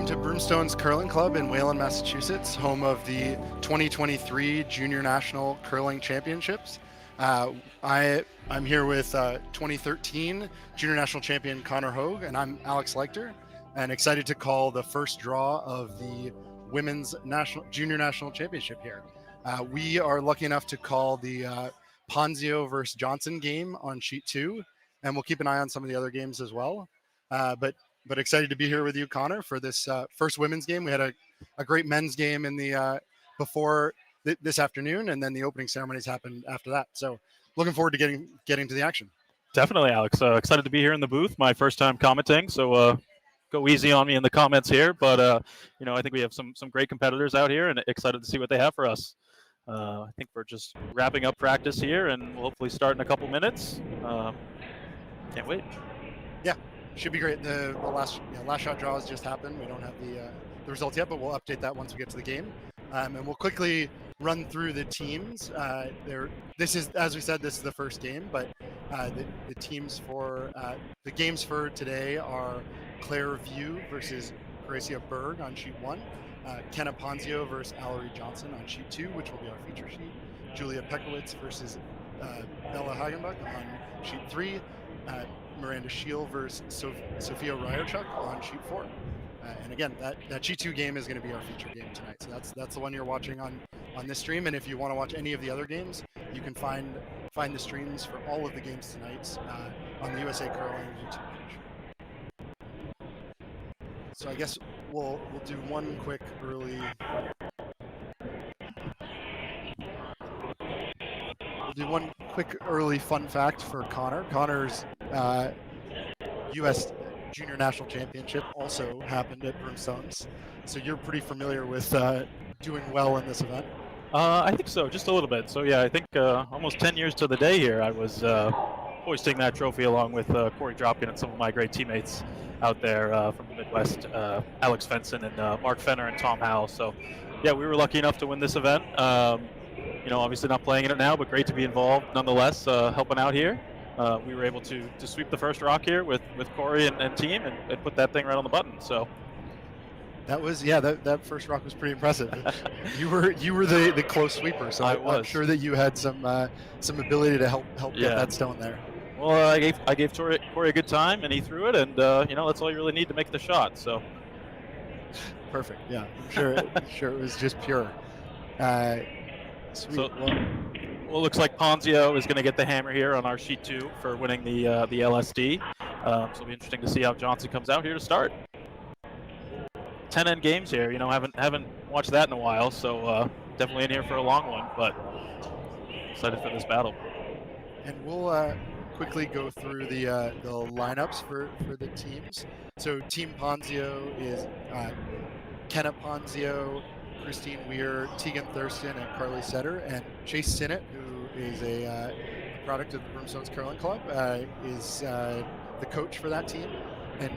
Welcome to Broomstones Curling Club in Wayland, Massachusetts, home of the 2023 Junior National Curling Championships. I'm here with 2013 Junior National Champion Connor Hogue, and I'm Alex Leichter, and excited to call the first draw of the Women's Junior National Championship here. We are lucky enough to call the Ponzio versus Johnson game on sheet 2, and we'll keep an eye on some of the other games as well. But excited to be here with you, Connor, for this first women's game. We had a great men's game in the before this afternoon, and then the opening ceremonies happened after that. So looking forward to getting to the action. Definitely, Alex. Excited to be here in the booth. My first time commenting, so go easy on me in the comments here. But I think we have some great competitors out here, and excited to see what they have for us. I think we're just wrapping up practice here, and we'll hopefully start in a couple minutes. Can't wait. Yeah. Should be great. The last shot draws just happened. We don't have the results yet, but we'll update that once we get to the game. And we'll quickly run through the teams. This is, as we said, this is the first game, but the teams for the games for today are Claire View versus Gracia Berg on sheet 1, Kenna Ponzio versus Allory Johnson on sheet 2, which will be our feature sheet, Julia Pekowitz versus Bella Hagenbuck on sheet 3, Miranda Scheel versus Sophia Ryerchuk on sheet 4. And again, that sheet 2 game is going to be our feature game tonight. So that's the one you're watching on this stream. And if you want to watch any of the other games, you can find the streams for all of the games tonight on the USA Curling YouTube page. So I guess we'll do one quick early. Fun fact for Connor. Connor's U.S. Junior National Championship also happened at Broomstones, so you're pretty familiar with doing well in this event. I think so, just a little bit. So yeah, I think almost 10 years to the day here, I was hoisting that trophy along with Corey Dropkin and some of my great teammates out there from the Midwest, Alex Fenson and Mark Fenner and Tom Howell. So yeah, we were lucky enough to win this event. Obviously not playing in it now, but great to be involved nonetheless, helping out here. We were able to sweep the first rock here with Corey and team and put that thing right on the button. So that was that first rock was pretty impressive. you were the close sweeper, so I'm sure that you had some ability to help get that stone there. Well, I gave Corey a good time, and he threw it, and that's all you really need to make the shot. So perfect. Yeah, I'm sure it was just pure. Sweet. So, well, looks like Ponzio is going to get the hammer here on our sheet 2 for winning the LSD. So it'll be interesting to see how Johnson comes out here to start. 10 end games here. Haven't watched that in a while, so definitely in here for a long one. But excited for this battle. And we'll quickly go through the lineups for the teams. So Team Ponzio is Kenna Ponzio, Christine Weir, Tegan Thurston, and Carly Setter, and Chase Sinnott, who is a product of the Broomstones Curling Club, is the coach for that team. And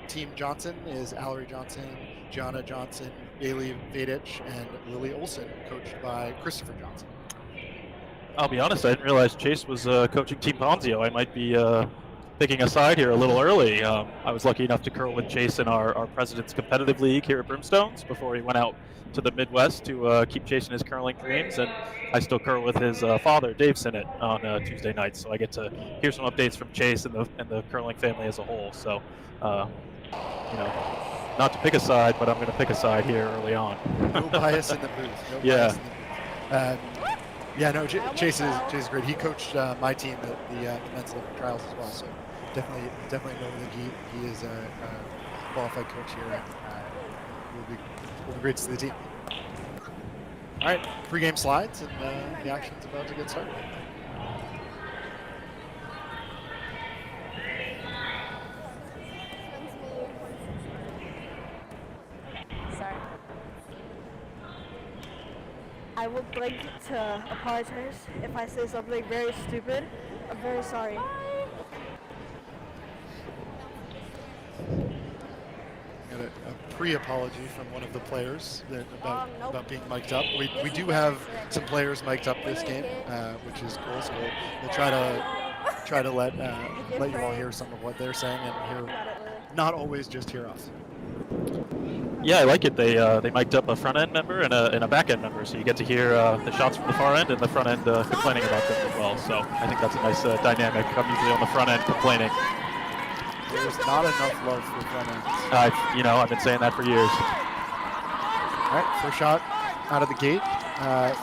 Team Johnson is Allory Johnson, Gianna Johnson, Bailey Vadich, and Lily Olson, coached by Christopher Johnson. I'll be honest, I didn't realize Chase was coaching Team Ponzio. I might be picking a side here a little early. I was lucky enough to curl with Chase in our President's Competitive League here at Broomstones before he went out to the Midwest to keep chasing his curling dreams, and I still curl with his father, Dave Sinnott, on Tuesday nights. So I get to hear some updates from Chase and the curling family as a whole. So, not to pick a side, but I'm going to pick a side here early on. No bias in the booth. Bias in the booth. Chase is great. He coached my team at the men's Olympic trials as well. So definitely know that he is a qualified coach here, and will be great to see the team. All right, pregame slides, and the action's about to get started. Sorry. I would like to apologize if I say something very stupid. I'm very sorry. Got a pre-apology from one of the players about being mic'd up. We do have some players mic'd up this game, which is cool. So we'll try to let you all hear some of what they're saying and hear not always just hear us. Yeah, I like it. They mic'd up a front end member and a back end member, so you get to hear the shots from the far end and the front end complaining about them as well. So I think that's a nice dynamic. I'm usually on the front end complaining. There's not enough love for front ends. I've been saying that for years. All right, first shot out of the gate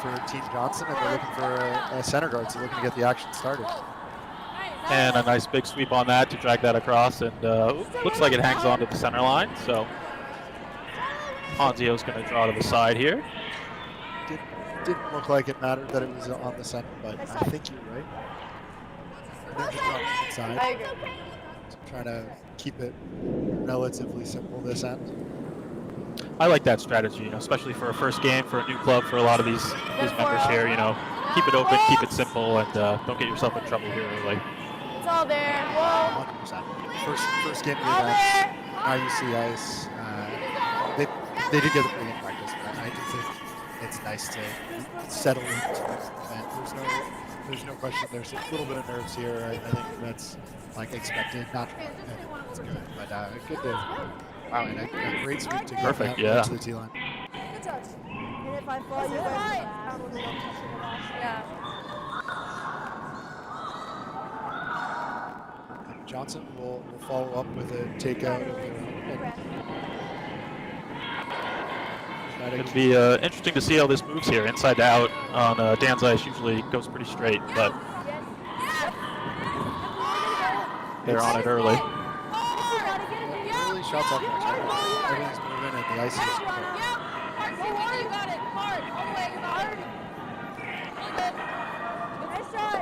for Team Johnson, and they're looking for a center guard, so looking to get the action started. And a nice big sweep on that to drag that across, and looks like it hangs on to the center line. So Ponzio's going to draw to the side here. Didn't look like it mattered that it was on the center, but I think you're right. They're just on the inside. So trying to keep it relatively simple this end. I like that strategy, especially for a first game for a new club. For a lot of these members here, keep it open, keep it simple, and don't get yourself in trouble here early. It's all there. Whoa. 100%. First game of the event. IUC Ice. They did get the pregame practice, but I do think it's nice to settle into the event. There's no question. There's a little bit of nerves here. I think that's like expected. Not it's good, but good to. Wow, and a great sweep to go Perfect, to the T line. Good touch. And if I fall, you guys probably won't touch it at all. Yeah. Johnson will follow up with a takeout of their own. It'll be interesting to see how this moves here. Inside to out on Dan's ice usually goes pretty straight, but they're on it early. Early shots off the top. Everything's moving and the ice is quick. You got it. Hard. All the way. Nice shot.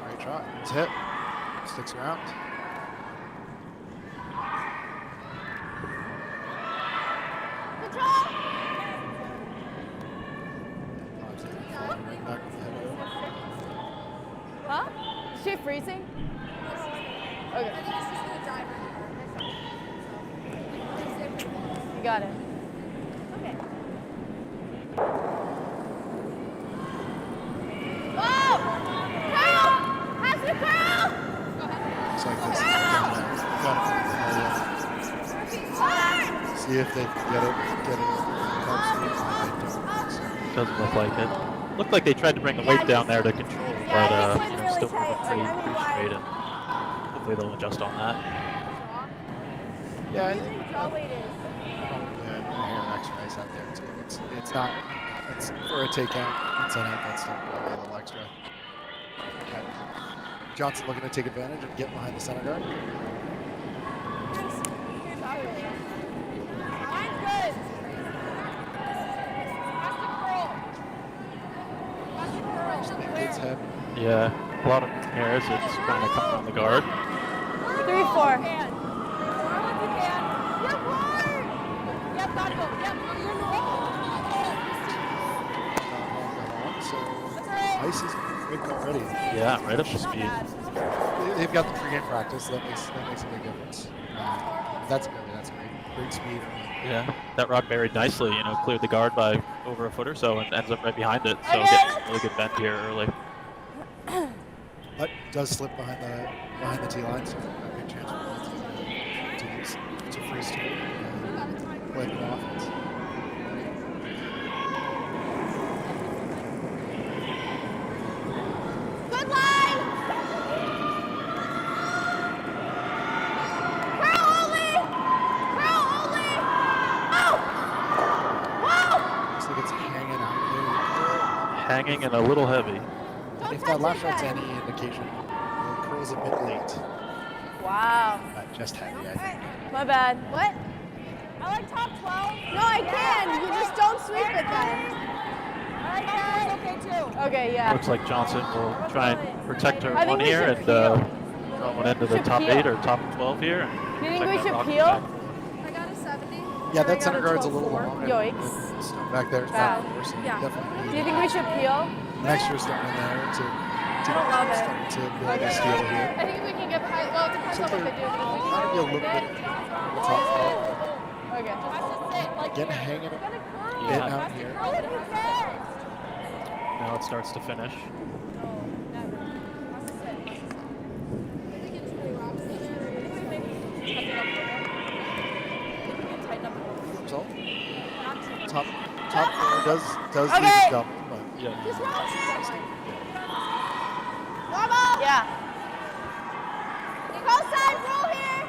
Great shot. It's hit. Sticks around. Good job. Huh? Is she freezing? Okay. You got it. Okay. Oh! Carl! Pass it, Carl! Looks like this is see if they can get it. Doesn't look like it. Looked like they tried to bring the weight down there to control, but still moving pretty straight, and hopefully they'll adjust on that. Yeah, I think probably hair exercise out there too. It's not. It's for a takeout. It's an out. That's still probably a little extra. Okay. Johnson looking to take advantage and get behind the center guard. Head. Yeah, a lot of hairs. It's trying to come on the guard. 3-4. So ice is quick already. Yeah, right up to speed. They've got the pregame practice. That makes a big difference. That's good. That's great. Great speed. Yeah, that rock buried nicely. Cleared the guard by over a foot or so and ends up right behind it. So getting some really good bend here early. But does slip behind the T line, so a good chance for to freeze to play the offense. Good line! Curl only! Oh! Whoa! Looks like it's hanging out there. Hanging and a little heavy. If that last shot's any indication, the curl's a bit late. Wow. Just heavy, I think. My bad. What? I like top 12. No, I can. You just don't sweep it then. I like that. Okay, too. Okay, yeah. Looks like Johnson will try and protect her I think one we here should and peel. draw one into the should top peel. 8 or top 12 here. Do you think we Check should that rock peel? back. I got a 70. Yeah, I that got center a guard's a little 12-4. long. Yikes. And stone back there is Bad. not worse. Yeah. Definitely. Do you think we should peel? An extra stone in there to don't love it. to build a steal here. I think we can get behind. Well, it depends on what they do. But if we Trying to be a little bit on the top part. Okay. Get hanging a bit Yeah. out here. Now it starts to finish. tighten up the does lead Okay. to double, but Yeah. Just roll. Normal. Yeah. Go side, roll here.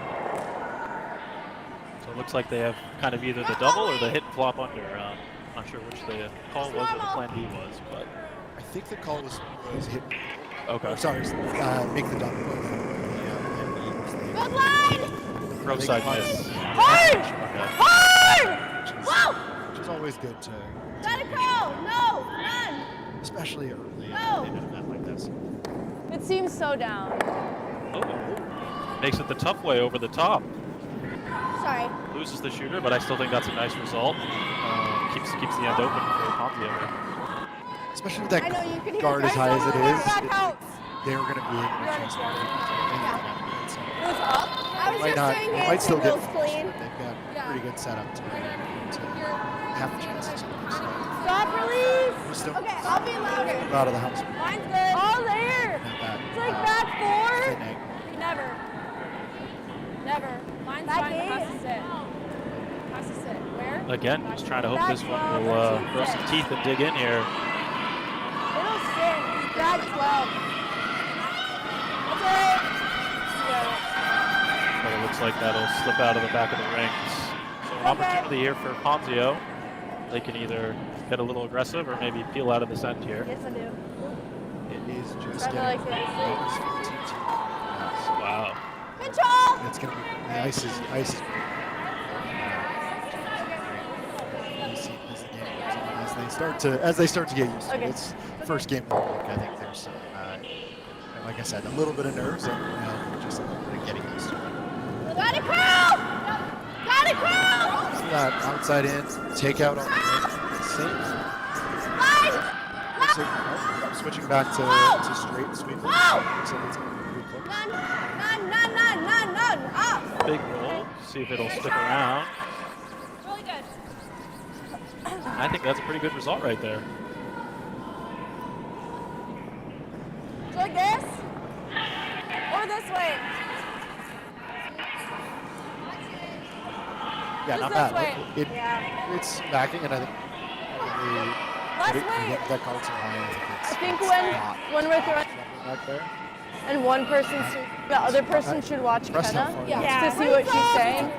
So it looks like they have kind of either the double or the hit and flop under. Not sure which the call was or the plan B was, but I think the call was hit. okay. Oh, sorry, make the double. Good line. Pro side miss. Hard. Okay. Hard. Whoa. Which is always good to, Let it go. No. None. especially early No. in an event like this. It seems so down. Oh, makes it the tough way over the top. Sorry. Loses the shooter, but I still think that's a nice result. Keeps the end open for Ponzio. Especially with that I know you can hear guard as high as it is, Back out. they were going to be able to You're chase on it. It was up. I was Might just not, saying they hand might still get signals clean. They've got pretty good setup to have a chance. Stop, release. Just don't Okay, I'll be louder. go out of the house. Mine's good. All there. It's like back four. Thin angle. Never. Never. Mine's Back fine. It has eight. to sit. Has to sit. Where? Again, just trying to hope this one will grow some teeth and dig in here. It'll sit. Back 12. That's it. But it looks like that'll slip out of the back of the rings. So an opportunity here for Ponzio. They can either get a little aggressive or maybe peel out of this end here. Yes, I do. It is just Kinda like this. Wow. Control. It's going to be the ice is as they start to get used to it. It's first game of the week. I think there's some, like I said, a little bit of nerves and just a little bit of getting used to it. Got it, Carl. Got it, Carl. So that outside in takeout on the same. Line. So, switching back to straight sweep. So it's going to be pretty close. None. Up. Big roll. See if it'll stick around. Really good. I think that's a pretty good result right there. Like this? Or this way? Yeah, not Just this bad. way. It's backing, and I think Let's that wait. card's so high. I think when we're throwing Back there. and one person, the other person should watch Press how Kenna far to see what she's saying.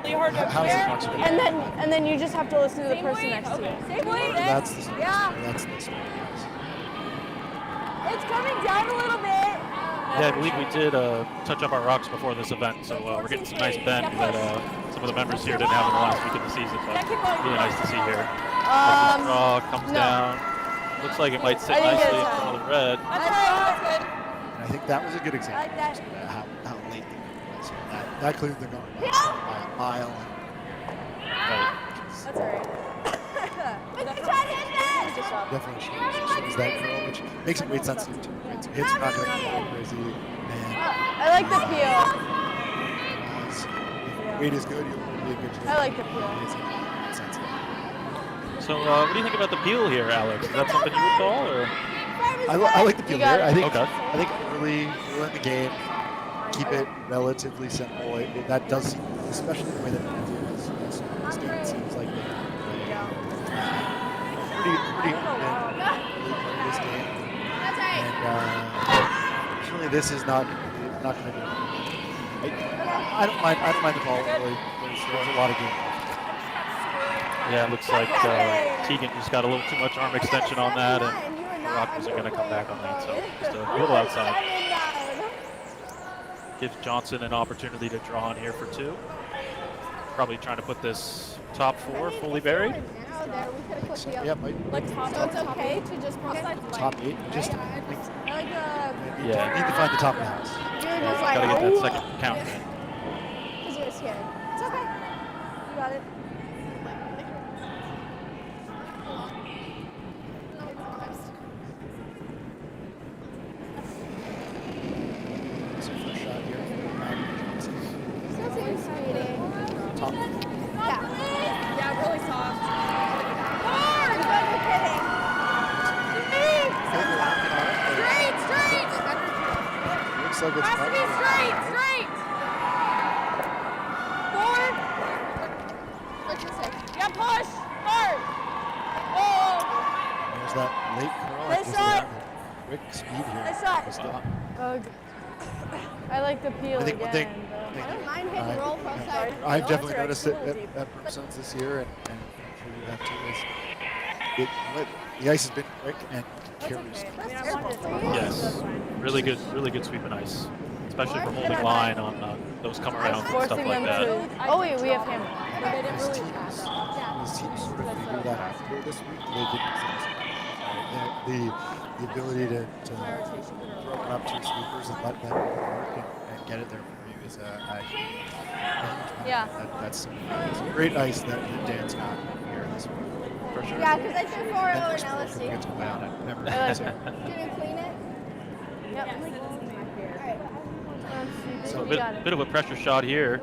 How's it not so good? And then you just have to listen to the person next to you. Same way. That's the story. Yeah. That's the story. It's coming down a little bit. Yeah, I believe we did touch up our rocks before this event, so we're getting some nice bend that some of the members here didn't have in the last week of the season, but really nice to see here. As this draw comes down, looks like it might sit I think nicely in it's front of the red. That's good. And I think that was a good example Like that. of how late the game was. That cleared the guard by a mile. Right. That's all right. We can try to hit that. Definitely shows that curl, which makes it weight sensitive too. Right? So hits are not going to go crazy. And I like the peel. if weight is good, you'll be a good I like the peel. It's sensitive. So what do you think about the peel here, Alex? Is that something you would call, or? I like the peel got here. it. I think early in the game, keep it relatively simple. That does seem, especially the way that Ponzio is this game, it seems like they pretty open this game. That's right. And unfortunately, this is not going to be. I don't mind the call really. There's a lot of game. Yeah, it looks like Tegan just got a little too much arm extension on that, and the Rockers are going to come back on that, so just a little outside. Gives Johnson an opportunity to draw on here for two. Probably trying to put this top four fully buried. Yeah, might Like top, so it's okay to just cross side top 8. Just I like the. Yeah. need to find the top of the house. You're just like, Got to get that second count in. because you're scared. It's okay. You got it. So first shot here. Still seems speedy. Top. Yeah. Yeah, really soft. Hard! But you're kidding. Straight! Looks like it's Has to be straight. Forward. Yeah, push. Hard. Oh. There's that late curl. Nice and just shot. the quick speed here. Nice shot. Just stop. Ugh. I like the peel I think one thing, again. I don't mind hitting roll pro side. I've definitely noticed it at Broomstones this year, and I'm sure you have too, is the ice has been quick and carries. Yes, really good sweep and ice, especially for holding line on those come arounds and stuff Forcing like them that. to. Oh wait, we have him. These teams sort of figured that out here this week. They didn't. The ability to throw up two sweepers and let them work and get it there for you is a huge that's some great ice that Dan's got here this week. For sure. Yeah, because I threw 4 And over in this one LSD. gets away on it. Never. I like it. Can you clean it? Yep. So a bit of a pressure shot here,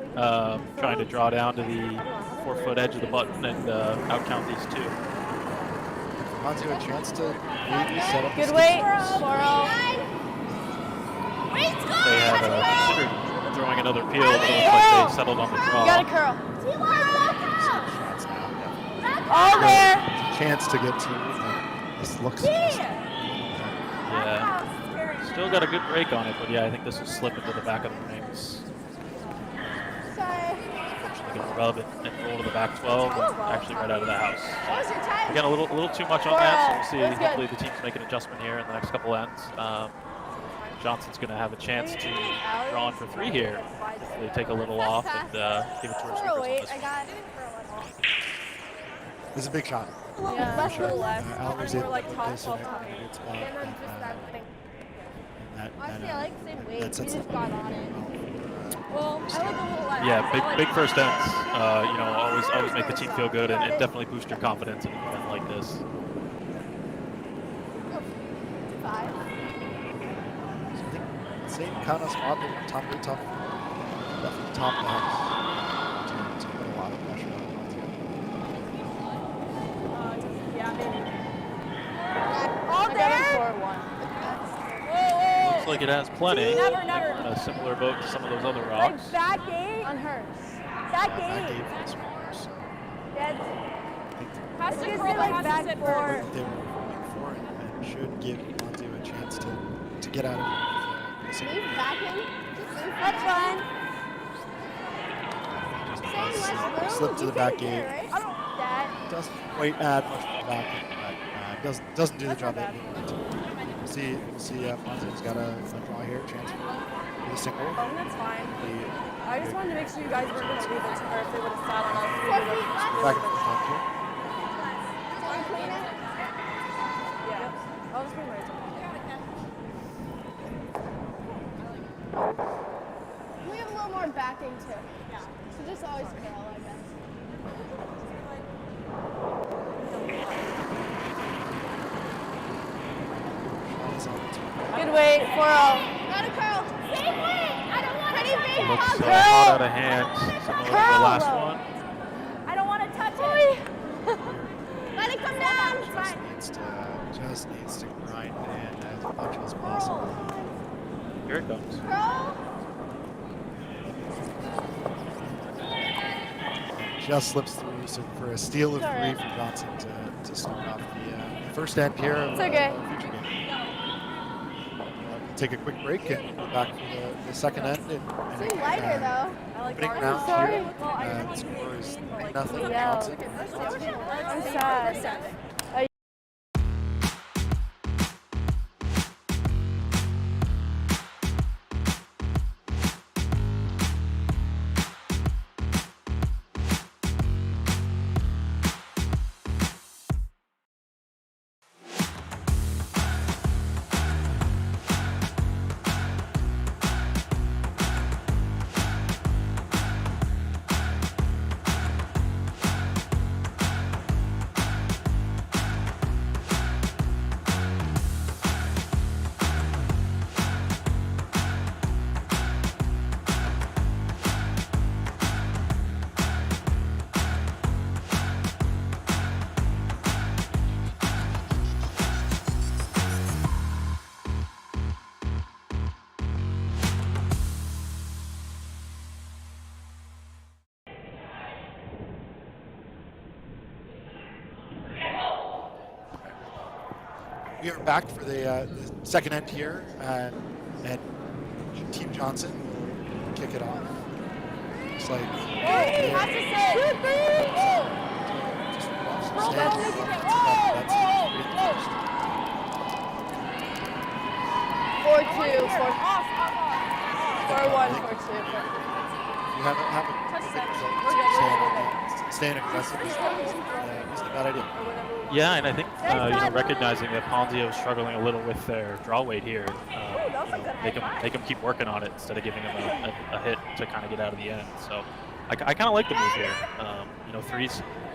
trying to draw down to the 4-foot edge of the button and outcount these two. Ponzio a chance to maybe set up. Good weight. 4-0. They had considered throwing another peel, but it looks like they settled on the draw. You got a curl. Shots now. All there. Chance to get to. This looks. Yeah. Still got a good break on it, but yeah, I think this will slip into the back of the rings. Sorry. Actually going to rub it and roll to the back 12 and actually right out of the house. What was your time? Again, a little too much on that, so we'll see. That's Hopefully the teams make an adjustment here in the next couple ends. Johnson's going to have a chance to draw on for 3 here. They take a little off and give it to her sweepers on this one. This is a big shot. Yeah. Left to the left. Allory's able to put this in a good spot. Honestly, I like the same weight. That sets We up just got on it. Well, I like a little less. Yeah, big first ends. You know, always make the team feel good and definitely boost your confidence in an event like this. 5. So I think same kind of spot, but definitely top box to put a lot of pressure on Ponzio. Yeah, maybe. All there. 4-1. Looks like it has plenty. Never. A similar boat to some of those other rocks. Back 8 on hers. Back 8. That gave for the sweepers. That's Has to It's curl, like has back to sit four. first. They were rolling for it and should give Ponzio a chance to get out of it. leave back in. That's fine. Slip to the back gate. That. Doesn't quite add much more back end, but doesn't do the job that we wanted to. We'll see Ponzio's got a draw here, chance for the single. Oh, that's fine. The I just wanted to make sure you guys weren't going to leave it to her if they would have sat on us. We would have back and forth here. Yeah. I'll just bring my top. We have a little more backing too. Yeah. So just always curl, I guess. Good weight, 4-0. Not a curl. Same weight. I don't want pretty big. Looks Curl. hot out of hand, similar to the last one. I don't want to touch it. Let it come down. It's fine. Just needs to grind in as much as possible. Here it comes. Curl. Just slips through, so for a steal of 3 Sorry. from Johnson to start off the first end here of It's okay. future game. We'll take a quick break and go back for the second end. And Seem lighter though. opening round sorry. here. The score is 3-0 Yeah. Johnson. I'm sad. We are back for the second end here, and Team Johnson will kick it off. Looks like Have to say. just Roll, stand. roll, make it get- That's roll, first. 4-2, 4-1, I think 4-2. You have a Touch big that. result. We're good. Staying aggressive is a bad idea. Yeah, and I think recognizing that Ponzio is struggling a little with their draw weight here, make them keep working on it instead of giving them a hit to kind of get out of the end. So I kind of like the move here.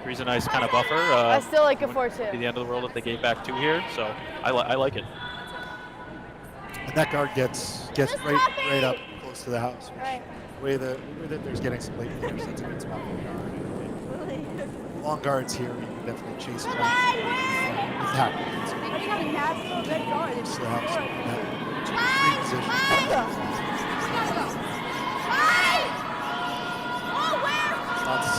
Three's a nice kind of buffer. I still like a Wouldn't 4-2. be the end of the world if they gave back 2 here. So I like it. And that guard gets right up close to the house. Right. The way that there's getting some late players, that's a good spot for the guard. Long guards here, we can definitely chase it out. With that. Still have some that position. That's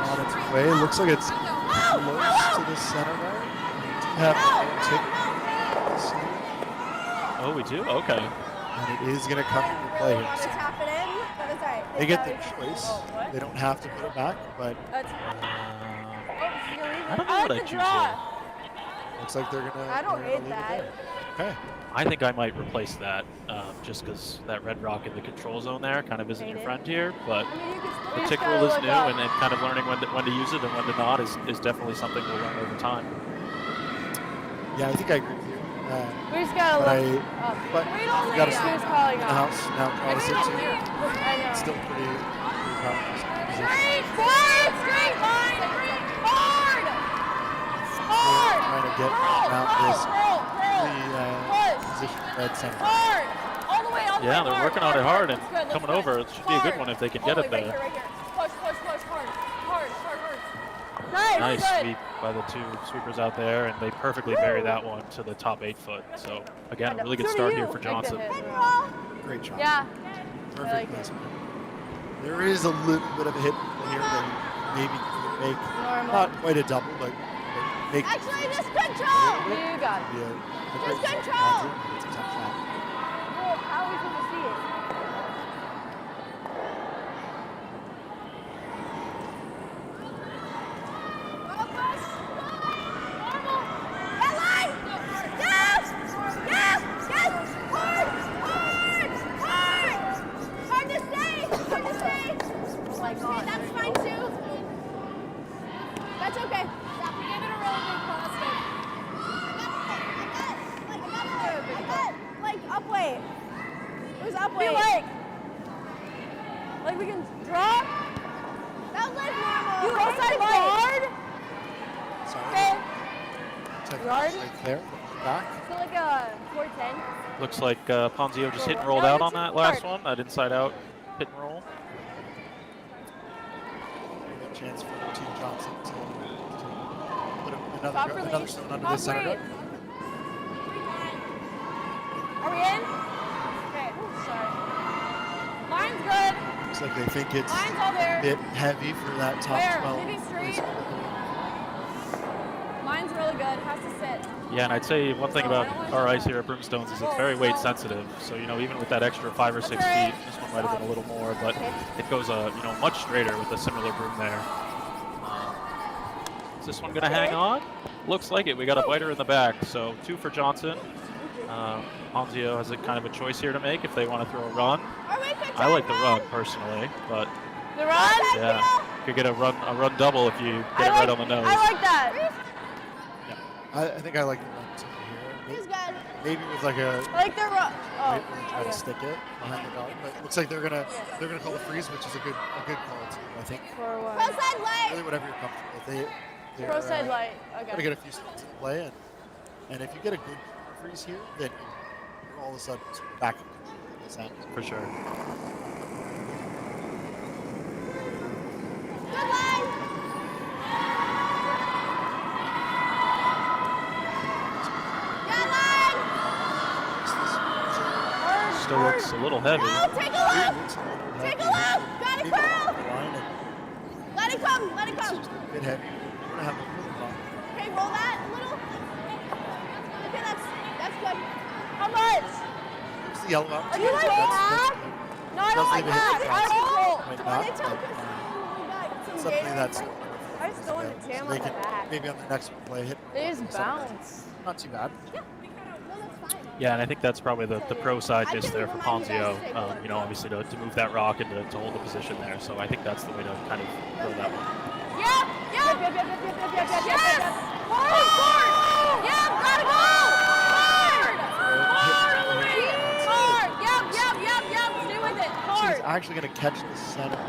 on its way. Looks like it's close to the center guard. Have Oh, we do? Okay. and it is going to come into play here. So Tap it in, but it's alright. they get the choice. They don't have to put it back, but I don't know what I choose here. looks like they're going to. I don't hate leave that. it there. Okay. I think I might replace that just because that red rock in the control zone there kind of isn't your friend here. But the tick rule is new, and then kind of learning when to use it and when to not is definitely something we'll learn over time. Yeah, I think I agree with you. We just gotta But look up. but you got to He stay was in calling the out. house now. Probably sit too. I know. Still pretty powerful position. Straight line, hard, Trying to get out this position red center. hard, all the way, all the way. Yeah, they're working on it hard and That's good, that's coming good. over. It should be a good one if they can get it there. Right here. Push, hard. Nice Good. sweep by the 2 sweepers out there, and they perfectly bury that one to the top 8 foot. So again, a really good start here for Johnson. Great shot. Yeah. Perfect like it. placement. There is a little bit of a hit here that maybe could make Normal. not quite a double, but make Actually, just control. You got it. be a great Just shot. control. It's a tough shot. Well, how are we going to see it? That's okay. Stop. We gave it a really big positive. Like up weight. It was up weight. Like we can drop. That was like normal. You go side hard. Sorry. Okay. Check Yard. right there. Back. So like a 410. Looks like Ponzio just hit and rolled out on that last one. That inside out hit and roll. Good chance for Team Johnson to put Stop another release. stone under Stop the center guard. breathe. Are we in? Okay. Ooh, sorry. Line's good. Looks like they think it's Line's all there. a bit heavy for that top Where? 12. Leading straight. Line's really good. Has to sit. Yeah, and I'd say one thing about our ice here at Broomstones is it's very weight sensitive. So, even with that extra 5 or 6 feet, this one might have been a little more, but it goes, much straighter with a similar broom there. Is this one going to hang on? Looks like it. We got a biter in the back, so 2 for Johnson. Ponzio has a kind of a choice here to make if they want to throw a run. I like the run personally, but The run? yeah, could get a run double if you get it right on the nose. I like that. I think I like the run too here. Maybe with like a I like the run. Oh, right, try to okay. stick it behind the guard, but it looks like they're gonna call the freeze, which is a good call too. I think For what? really whatever you're comfortable with. They're Pro side light. gotta Okay. get a few stones in play, and if you get a good freeze here, then you're all of a sudden sort of back in the sound. For sure. Still looks a little heavy. Take a look. Take a look. Got it, Carl. Let it come. Let it come. Bit heavy. We're gonna have a little block. Okay, roll that a little. Okay, that's How much? There's the yellow out. Are you like that? No, I don't like that. I don't Might know. not, It's but, something that's I just don't want to jam they on the can back. maybe on the next play hit. They just bounce. Not too bad. Yeah, and I think that's probably the pro side miss there for Ponzio. You know, obviously to move that rock and to hold the position there. So I think that's the way to kind of throw that one. Yep. Yes. Hard. Yep. Gotta go. Hard. Yep. Stay with it. Hard. She's actually going to catch the center.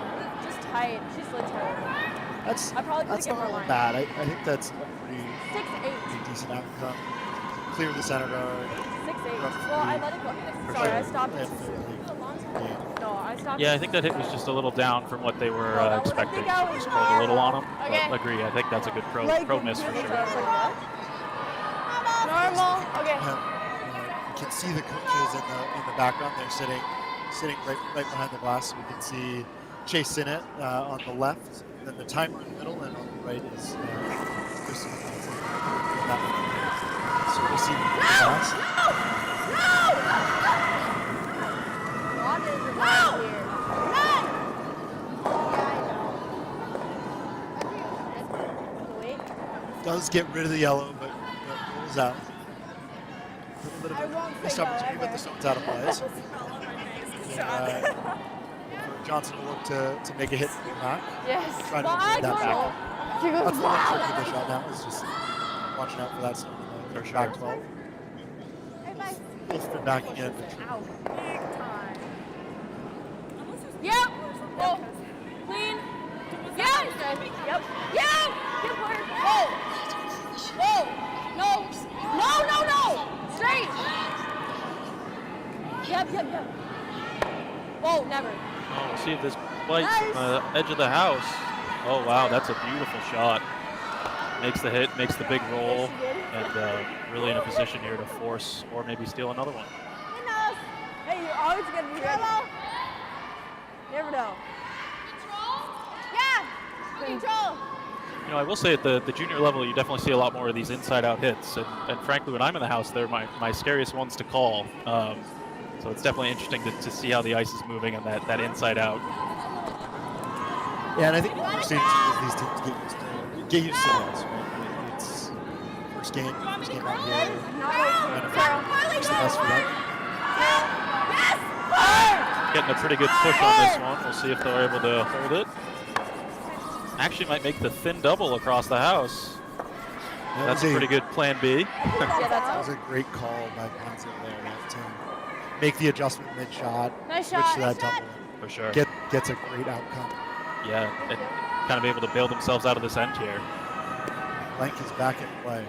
Just tight. She slid tight. That's not not bad. I think that's a pretty 6'8". decent outcome. Clear the center guard. 6'8". Well, I let it go. Sorry, I stopped it. No, I stopped. Yeah, I think that hit was just a little down from what they were expecting. Just rolled a little on him. Okay. But agree, I think that's a good pro miss for sure. Normal. Okay. You can see the coaches in the background. They're sitting right behind the glass. So we can see Chase Sinnott on the left, and then the timer in the middle, and on the right is Chris. So we'll see the glass. Does get rid of the yellow, but rolls out. A little bit of a missed opportunity, but the stone's out of place. Johnson will look to make a hit from the back. Yes. Trying to avoid that back. That's the one trick of the shot now, is just watching out for that stone in the back 12. If they're backing in. Yep. Oh. Clean. Yep. Yep. Yep. Good work. Whoa. Whoa. No. Straight. Yep. Whoa, never. Oh, we'll see if this bites on the edge of the house. Oh, wow, that's a beautiful shot. Makes the hit, makes the big roll, and really in a position here to force or maybe steal another one. Hey, you're always going to be ready. Never know. Yeah. Control. You know, I will say at the junior level, you definitely see a lot more of these inside-out hits. And frankly, when I'm in the house, they're my scariest ones to call. So it's definitely interesting to see how the ice is moving and that inside-out. Yeah, and I think we're seeing these teams get used to this, right? It's first game out here. It's the best for them. Getting a pretty good push on this one. We'll see if they're able to hold it. Actually might make the thin double across the house. That's a pretty good plan B. That was a great call by Ponzio there to make the adjustment mid-shot. Nice switch shot. to that double. For sure. Gets a great outcome. Yeah, and kind of able to bail themselves out of this end here. Blank is back in play.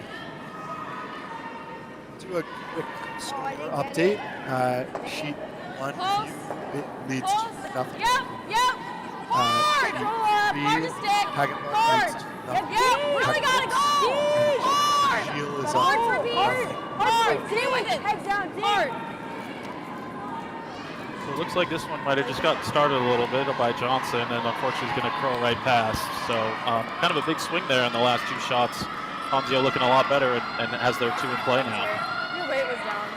Do a quick score update. Sheet 1 it leads to nothing. Yep. Hard. Hard to stick. Hard. Yep. Really gotta go. Hard. Shield is Hard. Stay with it. Head down. Hard. So it looks like this one might have just gotten started a little bit by Johnson, and unfortunately he's going to curl right past. So kind of a big swing there in the last two shots. Ponzio looking a lot better and has their two in play now. Your weight was down.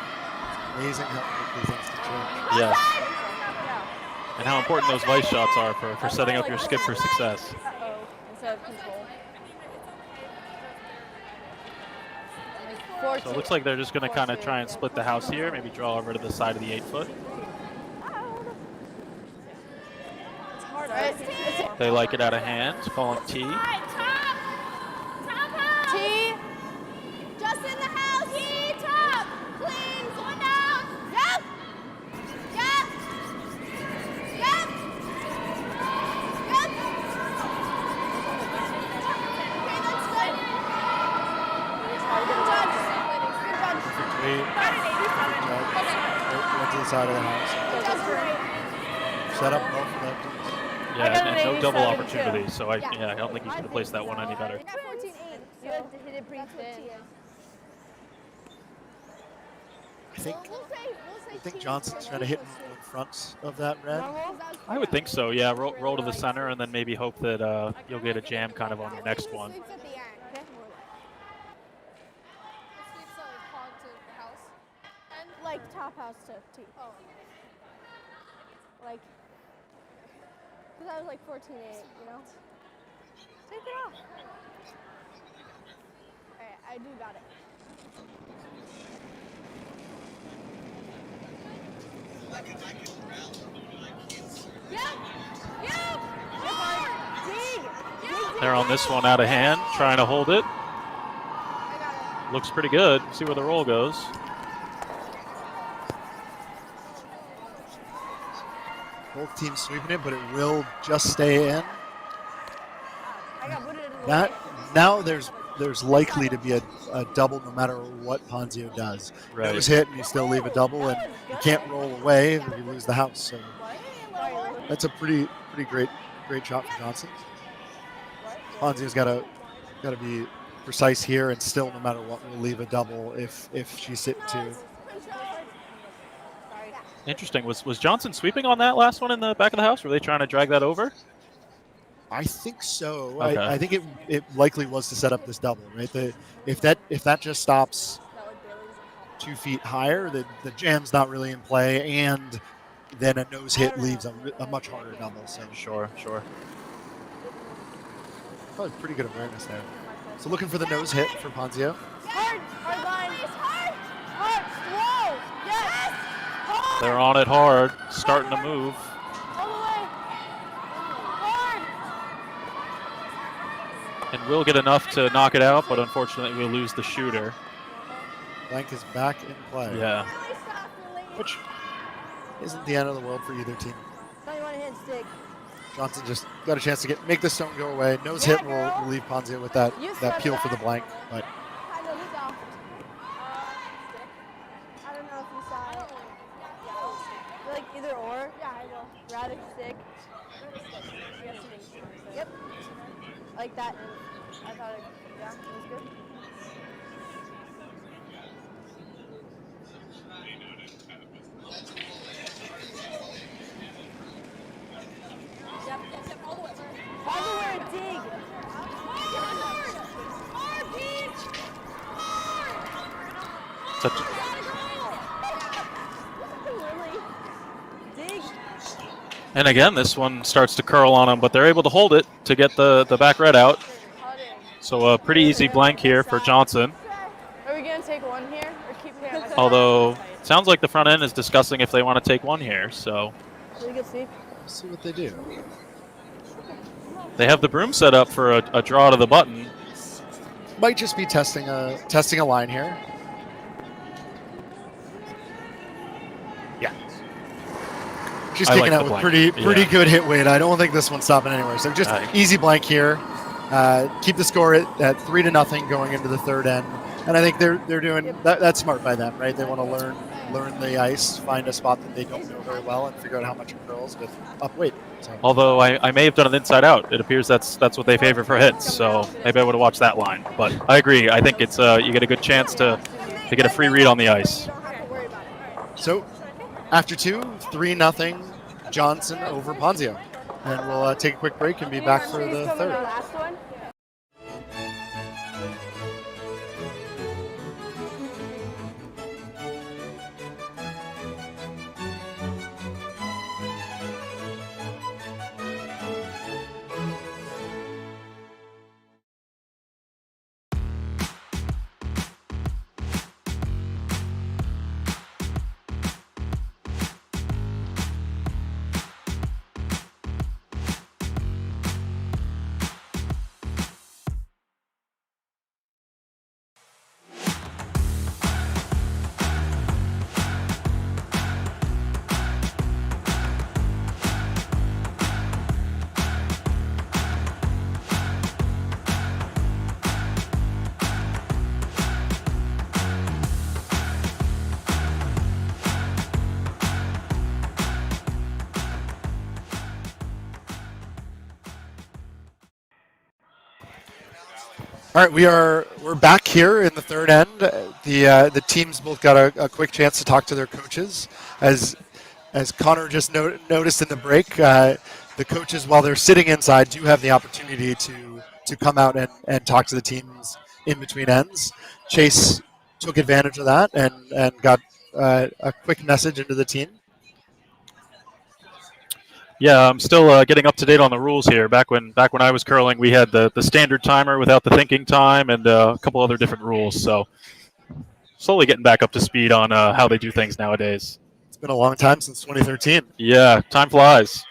amazing how quickly things can change. Yes. And how important those vice shots are for setting up your skip for success. Instead of control. So it looks like they're just going to kind of try and split the house here, maybe draw over to the side of the 8-foot. They like it out of hand, calling T. T. Just in the house. T. Top. Clean. Going down. Yep. Yep. Yep. Yep. Okay, that's good. Good judge. Good judge. Went to the side of the house. Set up both of them. Yeah, and no double opportunity, so I don't think he could have placed that one any better. You had to hit it pretty thin. I think Johnson's trying to hit in front of that red. I would think so, yeah. Roll to the center and then maybe hope that you'll get a jam kind of on your next one. Like just a tee. Oh. Like, because I was like 14-8, you know? Take it off. All right, I do got it. They're on this one out of hand, trying to hold it. Looks pretty good. See where the roll goes. Both teams sweeping it, but it will just stay in. That now there's likely to be a double no matter what Ponzio does. Right. Nose hit and you still leave a double, and you can't roll away if you lose the house. So that's a pretty great shot for Johnson. Ponzio's got to be precise here, and still no matter what will leave a double if she's sitting two. Interesting. Was Johnson sweeping on that last one in the back of the house? Were they trying to drag that over? I think so. Okay. I think it likely was to set up this double, right? If that just stops 2 feet higher, the jam's not really in play, and then a nose hit leaves a much harder double. So Sure. probably pretty good awareness there. So looking for the nose hit for Ponzio. Hard line. It's hard, slow. Yes. Hard. They're on it hard, starting to move. All the way. Hard. And we'll get enough to knock it out, but unfortunately we'll lose the shooter. Blank is back in play. Yeah. Which isn't the end of the world for either team. Now you want to hit stick. Johnson just got a chance to make the stone go away. Nose hit will leave Ponzio with that peel for the blank. But I don't know if you saw it. Like either or. Yeah, I will. Rather stick. Yep. Like that. I thought it was good. Everywhere, dig. Dig. And again, this one starts to curl on them, but they're able to hold it to get the back red out. So a pretty easy blank here for Johnson. Are we going to take one here or keep it? Although, sounds like the front end is discussing if they want to take one here. So Really good sweep. let's see what they do. they have the broom set up for a draw to the button. Might just be testing a line here. Yeah. She's kicking out with pretty good hit weight. I don't think this one's stopping anywhere. So just easy blank here. Keep the score at 3-0 going into the third end. And I think they're doing that's smart by them, right? They want to learn the ice, find a spot that they don't know very well, and figure out how much it curls with up weight. So. Although I may have done it inside out. It appears that's what they favor for hits. So maybe I would have watched that line. But I agree. I think it's you get a good chance to get a free read on the ice. So after 3-0 Johnson over Ponzio. And we'll take a quick break and be back for the third. All right, we're back here in the third end. The teams both got a quick chance to talk to their coaches. As Connor just noticed in the break, the coaches, while they're sitting inside, do have the opportunity to come out and talk to the teams in between ends. Chase took advantage of that and got a quick message into the team? Yeah, I'm still getting up to date on the rules here. Back when I was curling, we had the standard timer without the thinking time and a couple other different rules. So slowly getting back up to speed on how they do things nowadays. It's been a long time since 2013. Yeah, time flies.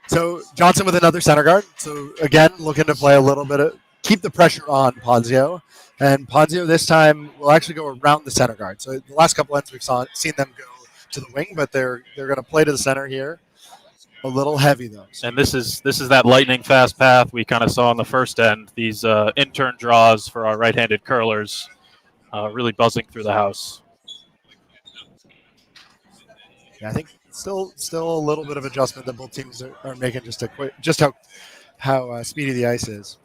So Johnson with another center guard. So again, looking to play a little bit of keep the pressure on Ponzio. And Ponzio this time will actually go around the center guard. So the last couple ends we've seen them go to the wing, but they're going to play to the center here. A little heavy though. So. And this is that lightning fast path we kind of saw on the first end. These intern draws for our right-handed curlers, really buzzing through the house. Yeah, I think still a little bit of adjustment that both teams are making just how speedy the ice is.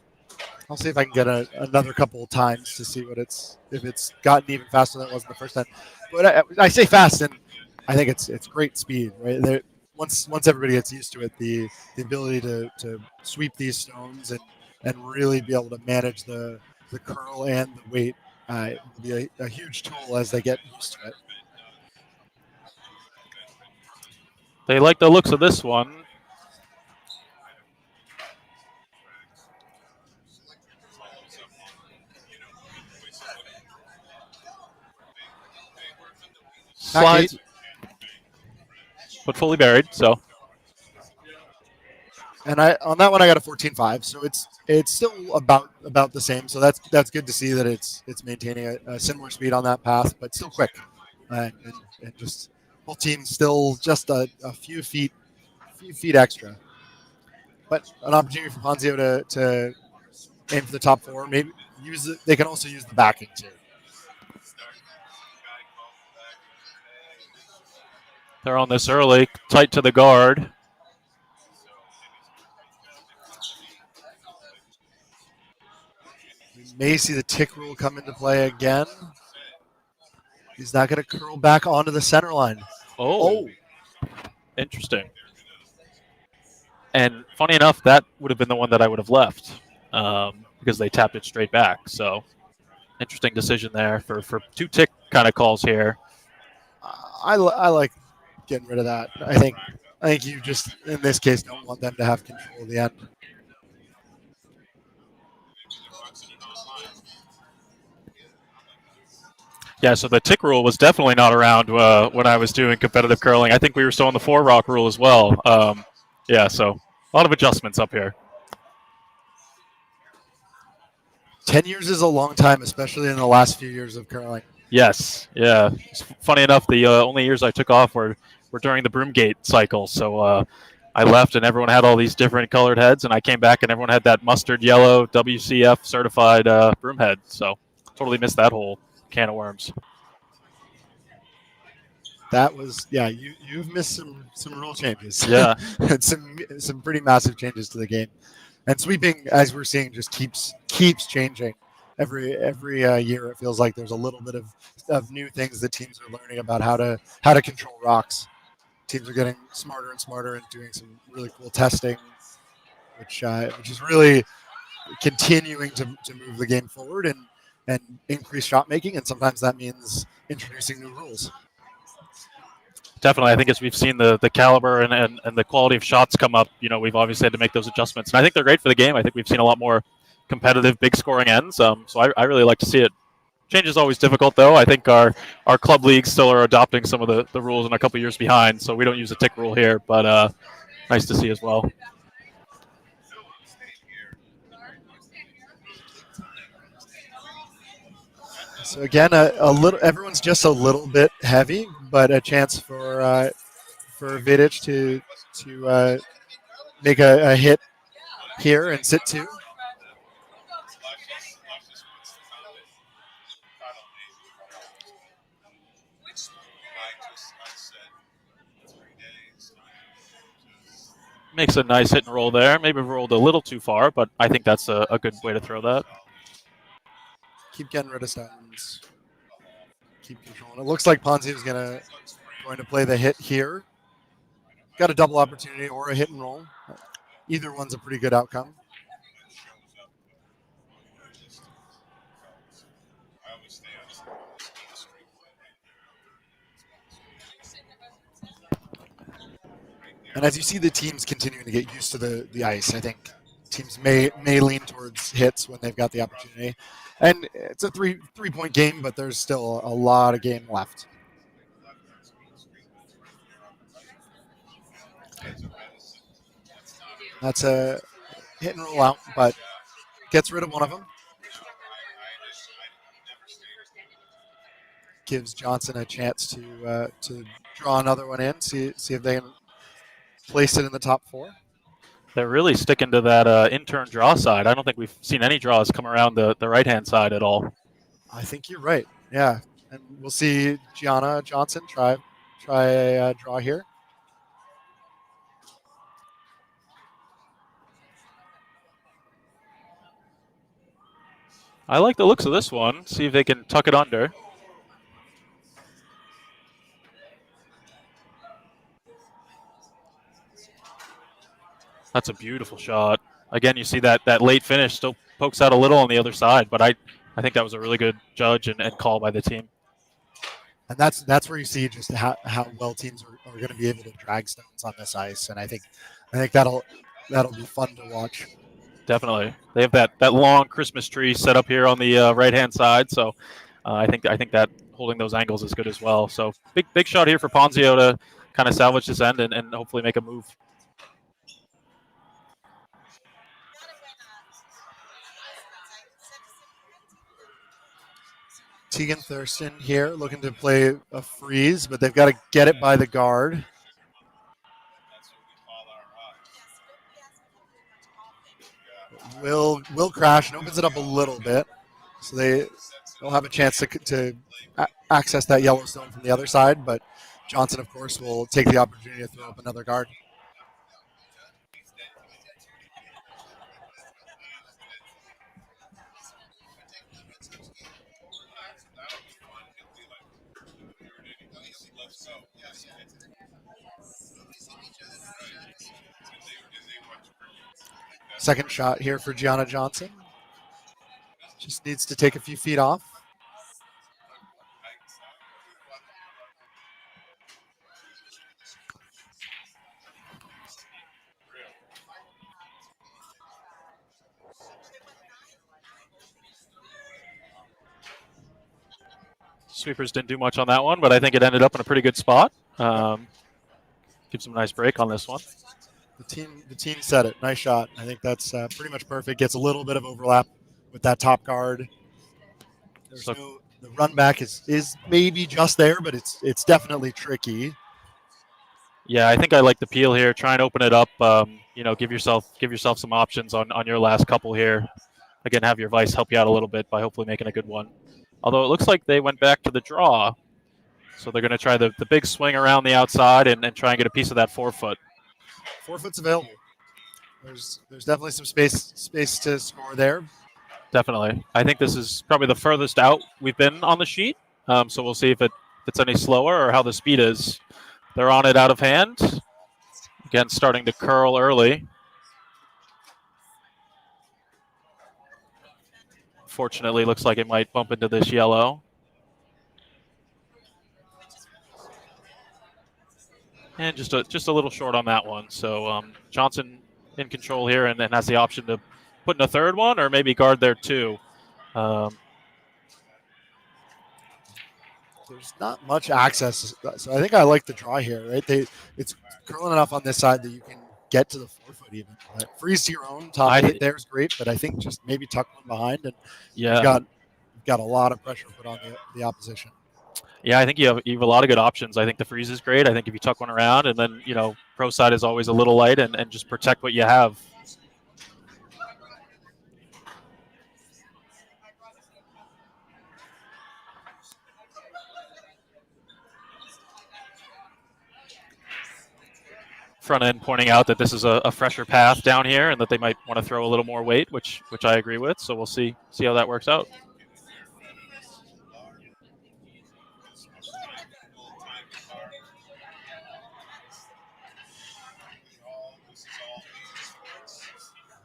I'll see if I can get another couple of times to see if it's gotten even faster than it was in the first time. But I say fast, and I think it's great speed, right? Once everybody gets used to it, the ability to sweep these stones and really be able to manage the curl and the weight will be a huge tool as they get used to it. They like the looks of this one. Slides, but fully buried. So, and on that one I got a 14.5, so it's still about the same. So that's good to see that it's maintaining a similar speed on that path, but still quick, and just both teams still just a few feet extra. But an opportunity for Ponzio to aim for the top four. Maybe they can also use the backing too. They're on this early, tight to the guard. We may see the tick rule come into play again. He's not going to curl back onto the center line. Oh. Interesting. And funny enough, that would have been the one that I would have left because they tapped it straight back. So interesting decision there for two tick kind of calls here. I like getting rid of that. I think you just, in this case, don't want them to have control of the end. Yeah, so the tick rule was definitely not around when I was doing competitive curling. I think we were still on the 4-rock rule as well. Yeah, so a lot of adjustments up here. 10 years is a long time, especially in the last few years of curling. Yes, yeah. It's funny enough, the only years I took off were during the Broomgate cycle. So I left and everyone had all these different colored heads, and I came back and everyone had that mustard yellow WCF certified broom head. So totally missed that whole can of worms. That was, yeah, you've missed some rule changes. Yeah. And some pretty massive changes to the game. And sweeping, as we're seeing, just keeps changing. Every year it feels like there's a little bit of new things that teams are learning about how to control rocks. Teams are getting smarter and smarter and doing some really cool testing, which is really continuing to move the game forward and increase shot making, and sometimes that means introducing new rules. Definitely, I think as we've seen the caliber and the quality of shots come up, we've obviously had to make those adjustments. And I think they're great for the game. I think we've seen a lot more competitive, big scoring ends. So I really like to see it. Change is always difficult, though. I think our club leagues still are adopting some of the rules and a couple years behind, so we don't use a tick rule here, but nice to see as well. So again, a little. Everyone's just a little bit heavy, but a chance for Vidic to make a hit here and sit two. Makes a nice hit and roll there. Maybe rolled a little too far, but I think that's a good way to throw that. Keep getting rid of stones. Keep controlling. It looks like Ponzio is going to play the hit here. Got a double opportunity or a hit and roll. Either one's a pretty good outcome. And as you see the teams continuing to get used to the ice, I think teams may lean towards hits when they've got the opportunity. And it's a three-point game, but there's still a lot of game left. That's a hit and roll out, but gets rid of one of them. Gives Johnson a chance to draw another one in, see if they can place it in the top 4. They're really sticking to that intern draw side. I don't think we've seen any draws come around the right-hand side at all. I think you're right. Yeah, and we'll see Gianna Johnson try a draw here. I like the looks of this one. See if they can tuck it under. That's a beautiful shot. Again, you see that late finish still pokes out a little on the other side, but I think that was a really good judge and call by the team. And that's where you see just how well teams are going to be able to drag stones on this ice, and I think that'll be fun to watch. Definitely, they have that long Christmas tree set up here on the right-hand side, so I think that holding those angles is good as well. So big shot here for Ponzio to kind of salvage this end and hopefully make a move. Tegan Thurston here looking to play a freeze, but they've got to get it by the guard. Will crash and opens it up a little bit, so they'll have a chance to access that yellow stone from the other side, but Johnson, of course, will take the opportunity to throw up another guard. Second shot here for Gianna Johnson. Just needs to take a few feet off. Sweepers didn't do much on that one, but I think it ended up in a pretty good spot. Gives them a nice break on this one. The team said it. Nice shot. I think that's pretty much perfect. Gets a little bit of overlap with that top guard. The run back is maybe just there, but it's definitely tricky. Yeah, I think I like the peel here. Try and open it up. Give yourself some options on your last couple here. Again, have your vice help you out a little bit by hopefully making a good one. Although it looks like they went back to the draw, so they're going to try the big swing around the outside and try and get a piece of that 4-foot. 4-foot's available. There's definitely some space to score there. Definitely. I think this is probably the furthest out we've been on the sheet. So we'll see if it's any slower or how the speed is. They're on it out of hand. Again, starting to curl early. Fortunately, looks like it might bump into this yellow. And just a little short on that one. So Johnson in control here and then has the option to put in a third one or maybe guard there too. There's not much access, so I think I like the draw here. Right, it's curling enough on this side that you can get to the 4-foot even. Freeze to your own top 8 there is great, but I think just maybe tuck one behind and you've got a lot of pressure put on the opposition. Yeah, I think you have a lot of good options. I think the freeze is great. I think if you tuck one around and then, pro side is always a little light and just protect what you have. Front end pointing out that this is a fresher path down here and that they might want to throw a little more weight, which I agree with. So we'll see how that works out.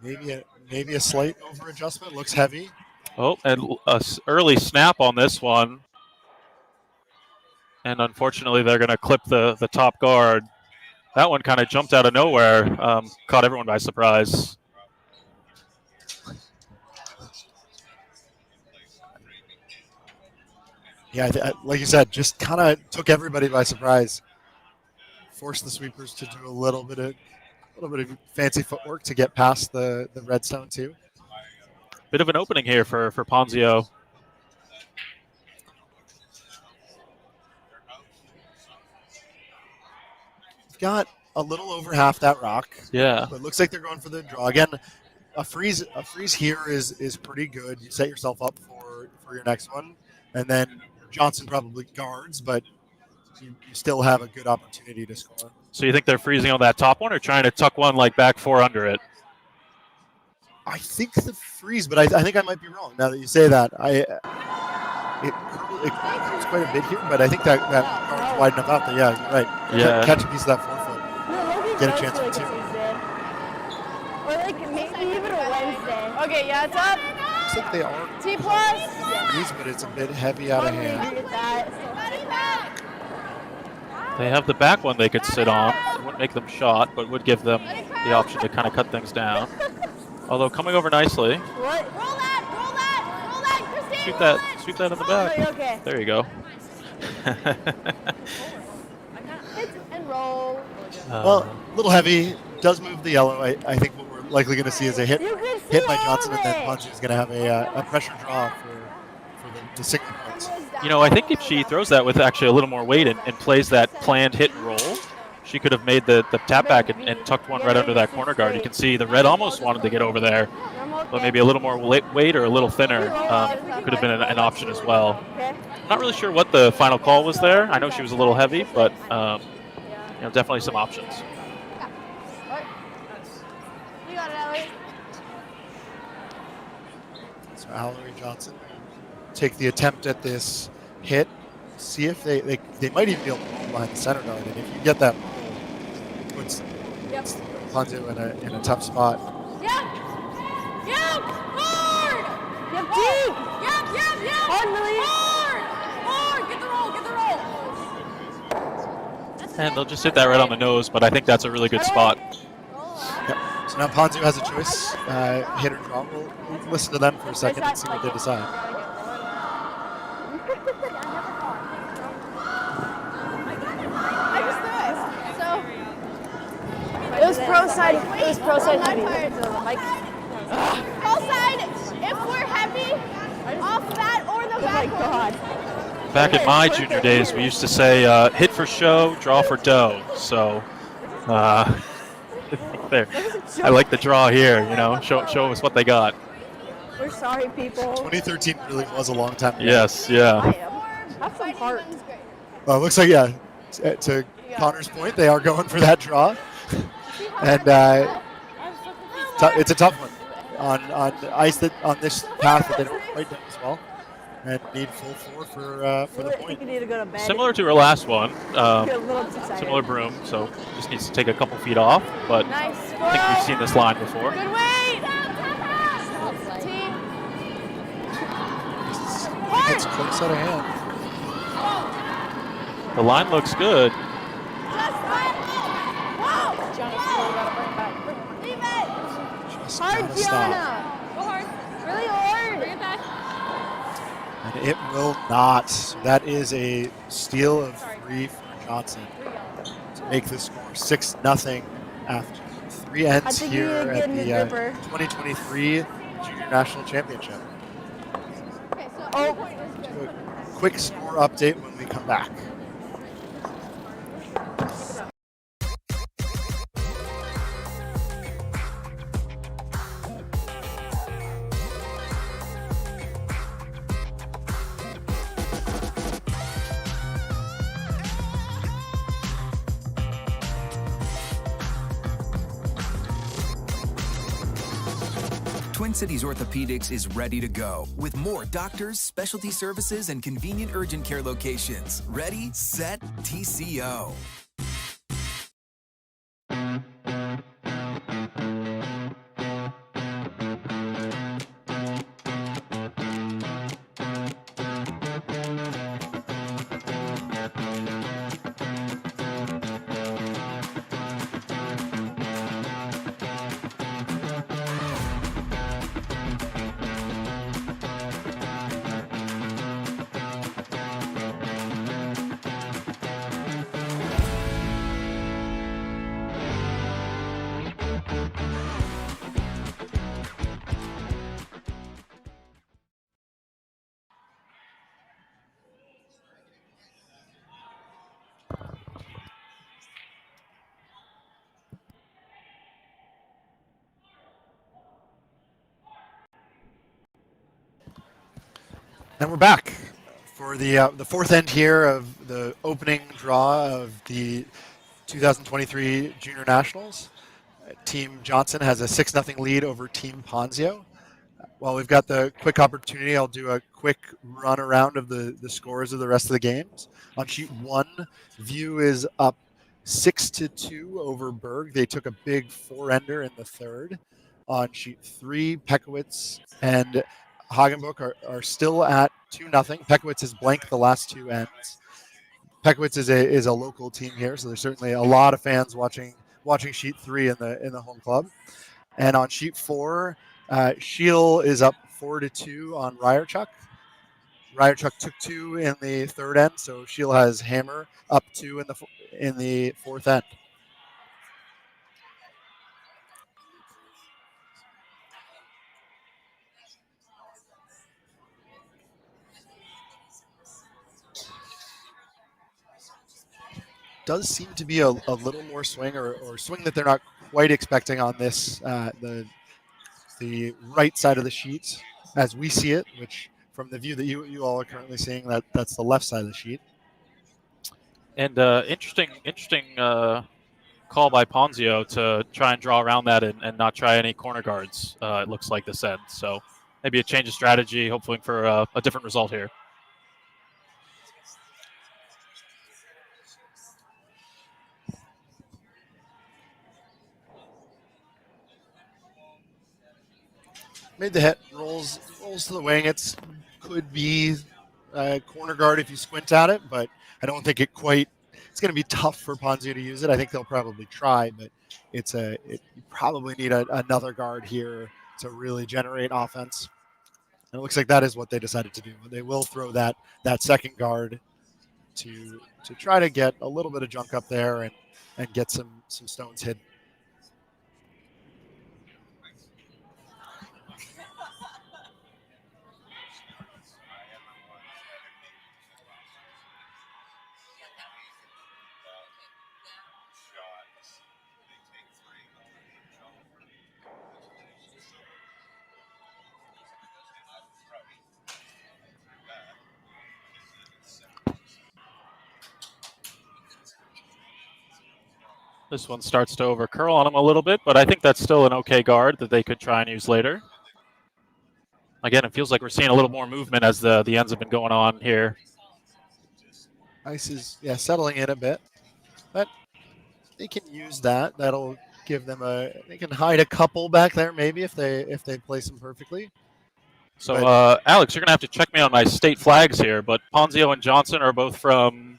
Maybe a slight over adjustment. Looks heavy. Oh, and an early snap on this one. And unfortunately, they're going to clip the top guard. That one kind of jumped out of nowhere, caught everyone by surprise. Yeah, like you said, just kind of took everybody by surprise. Forced the sweepers to do a little bit of fancy footwork to get past the redstone too. Bit of an opening here for Ponzio. Got a little over half that rock. Yeah. But it looks like they're going for the draw again. A freeze here is pretty good. You set yourself up for your next one, and then Johnson probably guards, but you still have a good opportunity to score. So you think they're freezing on that top one, or trying to tuck one like back 4 under it? I think the freeze, but I think I might be wrong now that you say that. It curls quite a bit here, but I think that guard's wide enough out there. Yeah, you're right. Yeah. Catch a piece of that forefoot. Get a chance for 2. Or like maybe even a Wednesday. Okay, yeah, it's up. Looks like they are T plus. freeze, but it's a bit heavy out of hand. They have the back one they could sit on. It wouldn't make them shot, but would give them the option to kind of cut things down. Although coming over nicely. What? Roll that, Christine. Shoot that in the back. Okay. There you go. Hit and roll. Well, a little heavy. Does move the yellow. I think what we're likely going to see is a hit by Johnson, and then Ponzio is going to have a pressure draw for the single points. You know, I think if she throws that with actually a little more weight and plays that planned hit and roll, she could have made the tap back and tucked one right under that corner guard. You can see the red almost wanted to get over there, but maybe a little more weight or a little thinner could have been an option as well. Not really sure what the final call was there. I know she was a little heavy, but you know, definitely some options. You got it, Allory. So Allory Johnson take the attempt at this hit. See if they might even be able to roll behind the center guard, and if you get that roll, it puts Ponzio in a tough spot. Yep, hard. Yep, deep. Yep. Hard, Millie. Hard. Get the roll. And they'll just hit that right on the nose, but I think that's a really good spot. Yep. So now Ponzio has a choice, hit or draw. We'll listen to them for a second and see what they decide. It was pro side heavy. Pro side, If we're heavy, off that or the back. Oh my God. Back in my junior days, we used to say hit for show, draw for dough. So there. I like the draw here, you know, show us what they got. We're sorry, people. 2013 really was a long time ago. Yes, yeah. Have some heart. Well, it looks like, yeah, to Connor's point, they are going for that draw. And it's a tough one on ice on this path that they don't quite do as well, and need full 4 for the point. You need to go to bed. Similar to her last one, Get a little too tired. similar broom, so just needs to take a couple feet off, but Nice. I think we've seen this line before. Good weight. It's close out of hand. The line looks good. Just Hard, gotta stop. Gianna. Go hard. Really hard. Bring it back. And it will not. So that is a steal of 3 for Johnson to make the score 6-0 after 3 ends here at the 2023 Junior National Championship. Okay, so Do a quick score update when we come back. Twin Cities Orthopedics is ready to go with more doctors, specialty services, and convenient urgent care locations. Ready, set, TCO. And we're back for the fourth end here of the opening draw of the 2023 Junior Nationals. Team Johnson has a 6-0 lead over Team Ponzio. While we've got the quick opportunity, I'll do a quick run around of the scores of the rest of the games. On sheet 1, View is up 6-2 over Berg. They took a big 4-ender in the third. On sheet 3, Pekowitz and Hagenbuch are still at 2-0. Pekowitz has blanked the last 2 ends. Pekowitz is a local team here, so there's certainly a lot of fans watching sheet 3 in the home club. And on sheet 4, Shiel is up 4-2 on Ryerchuk. Ryerchuk took 2 in the third end, so Shiel has Hammer up 2 in the fourth end. Does seem to be a little more swing or swing that they're not quite expecting on this the right side of the sheet as we see it, which from the view that you all are currently seeing, that's the left side of the sheet. And interesting call by Ponzio to try and draw around that and not try any corner guards. It looks like this end, so maybe a change of strategy, hoping for a different result here. Made the hit, rolls to the wing. It could be a corner guard if you squint at it, but I don't think it's going to be tough for Ponzio to use it. I think they'll probably try, but you probably need another guard here to really generate offense. And it looks like that is what they decided to do. They will throw that second guard to try to get a little bit of junk up there and get some stones hidden. This one starts to overcurl on him a little bit, but I think that's still an okay guard that they could try and use later. Again, it feels like we're seeing a little more movement as the ends have been going on here. Ice is settling in a bit, but they can use that. That'll give them they can hide a couple back there maybe if they place them perfectly. So Alex, you're gonna have to check me on my state flags here, but Ponzio and Johnson are both from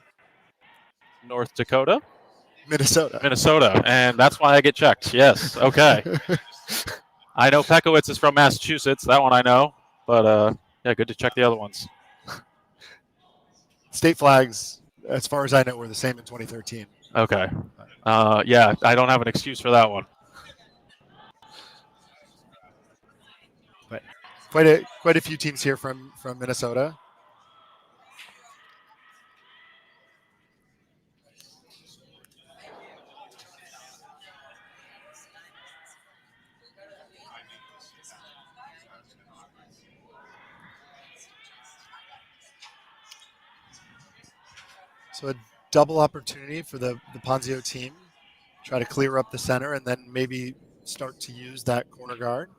North Dakota. Minnesota, and that's why I get checked. Yes, okay. I know Pekowitz is from Massachusetts. That one I know, but good to check the other ones. State flags, as far as I know, were the same in 2013. Okay. I don't have an excuse for that one. But quite a few teams here from Minnesota. So a double opportunity for the Ponzio team. Try to clear up the center and then maybe start to use that corner guard.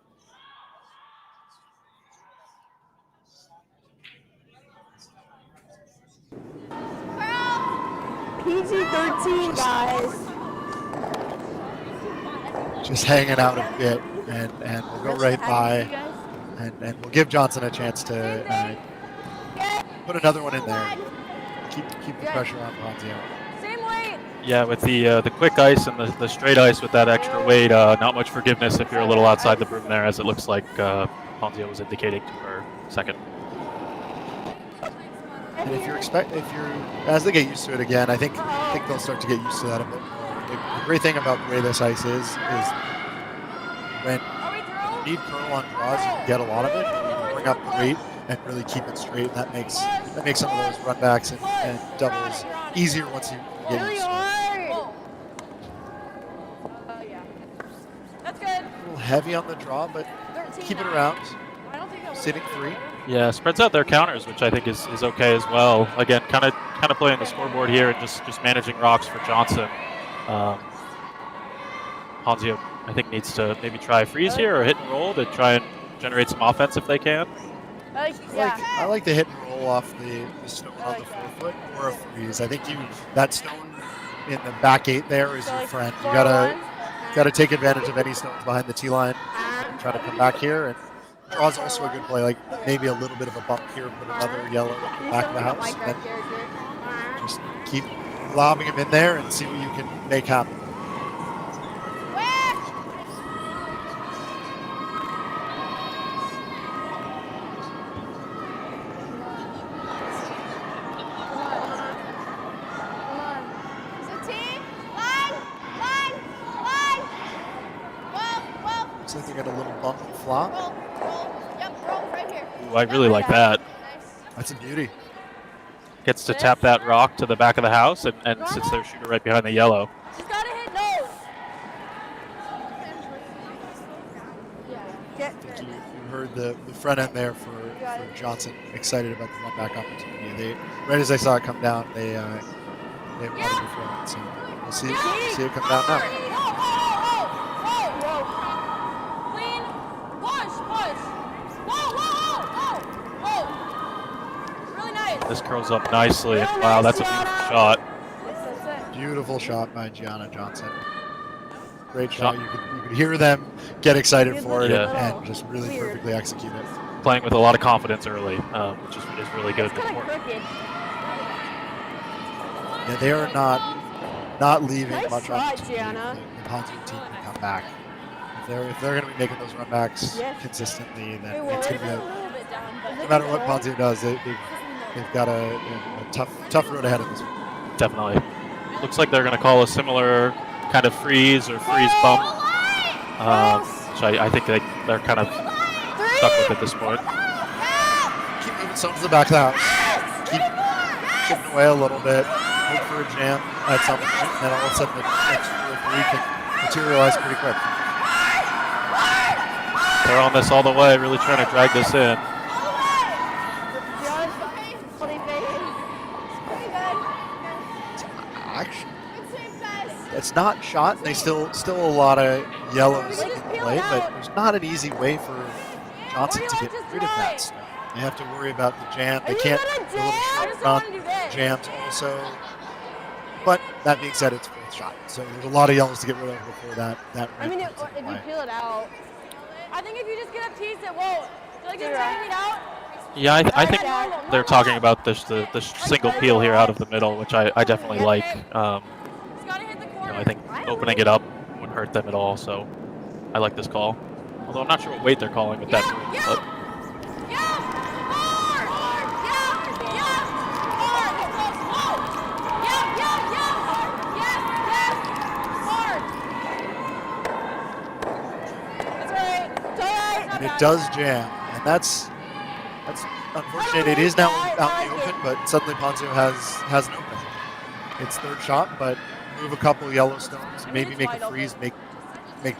PG-13, guys. Just hanging out a bit, and we'll go right by, and we'll give Johnson a chance to put another one in there. Keep the pressure on Ponzio. Same weight. Yeah, with the quick ice and the straight ice with that extra weight, not much forgiveness if you're a little outside the broom there, as it looks like Ponzio was indicating to her second. And as they get used to it again, I think they'll start to get used to that a bit more. The great thing about the way this ice is when you need curl on draws, you can get a lot of it. You can bring up the weight and really keep it straight. And that makes some of those runbacks and doubles easier once you get used to it. That's good. A little heavy on the draw, but keep it around. Sitting 3. Yeah, spreads out their counters, which I think is okay as well. Again, kind of playing the scoreboard here and just managing rocks for Johnson. Ponzio, I think, needs to maybe try freeze here or hit and roll to try and generate some offense if they can. I like the hit and roll off the stone on the 4 foot or a freeze. I think that stone in the back 8 there is your friend. You gotta take advantage of any stones behind the T line and try to come back here. And draw's also a good play. Like maybe a little bit of a bump here, put another yellow at the back of the house, and just keep lobbing him in there and see what you can make happen. Looks like they got a little bump and flop. Ooh, I really like that. That's a beauty. Gets to tap that rock to the back of the house and sits there shooter right behind the yellow. She's got to hit nose. I think you heard the front end there for Johnson. Excited about the run back opportunity. Right as I saw it come down, they wanted to throw it. So we'll see it come down now. This curls up nicely. Wow, that's a beautiful shot. Beautiful shot by Gianna Johnson. Great shot. You could hear them get excited for it and just really perfectly execute it. Playing with a lot of confidence early, which is really good. Yeah, they are not leaving much opportunity for the Ponzio team to come back. If they're going to be making those run backs consistently, then it's going to be no matter what Ponzio does, they've got a tough road ahead of this one. Definitely. Looks like they're going to call a similar kind of freeze or freeze bump, which I think they're kind of stuck with at this point. Keep moving some to the back of the house. Keep chipping away a little bit. Look for a jam at some point, and then all of a sudden the next 2 or 3 can materialize pretty quick. They're on this all the way, really trying to drag this in. It's not shot. They still a lot of yellows in play, but there's not an easy way for Johnson to get rid of that stuff. They have to worry about the jam. They can't do a little short run jams also. But that being said, it's 4th shot, so there's a lot of yellows to get rid of before that. I mean, if you peel it out, I think if you just get a piece, it won't. Like just taking it out. Yeah, I think they're talking about the single peel here out of the middle, which I definitely like. I think opening it up wouldn't hurt them at all, so I like this call. Although I'm not sure what weight they're calling with that move. But. And it does jam, and that's unfortunate. It is now out in the open, but suddenly Ponzio has an open. It's 3rd shot, but move a couple of yellow stones, maybe make a freeze, make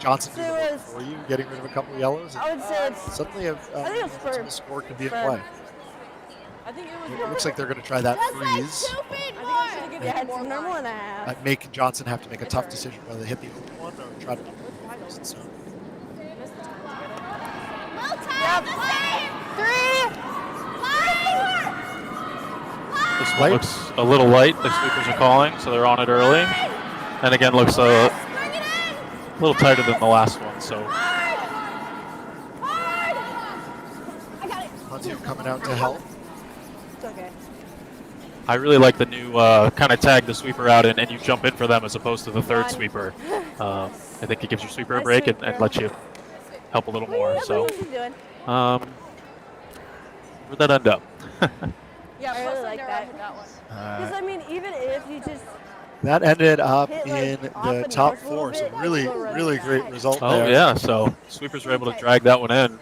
Johnson do the work for you, getting rid of a couple of yellows. I would say it's suddenly a score could be in play. It looks like they're going to try that freeze. Make Johnson have to make a tough decision whether they hit the open one or try to do it. So. This one looks a little light. The sweepers are calling, so they're on it early. And again, looks a little tighter than the last one. So Ponzio coming out to help. It's okay. I really like the new kind of tag the sweeper out and you jump in for them as opposed to the 3rd sweeper. I think it gives your sweeper a break and lets you help a little more. So where'd that end up? Yeah, I really like that. Because I mean, even if you just that ended up in the top 4, so really great result there. Oh yeah, so sweepers were able to drag that one in.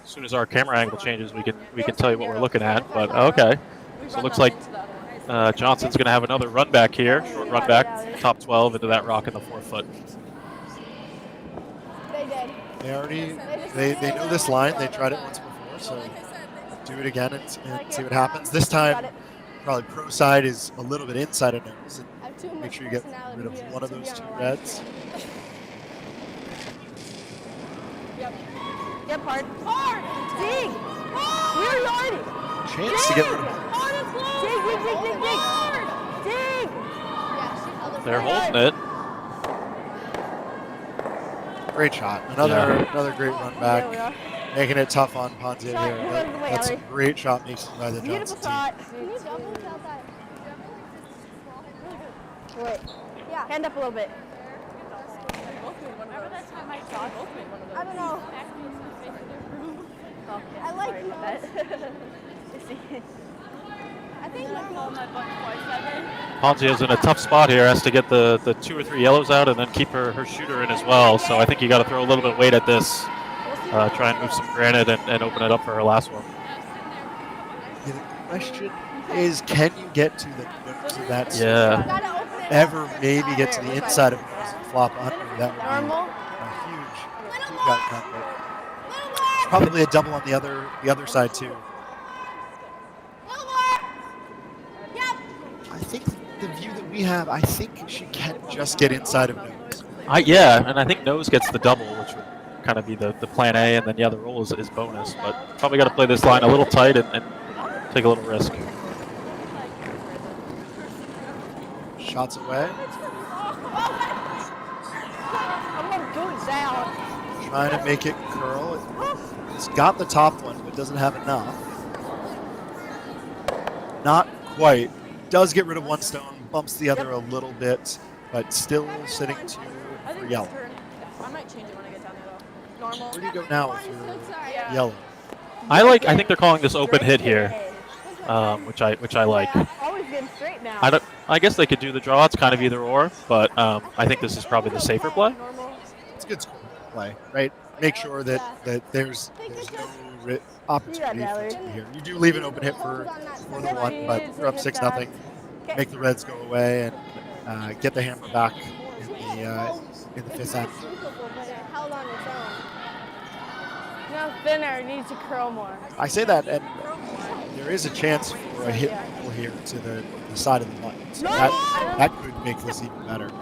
As soon as our camera angle changes, we can tell you what we're looking at. But okay, so it looks like Johnson's going to have another run back here, short run back, top 12 into that rock in the 4 foot. They know this line. They tried it once before, so do it again and see what happens. This time, probably pro side is a little bit inside of nose. And make sure you get rid of one of those 2 reds. Yep, hard. Dig! We're already. Chance to get rid of it. Dig! They're holding it. Great shot. Another great run back. Making it tough on Ponzio here. That's a great shot making by the Johnson team. Can you double tap that? Wait. Yeah. Hand up a little bit. Remember that time I saw both made one of those? I don't know. Oh, I like that. I think my butt twice that day. Ponzio's in a tough spot here. Has to get the 2 or 3 yellows out and then keep her shooter in as well. So I think you got to throw a little bit of weight at this. Try and move some granite and open it up for her last one. The question is, can you get to the nose of that? Yeah. Ever maybe get to the inside of nose and flop under? That would be a huge outcome. But probably a double on the other side too. I think the view that we have, I think she can just get inside of nose. Yeah, and I think nose gets the double, which would kind of be the plan A, and then the other roll is bonus. But probably got to play this line a little tight and take a little risk. Shots away. Trying to make it curl. It's got the top one, but doesn't have enough. Not quite. Does get rid of one stone, bumps the other a little bit, but still sitting 2 for yellow. I might change it when I get down there though. Normal. Where do you go now if you're yellow? I think they're calling this open hit here, which I like. Always getting straight now. I guess they could do the draw. It's kind of either or, but I think this is probably the safer play. It's a good score play, right? Make sure that there's no opportunity for it to be here. You do leave an open hit for the 1, but you're up 6-0. Make the reds go away and get the hammer back in the 5th end. Held on its own. No, thinner, needs to curl more. I say that, and there is a chance for a hit pull here to the side of the button. So that could make this even better. Just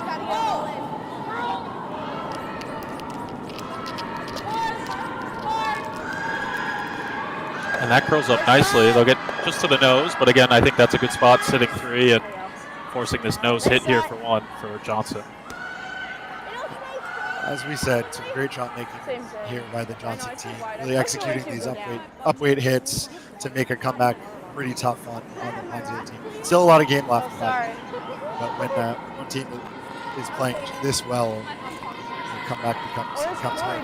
gotta get rolling. And that curls up nicely. They'll get just to the nose, but again, I think that's a good spot, sitting 3 and forcing this nose hit here for 1 for Johnson. As we said, it's a great shot making here by the Johnson team. Really executing these upweight hits to make a comeback pretty tough on the Ponzio team. Still a lot of game left, but when one team is playing this well, the comeback becomes hard.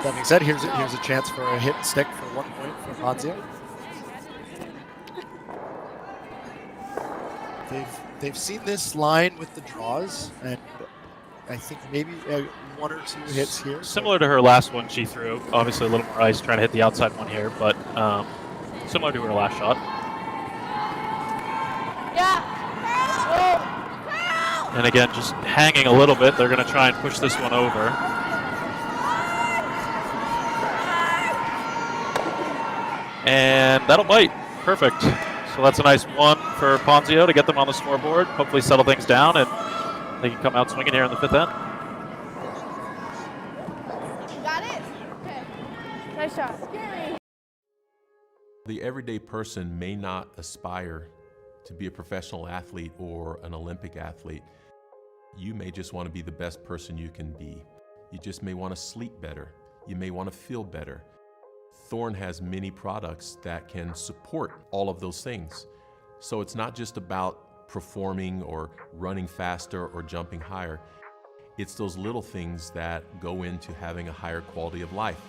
That being said, here's a chance for a hit and stick for 1 point for Ponzio. They've seen this line with the draws, and I think maybe 1 or 2 hits here. Similar to her last one she threw. Obviously a little more ice, trying to hit the outside one here, but similar to her last shot. And again, just hanging a little bit. They're going to try and push this one over. And that'll bite. Perfect. So that's a nice 1 for Ponzio to get them on the scoreboard. Hopefully settle things down, and they can come out swinging here in the 5th end. Got it? Okay. Nice shot. The everyday person may not aspire to be a professional athlete or an Olympic athlete. You may just want to be the best person you can be. You just may want to sleep better. You may want to feel better. Thorne has many products that can support all of those things. So it's not just about performing or running faster or jumping higher. It's those little things that go into having a higher quality of life.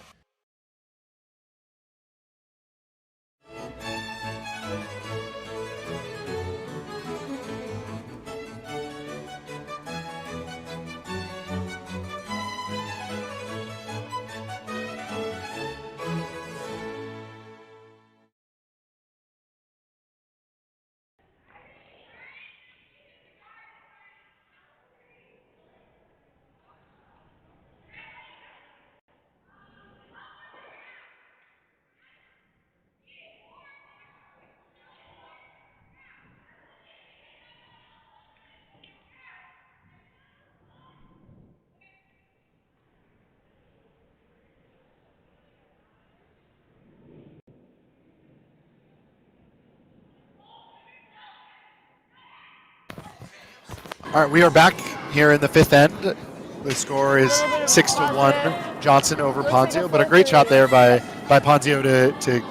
All right, we are back here in the 5th end. The score is 6-1 Johnson over Ponzio, but a great shot there by Ponzio to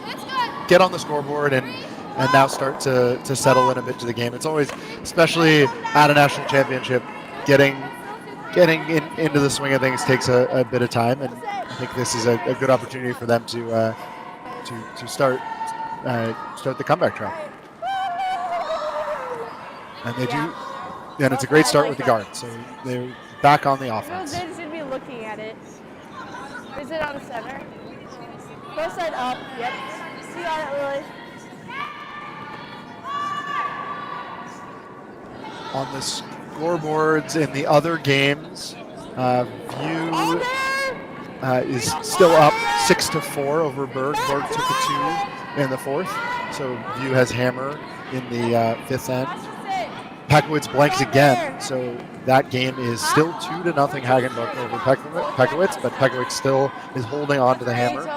get on the scoreboard and now start to settle in a bit to the game. It's always, especially at a national championship, getting into the swing of things takes a bit of time, and I think this is a good opportunity for them to start the comeback track. And they do, and it's a great start with the guard. So they're back on the offense. They should be looking at it. Is it on the center? Both side up. Yep. You got it, Lily. On the scoreboards in the other games, View is still up 6-4 over Berg. Berg took a 2 in the 4th, so View has hammer in the 5th end. Pekowitz blanks again, so that game is still 2-0 Hagenbuck over Pekowitz, but Pekowitz still is holding on to the hammer.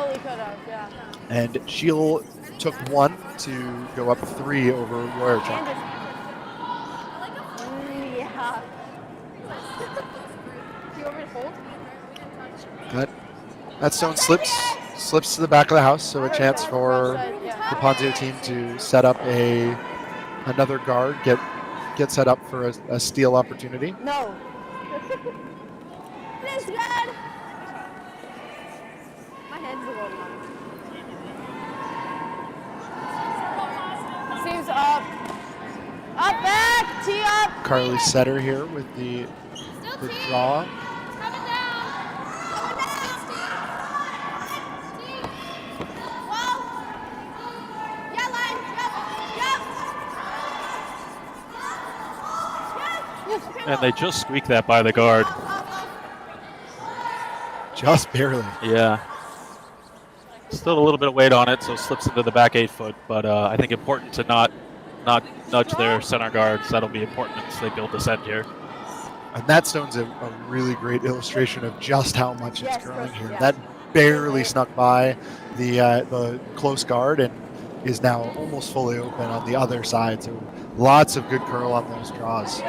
And Shiel took 1 to go up 3 over Royerchuk. That stone slips to the back of the house, so a chance for the Ponzio team to set up another guard, get set up for a steal opportunity. No. It is good. My head's a little numb. Seems up. Up back. Tee up. Carly Setter here with the draw. And they just squeaked that by the guard. Just barely. Yeah. Still a little bit of weight on it, so slips into the back 8 foot. But I think important to not nudge their center guards. That'll be important as they build this end here. And that stone's a really great illustration of just how much it's curling here. That barely snuck by the close guard and is now almost fully open on the other side. So lots of good curl on those draws.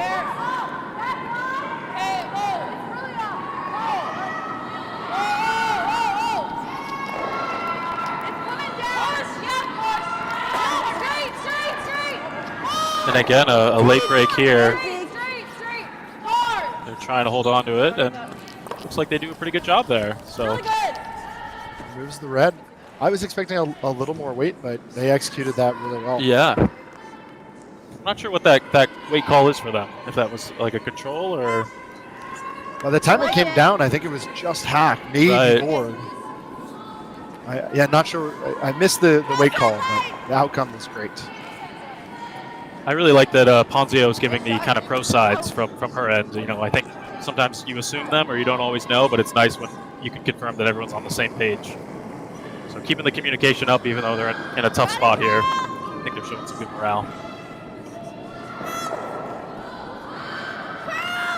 And again, a late break here. They're trying to hold on to it, and looks like they do a pretty good job there. So moves the red. I was expecting a little more weight, but they executed that really well. Yeah. I'm not sure what that weight call is for them. If that was like a control or. By the time it came down, I think it was just hack, maybe board. Not sure. I missed the weight call, but the outcome was great. I really like that Ponzio is giving the kind of pro sides from her end. You know, I think sometimes you assume them or you don't always know, but it's nice when you can confirm that everyone's on the same page. So keeping the communication up, even though they're in a tough spot here. I think they're showing some good morale.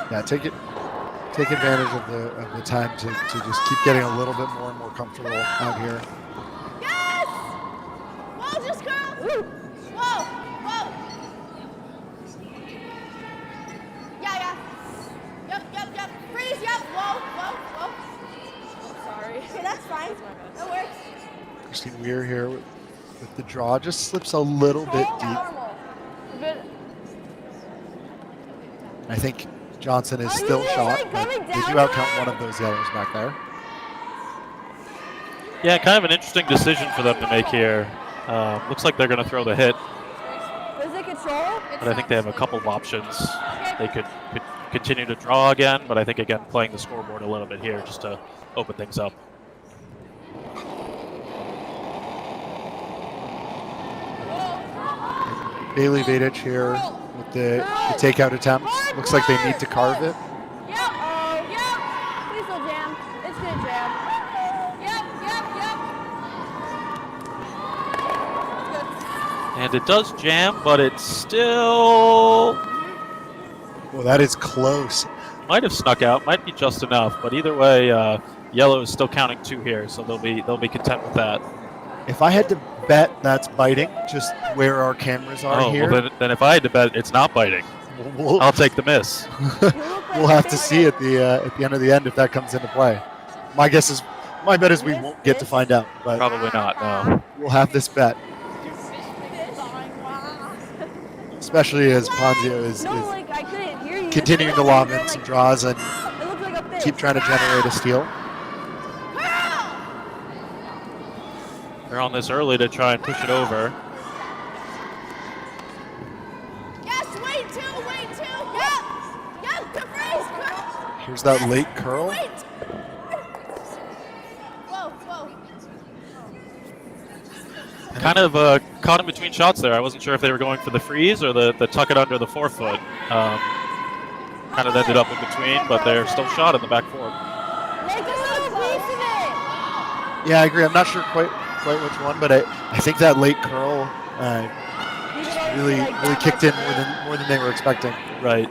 Yeah, take advantage of the time to just keep getting a little bit more and more comfortable out here. Yes! Whoa, just curl! Ooh. Whoa! Yeah. Yep. Freeze, yep. Whoa. Sorry. Okay, that's fine. That works. Christine Weir here with the draw. Just slips a little bit deep. I think Johnson is still shot, but they do outcount one of those yellows back there. Yeah, kind of an interesting decision for them to make here. Looks like they're going to throw the hit. Is it control? But I think they have a couple of options. They could continue to draw again, but I think, again, playing the scoreboard a little bit here just to open things up. Bailey Vadich here with the takeout attempts. Looks like they need to carve it. Yep. Please don't jam. It's gonna jam. Yep. And it does jam, but it's still... Well, that is close. Might have snuck out, might be just enough, but either way, yellow is still counting 2 here, so they'll be content with that. If I had to bet that's biting, just where our cameras are here. Well, then if I had to bet, it's not biting. I'll take the miss. We'll have to see at the end of the end if that comes into play. My bet is we won't get to find out, but Probably not, no. we'll have this bet, especially as Ponzio is Like, I couldn't hear you. continuing to lob in some draws and It looked like a fish. keep trying to generate a steal. They're on this early to try and push it over. Yes, wait two. Yep, the freeze. Here's that late curl. Whoa. Kind of caught in between shots there. I wasn't sure if they were going for the freeze or the tuck it under the forefoot. Kind of ended up in between, but they're still shot in the back four. Make us a piece of it. Yeah, I agree. I'm not sure quite which one, but I think that late curl really kicked in more than they were expecting. Right.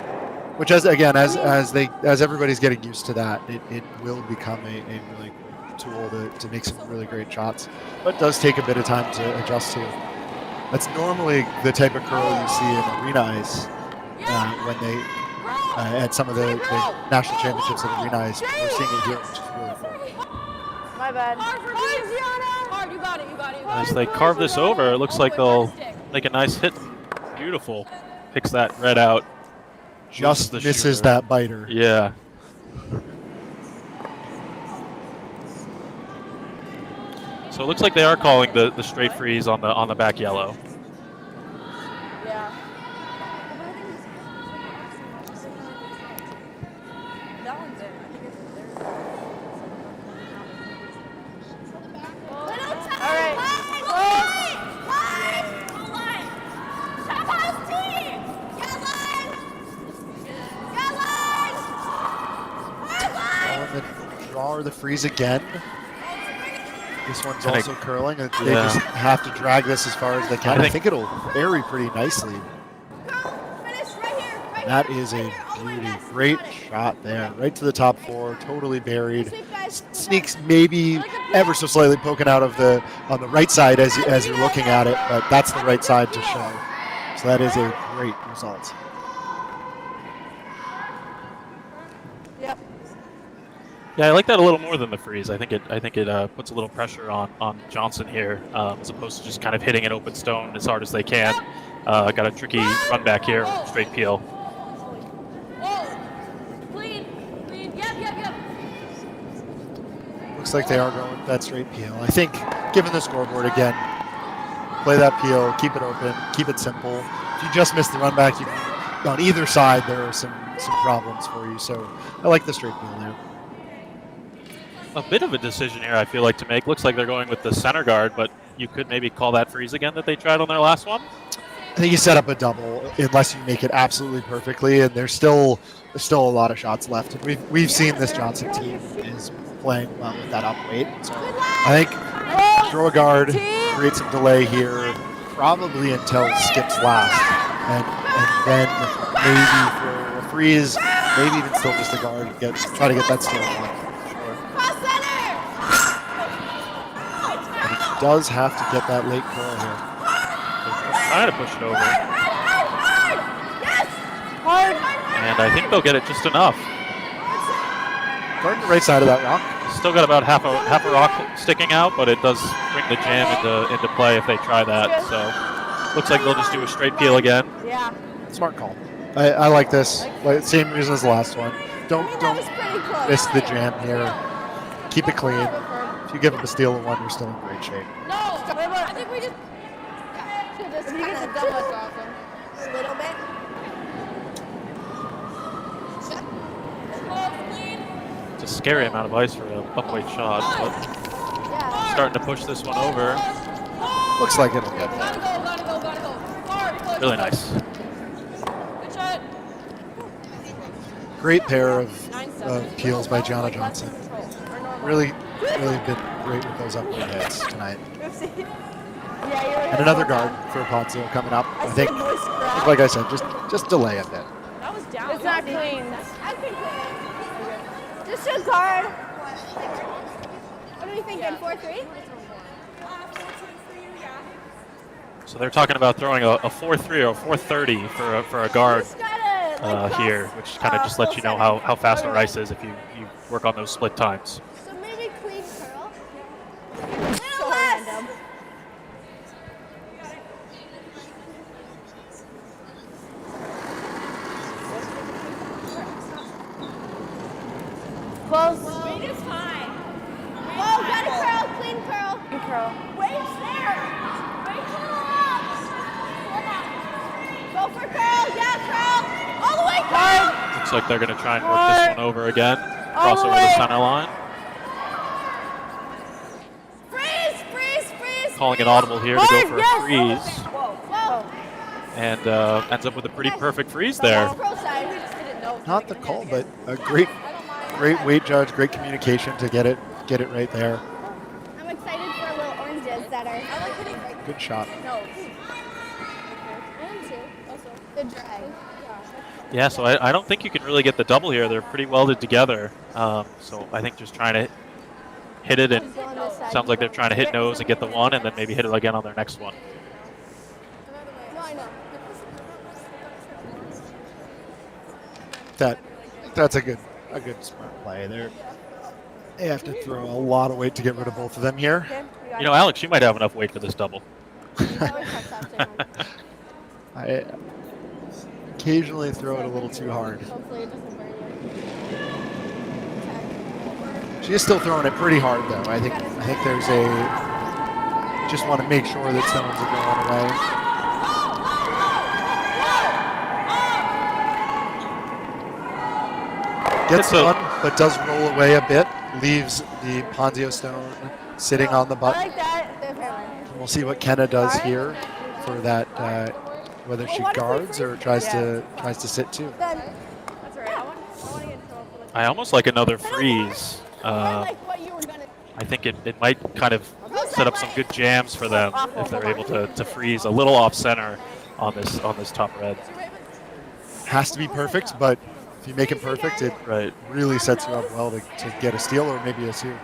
Which, as everybody's getting used to that, it will become a really tool to make some really great shots. But it does take a bit of time to adjust to. That's normally the type of curl you see in arena ice when they at some of the national championships at arena ice. We're seeing it here, which is really cool. My bad. Hard, you got it. As they carve this over, it looks like they'll make a nice hit. Beautiful. Picks that red out. Just the misses shooter. that biter. Yeah. So it looks like they are calling the straight freeze on the back yellow. Yeah. That one's in. I think it's there. All right. On the draw or the freeze again. This one's And also curling. And they just have to drag this as far as they can. I think it'll bury pretty nicely. That is a beauty. Great shot there. Right to the top four. Totally buried. Sneaks maybe ever so slightly poking out of on the right side as you're looking at it, but that's the right side to show. So that is a great result. Yep. Yeah, I like that a little more than the freeze. I think it puts a little pressure on Johnson here, as opposed to just kind of hitting an open stone as hard as they can. Got a tricky run back here, straight peel. Looks like they are going with that straight peel. I think, given the scoreboard again, play that peel, keep it open, keep it simple. If you just miss the run back, on either side there are some problems for you. So I like the straight peel there. A bit of a decision here, I feel like, to make. Looks like they're going with the center guard, but you could maybe call that freeze again that they tried on their last one. I think you set up a double unless you make it absolutely perfectly, and there's still a lot of shots left. And we've seen this Johnson team is playing well with that up weight. So I think throw a guard, create some delay here, probably until skips last, and then maybe for a freeze, maybe even still just a guard, try to get that steal on. But he does have to get that late curl here. Trying to push it over. Hard. And I think they'll get it just enough. Guard the right side of that rock. Still got about half a rock sticking out, but it does bring the jam into play if they try that. So looks like they'll just do a straight peel again. Yeah. Smart call. I like this. Same reason as the last one. Don't miss the jam here. Keep it clean. If you give them a steal of one, you're still in great shape. No, I think we just If you get the double, that's awesome. A little bit. It's a scary amount of ice for an upweight shot, but Yeah. starting to push this one over. Looks like it'll get there. gotta go. Hard, push. Really nice. Good shot. Great pair of peels by Gianna Johnson. Really been great with those upward hits tonight. And another guard for Ponzio coming up. I think, like I said, just delay a bit. That was down. It's not clean. Just a guard. What are we thinking? 4-3? So they're talking about throwing a 4-3 or a 4-30 for a guard. Just gotta here, which kind of just lets you know how fast our ice is if you work on those split times. So maybe clean curl. So random. Close. Weight is fine. Whoa, got a curl, clean curl. Clean curl. Weight's there. Weight's a little up. Go for curl, yeah, curl. All the way, curl. Looks like they're going to try and work this one over again. Cross over the center line. Freeze. Calling it audible here to go for a freeze. Whoa. And ends up with a pretty perfect freeze there. Pro side. Not the call, but a great weight judge, great communication to get it right there. I'm excited for little oranges that are. I like hitting. Good shot. No. I am too. Also, good drag. Yeah, so I don't think you can really get the double here. They're pretty welded together. So I think just trying to hit it, and sounds like they're trying to hit nose and get the one, and then maybe hit it again on their next one. No, I know. That's a good smart play. They have to throw a lot of weight to get rid of both of them here. You know, Alex, you might have enough weight for this double. I occasionally throw it a little too hard. Hopefully it doesn't burn you. She is still throwing it pretty hard though. I think there's just want to make sure that stones are going away. Gets one, but does roll away a bit. Leaves the Ponzio stone sitting on the I button. like that. And we'll see what Kenna does here for that. Whether she guards or tries to sit too. Then That's alright. I want to get in trouble for the I almost like another freeze. I like what you were gonna. I think it might kind of set up some good jams for them if they're able to freeze a little off center on this top red. Has to be perfect, but if you make it perfect, it really sets you up well to get a steal or maybe a two.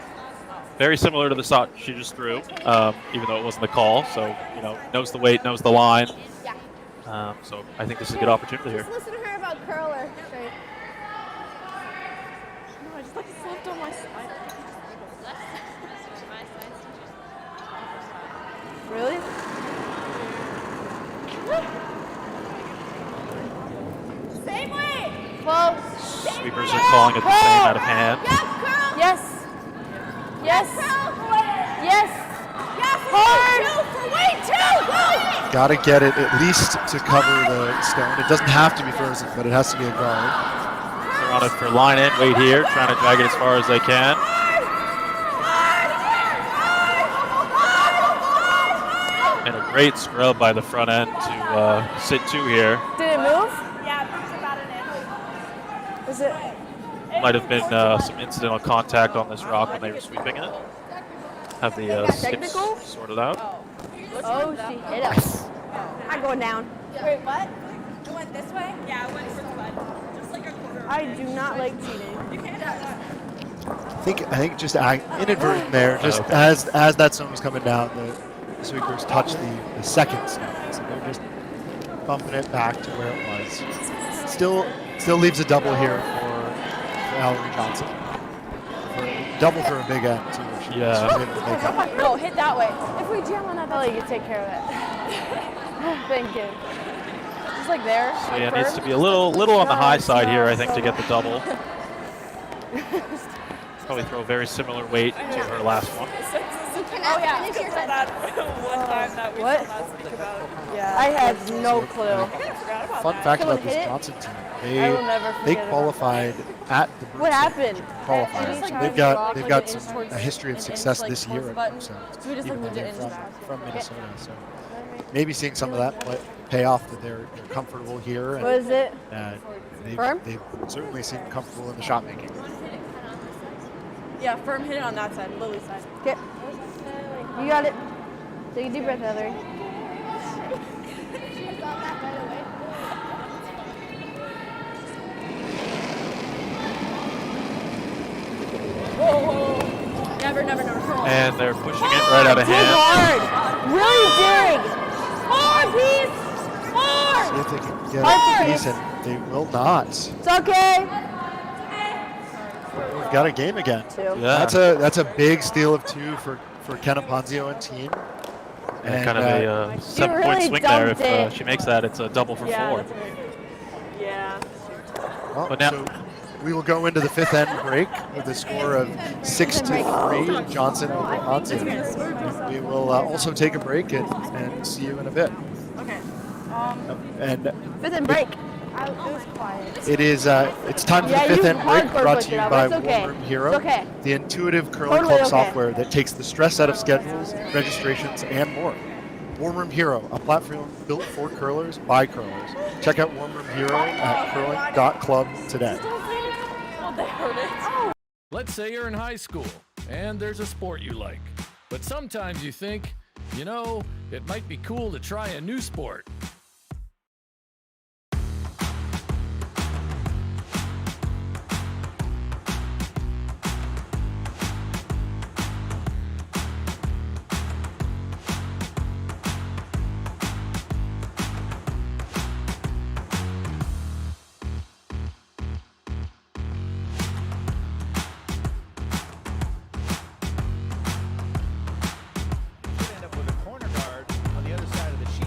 Very similar to the shot she just threw, even though it wasn't the call. So, you know, knows the weight, knows the line. So I think this is a good opportunity here. Just listen to her about curl or straight. No, I just like slipped on my side. Really? Same way. Close. Sweepers are calling it the same out of hand. Yeah, curl. Yes. Yes. Curl. Yes. Yeah, for weight two. Go. Got to get it at least to cover the stone. It doesn't have to be frozen, but it has to be a guard. They're on it for line and weight here, trying to drag it as far as they can. And a great scrub by the front end to sit two here. Did it move? Yeah, it moves about an inch. Is it? Might have been some incidental contact on this rock when they were sweeping it. Have the skips sorted out. Oh, she hit us. I'm going down. Wait, what? It went this way? Yeah, it went this way. Just like a quarter. I do not like cheating. You can't I think just inadvertent there. Just as that stone was coming down, the sweepers touched the second stone, so they're just bumping it back to where it was. Still leaves a double here for Allory Johnson. Double for a big end too. She was able to make up. No, hit that way. If we jam on that, I'll let you take care of it. Thank you. Just like there. So yeah, it needs to be a little on the high side here, I think, to get the double. Probably throw a very similar weight to her last one. Oh yeah, because of that one time that we did not speak about. Yeah. I had no clue. Fun fact about this Johnson team: they qualified at the Broomstones. What happened? Qualified. So they've got a history of success this year at Broomstones, even though they're from Minnesota. So maybe seeing some of that pay off, that they're comfortable here. And, What is it? they've certainly seemed comfortable in the shot making. Yeah, firm hit it on that side, Lily's side. Okay. You got it. Take a deep breath, Allory. Whoa. Never. And they're pushing it right out of hand. Hard. Really dig. Hard, please. Hard. See if they can get a piece, and they will not. It's okay. We've got a game again. Yeah. That's a big steal of 2 for Kenna Ponzio and team. And kind of a 7-point really swing there. If dumped it. she makes that, it's a double for 4. Yeah. Well, But now- so we will go into the 5th end break with a score of 6-3 Johnson over Ponzio. We will also take a break and see you in a bit. Okay. And 5th and break. It was quiet. it is it's time for Yeah, the 5th you end break, hardcore brought pushed to you it out, by but it's okay. Warm Room Hero, It's okay. the intuitive curling Totally club okay. software that takes the stress out of schedules, registrations, and more. Warm Room Hero, a platform built for curlers by curlers. Check out Warm Room Hero at curling.club today. Let's say you're in high school and there's a sport you like, but sometimes you think, you know, it might be cool to try a new sport. End up with a corner guard on the other side of the sheet.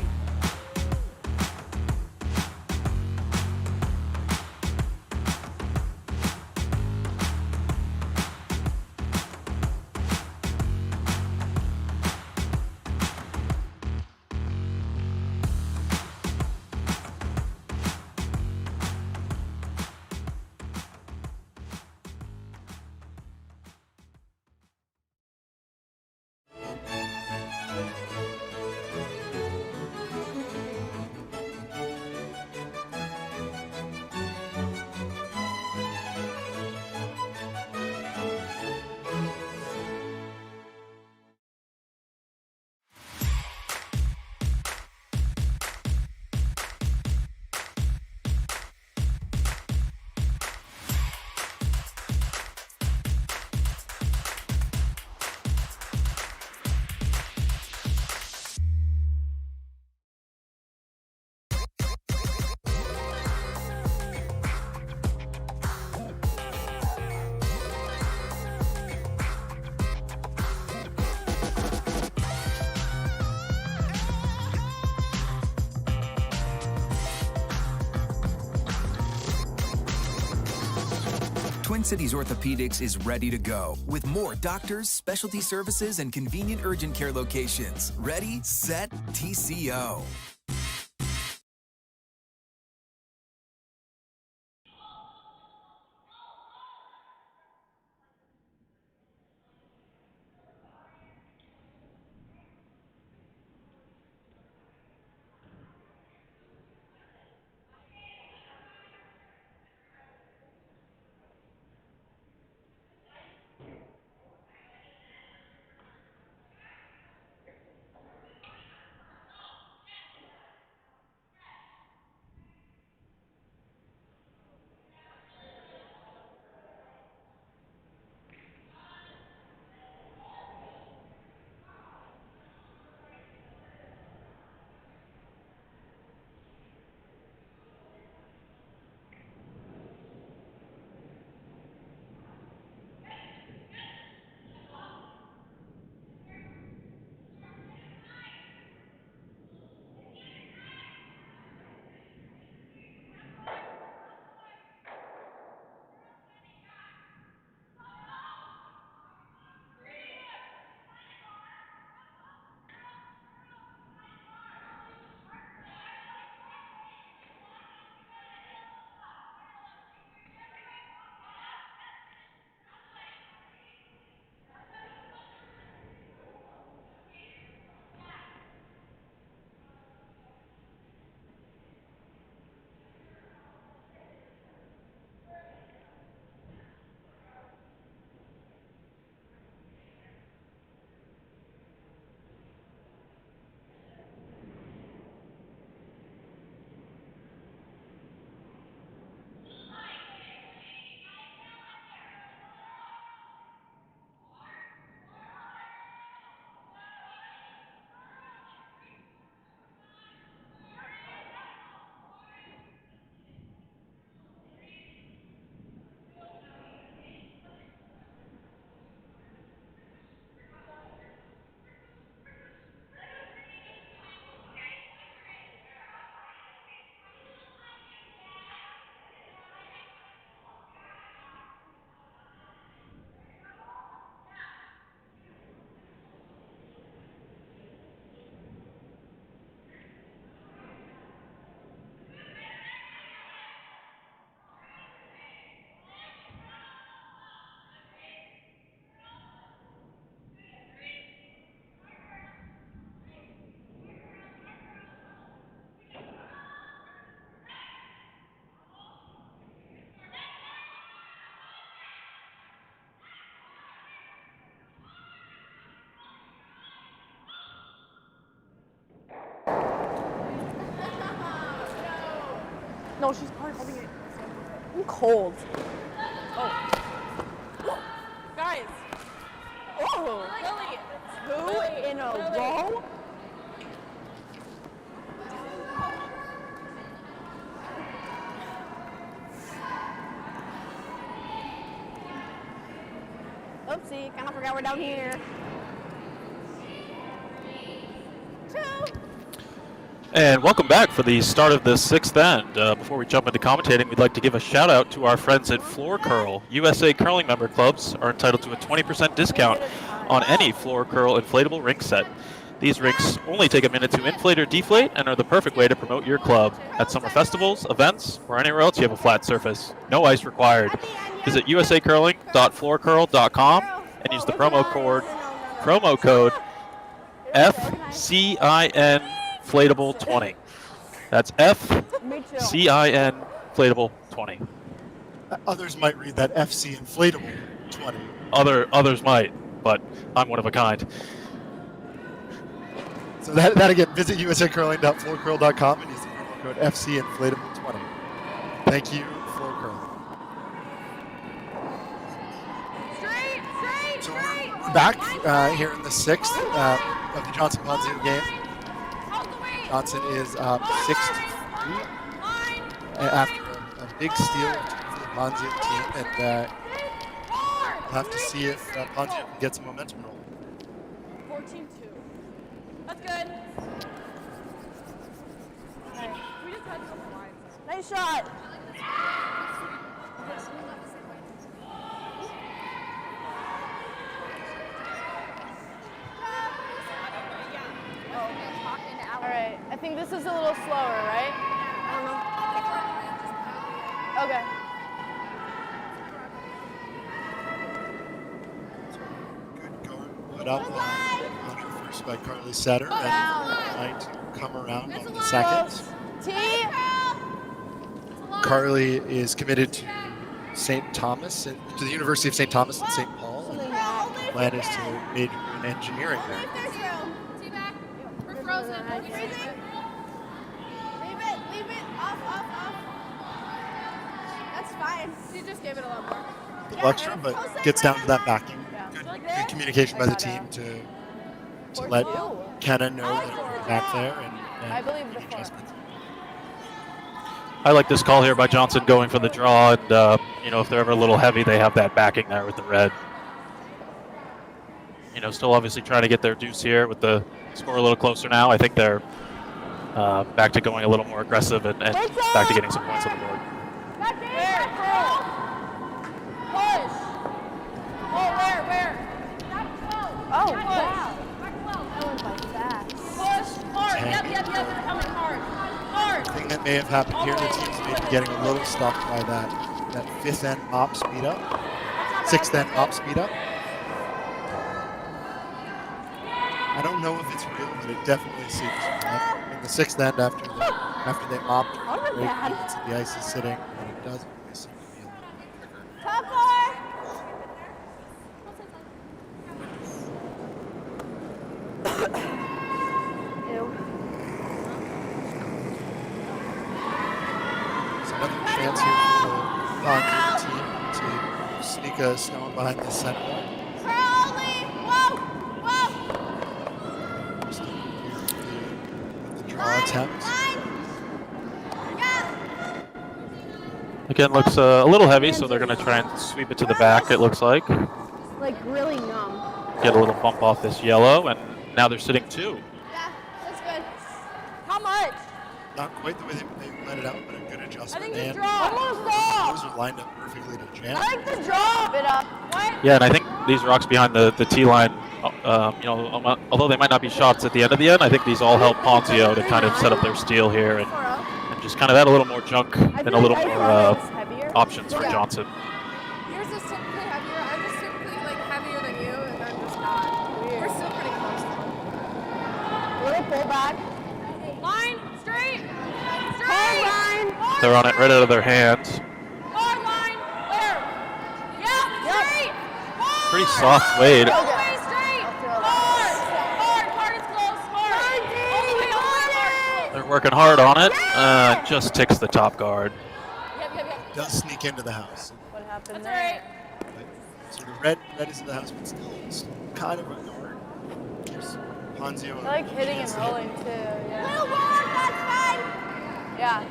Twin Cities Orthopedics is ready to go with more doctors, specialty services, and convenient urgent care locations. Ready, set, TCO. No, she's hard holding it. I'm cold. Oh. Guys. Oh. Lily. 2 in a row? Oopsie, kind of forgot we're down here. 2. And welcome back for the start of the 6th end. Before we jump into commentating, we'd like to give a shout out to our friends at Floor Curl. USA Curling member clubs are entitled to a 20% discount on any Floor Curl inflatable rink set. These rinks only take a minute to inflate or deflate and are the perfect way to promote your club at summer festivals, events, or anywhere else you have a flat surface. No ice required. Visit usacurling.floorcurl.com and use the promo code FCIN Inflatable 20. That's FCIN Inflatable 20. Others might read that FC Inflatable 20. Others might, but I'm one of a kind. So that again, visit usacurling.floorcurl.com and use the promo code FC Inflatable 20. Thank you, Floor Curl. So we're back here in the 6th of the Johnson Ponzio game. Johnson is up 6-3 after a big steal for the Ponzio team, and we'll have to see if Ponzio can get some momentum rolling. 14-2. That's good. Okay. We just had some lines. Nice shot. All right, I think this is a little slower, right? I don't know. Okay. Good going, put up on her first by Carly Setter, and trying to come around on the second. T. Carly is committed to St. Thomas, to the University of St. Thomas in St. Paul, and the plan is to major in engineering there. Leave it. Off. That's fine. She just gave it a lot more. A little extra, but gets down to that backing. Good communication by the team to let Kenna know that we're back there and I believe the adjustments. I like this call here by Johnson going for the draw, and if they're ever a little heavy, they have that backing there with the red. Still obviously trying to get their deuce here with the score a little closer now. I think they're back to going a little more aggressive and back to getting some points on the board. Push. Where? Oh, wow. That went by fast. Push. Hard. Yep. It's coming hard. The thing that may have happened here, the team's maybe getting a little stuck by that 5th end mop speed up, 6th end mop speed up. I don't know if it's real, but it definitely seems in the 6th end after they mopped her break units and the ice is sitting, and it does always seem to be a little bit quicker. Top four. Another chance here for the Ponzio team to sneak a stone behind the center line. Whoa! Still here with the draw attempt. Again, looks a little heavy, so they're going to try and sweep it to the back, it looks like. Like really numb. Get a little bump off this yellow, and now they're sitting 2. Yeah, that's good. How much? Not quite the way they let it out, but a good adjustment. I think the And draw. those are lined up perfectly to jam. I like the draw. Bit up. What? Yeah, and I think these rocks behind the tee line, although they might not be shots at the end of the end, I think these all help Ponzio to kind of set up their steal here and just kind of add a little more junk and a little more options for Johnson. Yours is typically heavier. I'm just typically heavier than you, and I'm just not. We're still pretty close. Little pull back. Line, straight. Line. They're on it right out of their hands. Hard line. Where? Yeah, straight. Hard. Pretty soft wade. All the way straight. Hard is close. Hard. All the way hard. They're They're working hard on it. Just ticks the top guard. Does sneak into the house. What happened That's there? So the red is in the house, but still kind of a guard. Gives Ponzio I like hitting and chance to hit. rolling too. Yeah. Little wall, that's fine. Yeah.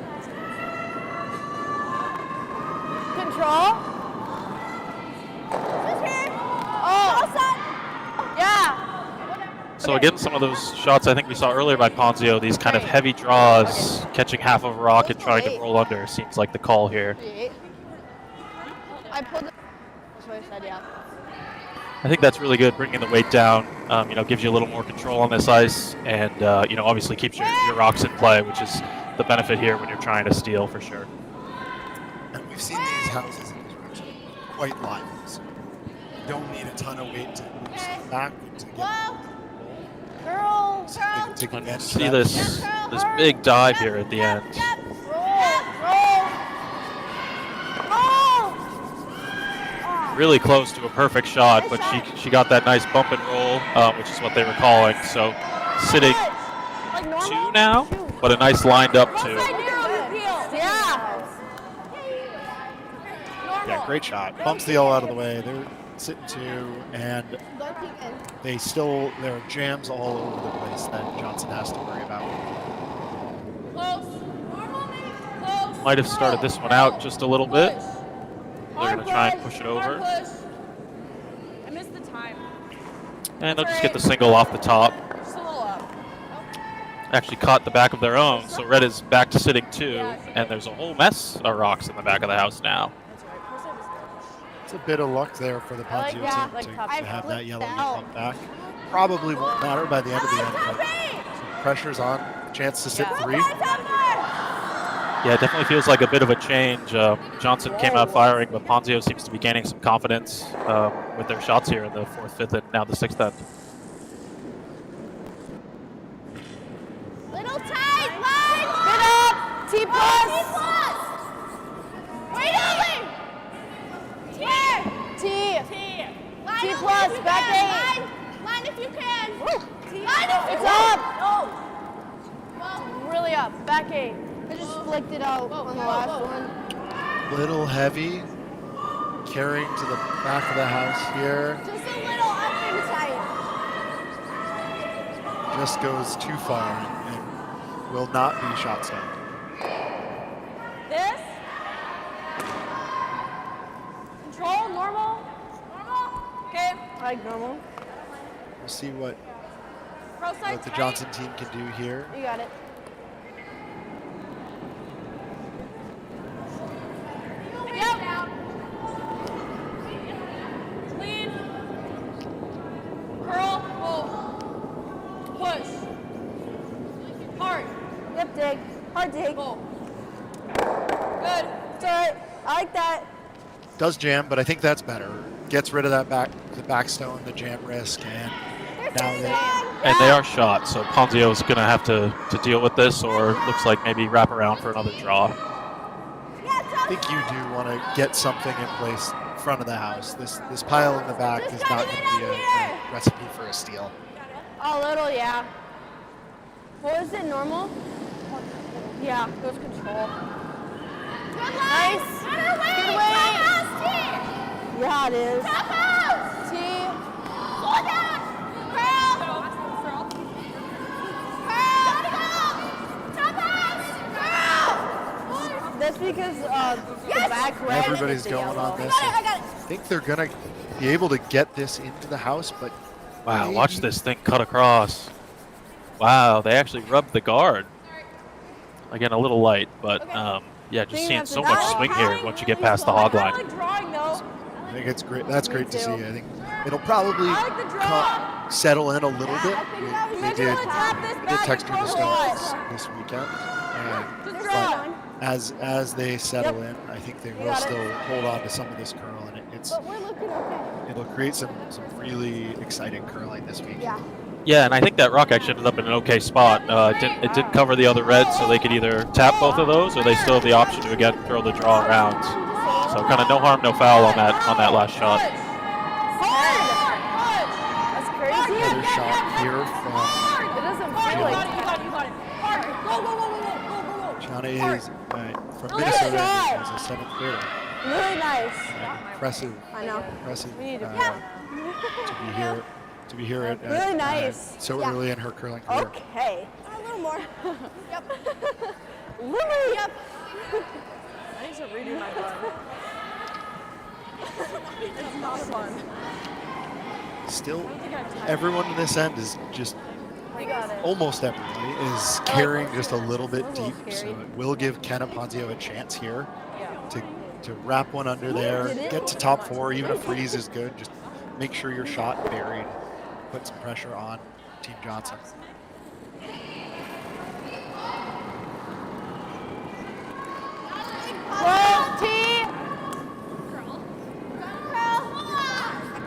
Control. Oh. Yeah. So again, some of those shots I think we saw earlier by Ponzio, these kind of heavy draws, catching half of a rock and trying to roll under, seems like the call here. I pulled it. That's what I said, yeah. I think that's really good, bringing the weight down. Gives you a little more control on this ice, and obviously keeps your rocks in play, which is the benefit here when you're trying to steal for sure. And we've seen these houses in this region quite lively. So you don't need a ton of weight to move stuff back to get Girl, so they can take advantage of See that. this big dive here at the end. Really close to a perfect shot, but she got that nice bump and roll, which is what they were calling. So sitting 2 now, but a nice lined up 2. Yeah, great shot. Bumps the all out of the way. They're sitting 2, and there are jams all over the place that Johnson has to worry about. Might have started this one out just a little bit. They're going to try and push it over. I missed the time. And they'll just get the single off the top. Just a little up. Actually caught the back of their own, so red is back to sitting 2, and there's a whole mess of rocks in the back of the house now. It's a bit of luck there for the Ponzio team to have that yellow come back. Probably won't matter by the end of the end, but some pressure's on. Chance to sit 3. Yeah, it definitely feels like a bit of a change. Johnson came out firing, but Ponzio seems to be gaining some confidence with their shots here in the 4th, 5th, and now the 6th end. Little tight, line. Get up. T plus. Wait, Ollie. T. T plus. Back 8. Line if you can. Line if it's up. Really up. Back 8. I just flicked it out on the last one. Little heavy. Carrying to the back of the house here. Just a little up and tight. Just goes too far and will not be shot stopped. This. Control, normal. Okay. I like normal. We'll see what the tight. Johnson team can do here. You got it. Clean. Curl. Pull. Push. Hard. Yep, dig. Hard dig. Pull. Good. It's all right. I like that. Does jam, but I think that's better. Gets rid of that the backstone, the jam risk, and now they are shot, so Ponzio is going to have to deal with this, or looks like maybe wrap around for another draw. I think you do want to get something in place in front of the house. This pile in the back is not going to be a recipe for a steal. A little, yeah. What was it, normal? Yeah, it was control. Nice. Good weight. Yeah, it is. T. Slow down. Curl. That's because the back red. Everybody's going on this. I got it. I think they're going to be able to get this into the house, but Wow, watch this thing cut across. Wow, they actually rubbed the guard. Again, a little light, but yeah, just seeing so much swing here once you get past the hog line. I think it's great. That's great to see. I think it'll probably settle in a little bit. They did texture the stones this weekend. But as they settle in, I think they will still hold on to some of this curl, and it'll create some really exciting curling this week. Yeah, and I think that rock actually ended up in an okay spot. It didn't cover the other red, so they could either tap both of those, or they still have the option to again throw the draw around. So kind of no harm, no foul on that last shot. That's crazy. Another shot here from It doesn't feel like. You got it. Go. Kenna is from Minnesota and is a 7th grader. Really nice. Impressive. I know. Impressive We need to to be here at really nice. so early in her curling career. Okay. A little more. Yep. Lily. Yep. I need to redo my blood. It's not fun. Still, everyone in this end is just We got it. almost everybody is carrying just a little bit deep, so it will give Kenna Ponzio a chance here to wrap one under there, get to top 4. Even a freeze is good. Just make sure your shot buried, put some pressure on Team Johnson.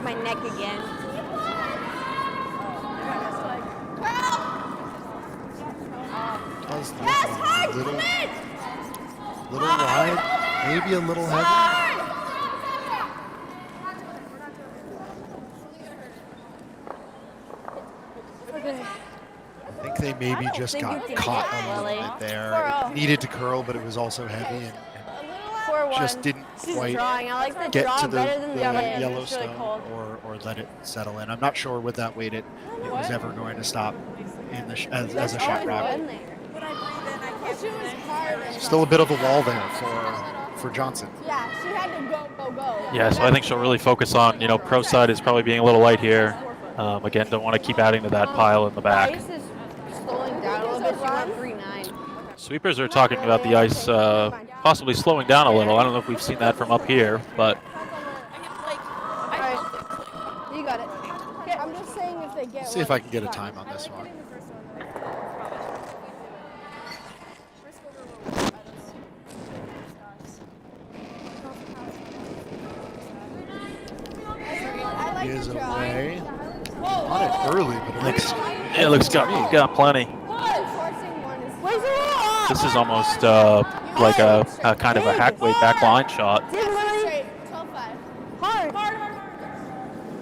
My neck again. Does look a little wide, maybe a little heavy. I think they maybe just got caught a little bit there. It needed to curl, but it was also heavy and just didn't quite get to the Yellowstone or let it settle in. I'm not sure with that weight it was ever going to stop in the as a shot rock. Still a bit of a wall there for Johnson. Yeah, she had to go. Yeah, so I think she'll really focus on, pro side is probably being a little light here. Again, don't want to keep adding to that pile in the back. Ice is slowing down a little bit. She went 3.9. Sweepers are talking about the ice possibly slowing down a little. I don't know if we've seen that from up here, but Alright. You got it. Yeah, I'm just saying if they get See if I can get a time on this one. He is away. On it early, but it looks got plenty. This is almost like a kind of a hack weight back line shot.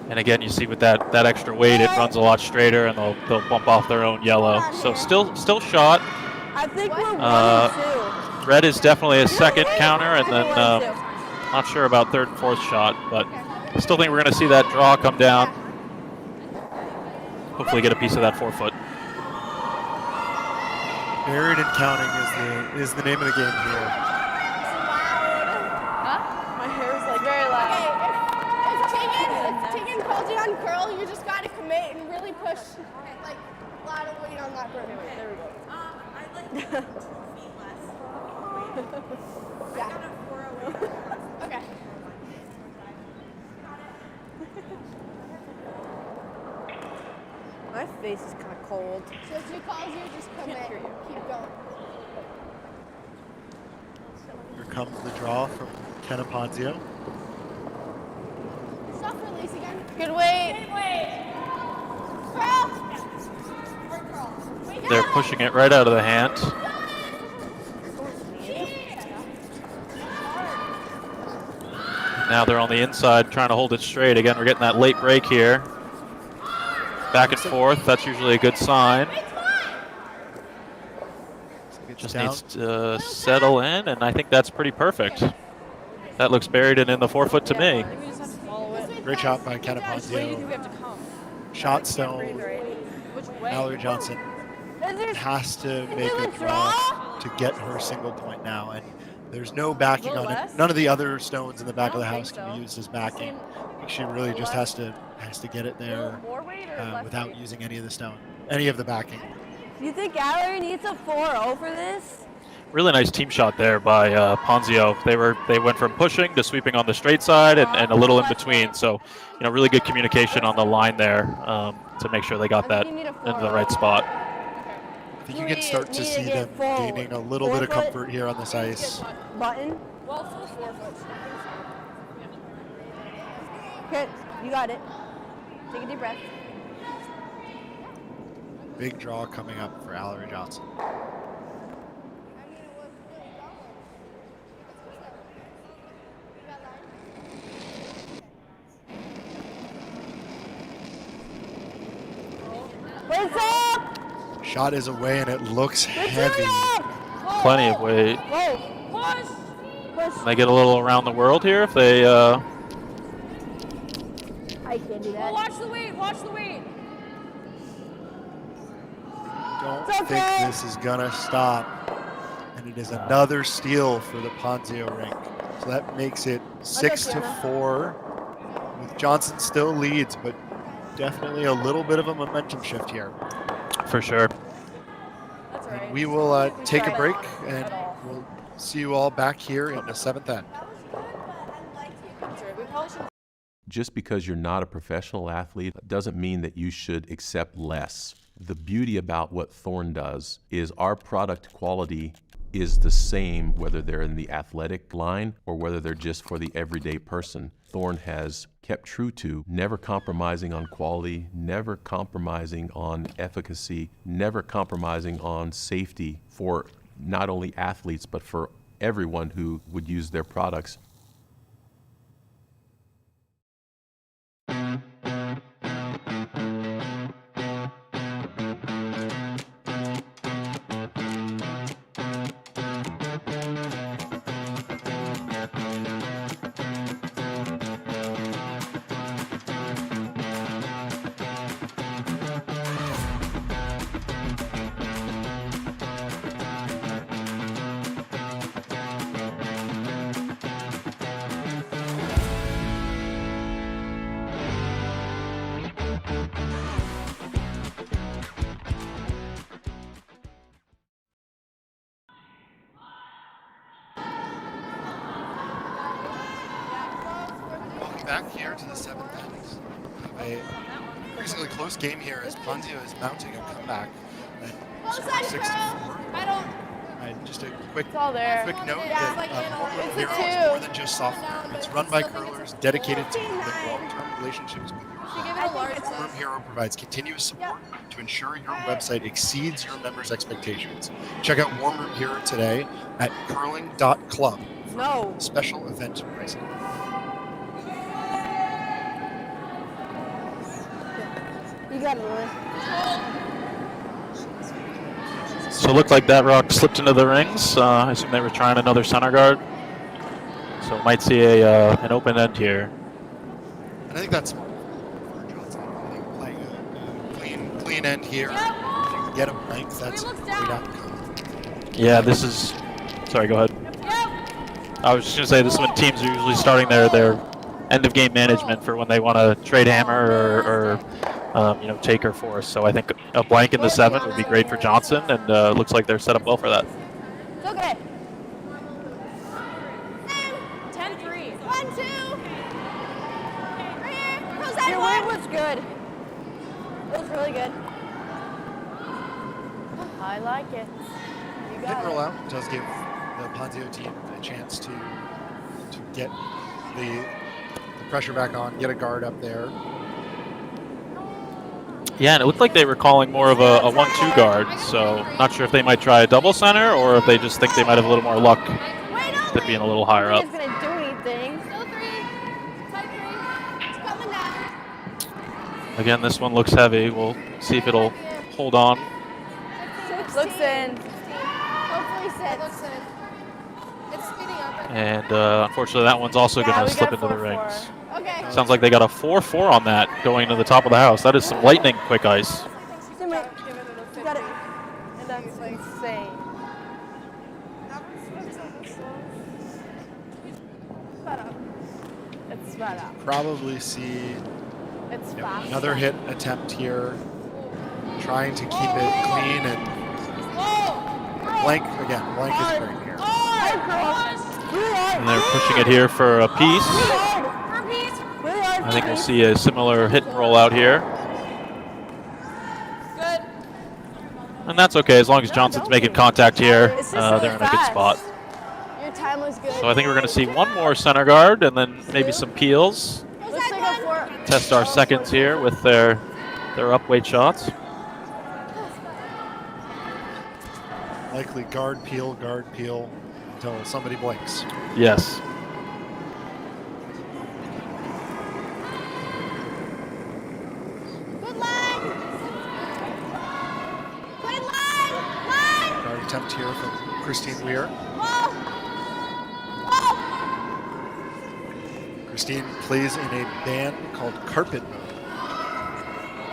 And again, you see with that extra weight, it runs a lot straighter, and they'll bump off their own yellow. So still shot. I think we're 1-2. Red is definitely a second counter, and then not sure about third and fourth shot, but still think we're going to see that draw come down. Hopefully get a piece of that 4-foot. Buried and counting is the name of the game here. My hair is like very loud. If Tegan calls you on curl, you just got to commit and really push like a lot of weight on that broom. There we go. I'd like 2 feet less. Yeah. Okay. My face is kind of cold. So if she calls you, just commit. Keep going. Here comes the draw from Kenna Ponzio. Soft release again. Good weight. Curl. They're pushing it right out of the hand. Now they're on the inside trying to hold it straight. Again, we're getting that late break here. Back and forth, that's usually a good sign. Just needs to settle in, and I think that's pretty perfect. That looks buried and in the 4-foot to me. Great shot by Kenna Ponzio. Shot stone. Allory Johnson has to make a draw to get her single point now, and there's no backing on it. None of the other stones in the back of the house can be used as backing. I think she really just has to get it there without using any of the backing. Do you think Allory needs a 4-0 for this? Really nice team shot there by Ponzio. They went from pushing to sweeping on the straight side and a little in between. So, really good communication on the line there to make sure they got that into the right spot. I think you can start to see them gaining a little bit of comfort here on this ice. Button? Okay, you got it. Take a deep breath. Big draw coming up for Allory Johnson. What's up? Shot is away and it looks heavy. plenty of weight. Whoa. Push. They get a little around the world here if they. I can't do that. Watch the weight. Watch the weight. Don't It's okay. think this is gonna stop. And it is another steal for the Ponzio rink. So that makes it 6-4. With Johnson still leads, but definitely a little bit of a momentum shift here. For sure. That's right. We will take a break, and we'll see you all back here in the 7th end. Just because you're not a professional athlete doesn't mean that you should accept less. The beauty about what Thorn does is our product quality is the same whether they're in the athletic line or whether they're just for the everyday person. Thorn has kept true to never compromising on quality, never compromising on efficacy, never compromising on safety for not only athletes but for everyone who would use their products. Back here to the 7th end. A increasingly close game here as Ponzio is mounting a comeback. Score 6-4. I don't. Just a quick It's all there. quick note Yeah, that it's Hero a is two. more than just software. It's run by curlers, dedicated to building long-term relationships with your Give it a large Warm Hero provides continuous support to ensure your website exceeds your members' expectations. Check out Warm Room Hero today at curling.club for No. special event pricing. You got it, Lily. So it looked like that rock slipped into the rings. I assume they were trying another center guard. So might see an open end here. And I think that's smart for Johnson. I think playing a clean end here. If you can get a blank, that's great outcome. Yeah, this is. Sorry, go ahead. I was just gonna say this is when teams are usually starting their end of game management for when they want to trade hammer or take or force. So I think a blank in the 7 would be great for Johnson, and looks like they're set up well for that. It's okay. 10-3. 1-2. Right here. Your weight was good. It was really good. I like it. You Hit got and roll it. out does give the Ponzio team a chance to get the pressure back on, get a guard up there. Yeah, and it looked like they were calling more of a 1-2 guard, so not sure if they might try a double center or if they just think they might have a little more luck than being a little higher up. It's gonna do anything. Still 3. Tight 3. It's coming down. Again, this one looks heavy. We'll see if it'll hold on. Looks in. Hopefully sits. It's speeding up. And unfortunately, that one's also Yeah, going we to slip got into the 4-4. rings. Okay. Sounds like they got a 4-4 on that going to the top of the house. That is some lightning quick ice. You got it. And that's insane. It's sped up. Probably see It's fast. another hit attempt here, trying to keep it clean and blank again. Blank is great here. And they're pushing it here for a piece. I think we'll see a similar hit and roll out here. Good. And that's okay, as long as Johnson's making contact here, they're in a good spot. Your time was good. So I think we're going to see one more center guard and then maybe some peels. Looks like a 4. Test our seconds here with their up weight shots. Likely guard peel until somebody blinks. Yes. Good line. Good line. Line. Guard attempt here from Christine Weir. Christine plays in a band called Carpet Mode.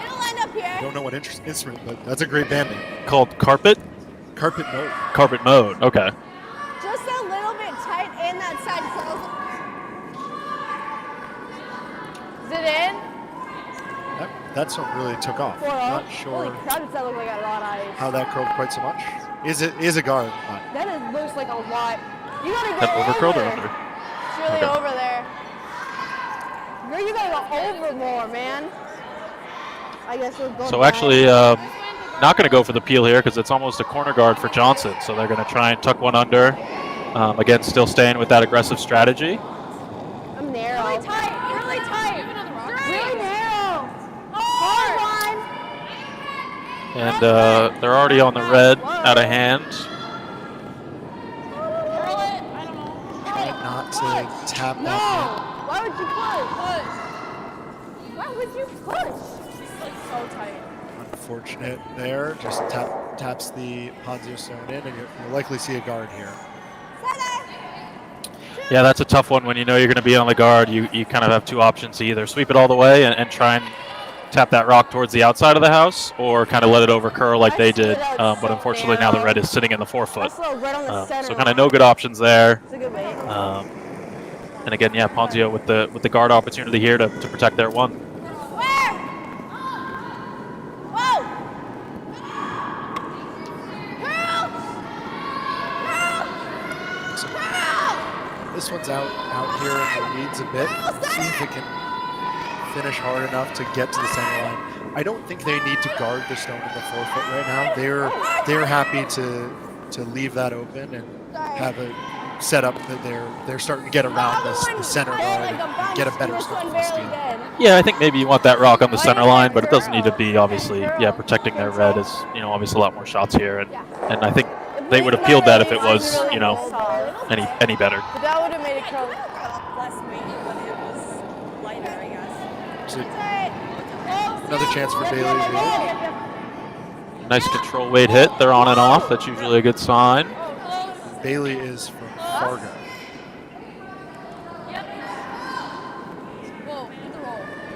It'll end up here. I don't know what instrument, but that's a great band name. Called Carpet? Carpet Mode. Carpet Mode, okay. Just a little bit tight and that side curls. Is it in? That song really took off. Not sure Holy crap, does that look like a lot of ice. how that curled quite so much. Is a guard, but Looks like a lot. You gotta That go overcurled or over. under? It's really Okay. over there. Girl, you gotta go over more, man. I guess we'll go So back. actually, not going to go for the peel here because it's almost a corner guard for Johnson. So they're going to try and tuck one under. Again, still staying with that aggressive strategy. I'm narrow. Really tight. Really tight. Really narrow. Hard one. And they're already on the red, out of hand. try not to tap No. that Why would you push? Why would you push? So tight. in. Unfortunate there. Just taps the Ponzio stone in, and you'll likely see a guard here. Yeah, that's a tough one when you know you're going to be on the guard. You kind of have two options to either sweep it all the way and try and tap that rock towards the outside of the house, or kind of let it over curl like they did. But unfortunately now the red is sitting in the forefoot. Also, right on the center. So kind of no good options there. It's a good weight. And again, yeah, Ponzio with the guard opportunity here to protect their one. Where? Whoa! So this one's out here in the weeds a bit. See if it can finish hard enough to get to the center line. I don't think they need to guard the stone in the forefoot right now. They're happy to leave that open and have a setup that they're starting to get around the center guard and get a better start from the steal. Yeah, I think maybe you want that rock on the center line, but it doesn't need to be, obviously, yeah, protecting their red is, obviously a lot more shots here. And I think they would have peeled that if it was, any better. But that would have made it curl. Less weight, but it was lighter, I guess. So another chance for Bailey here. Nice control weight hit. They're on and off. That's usually a good sign. Bailey is from Fargo.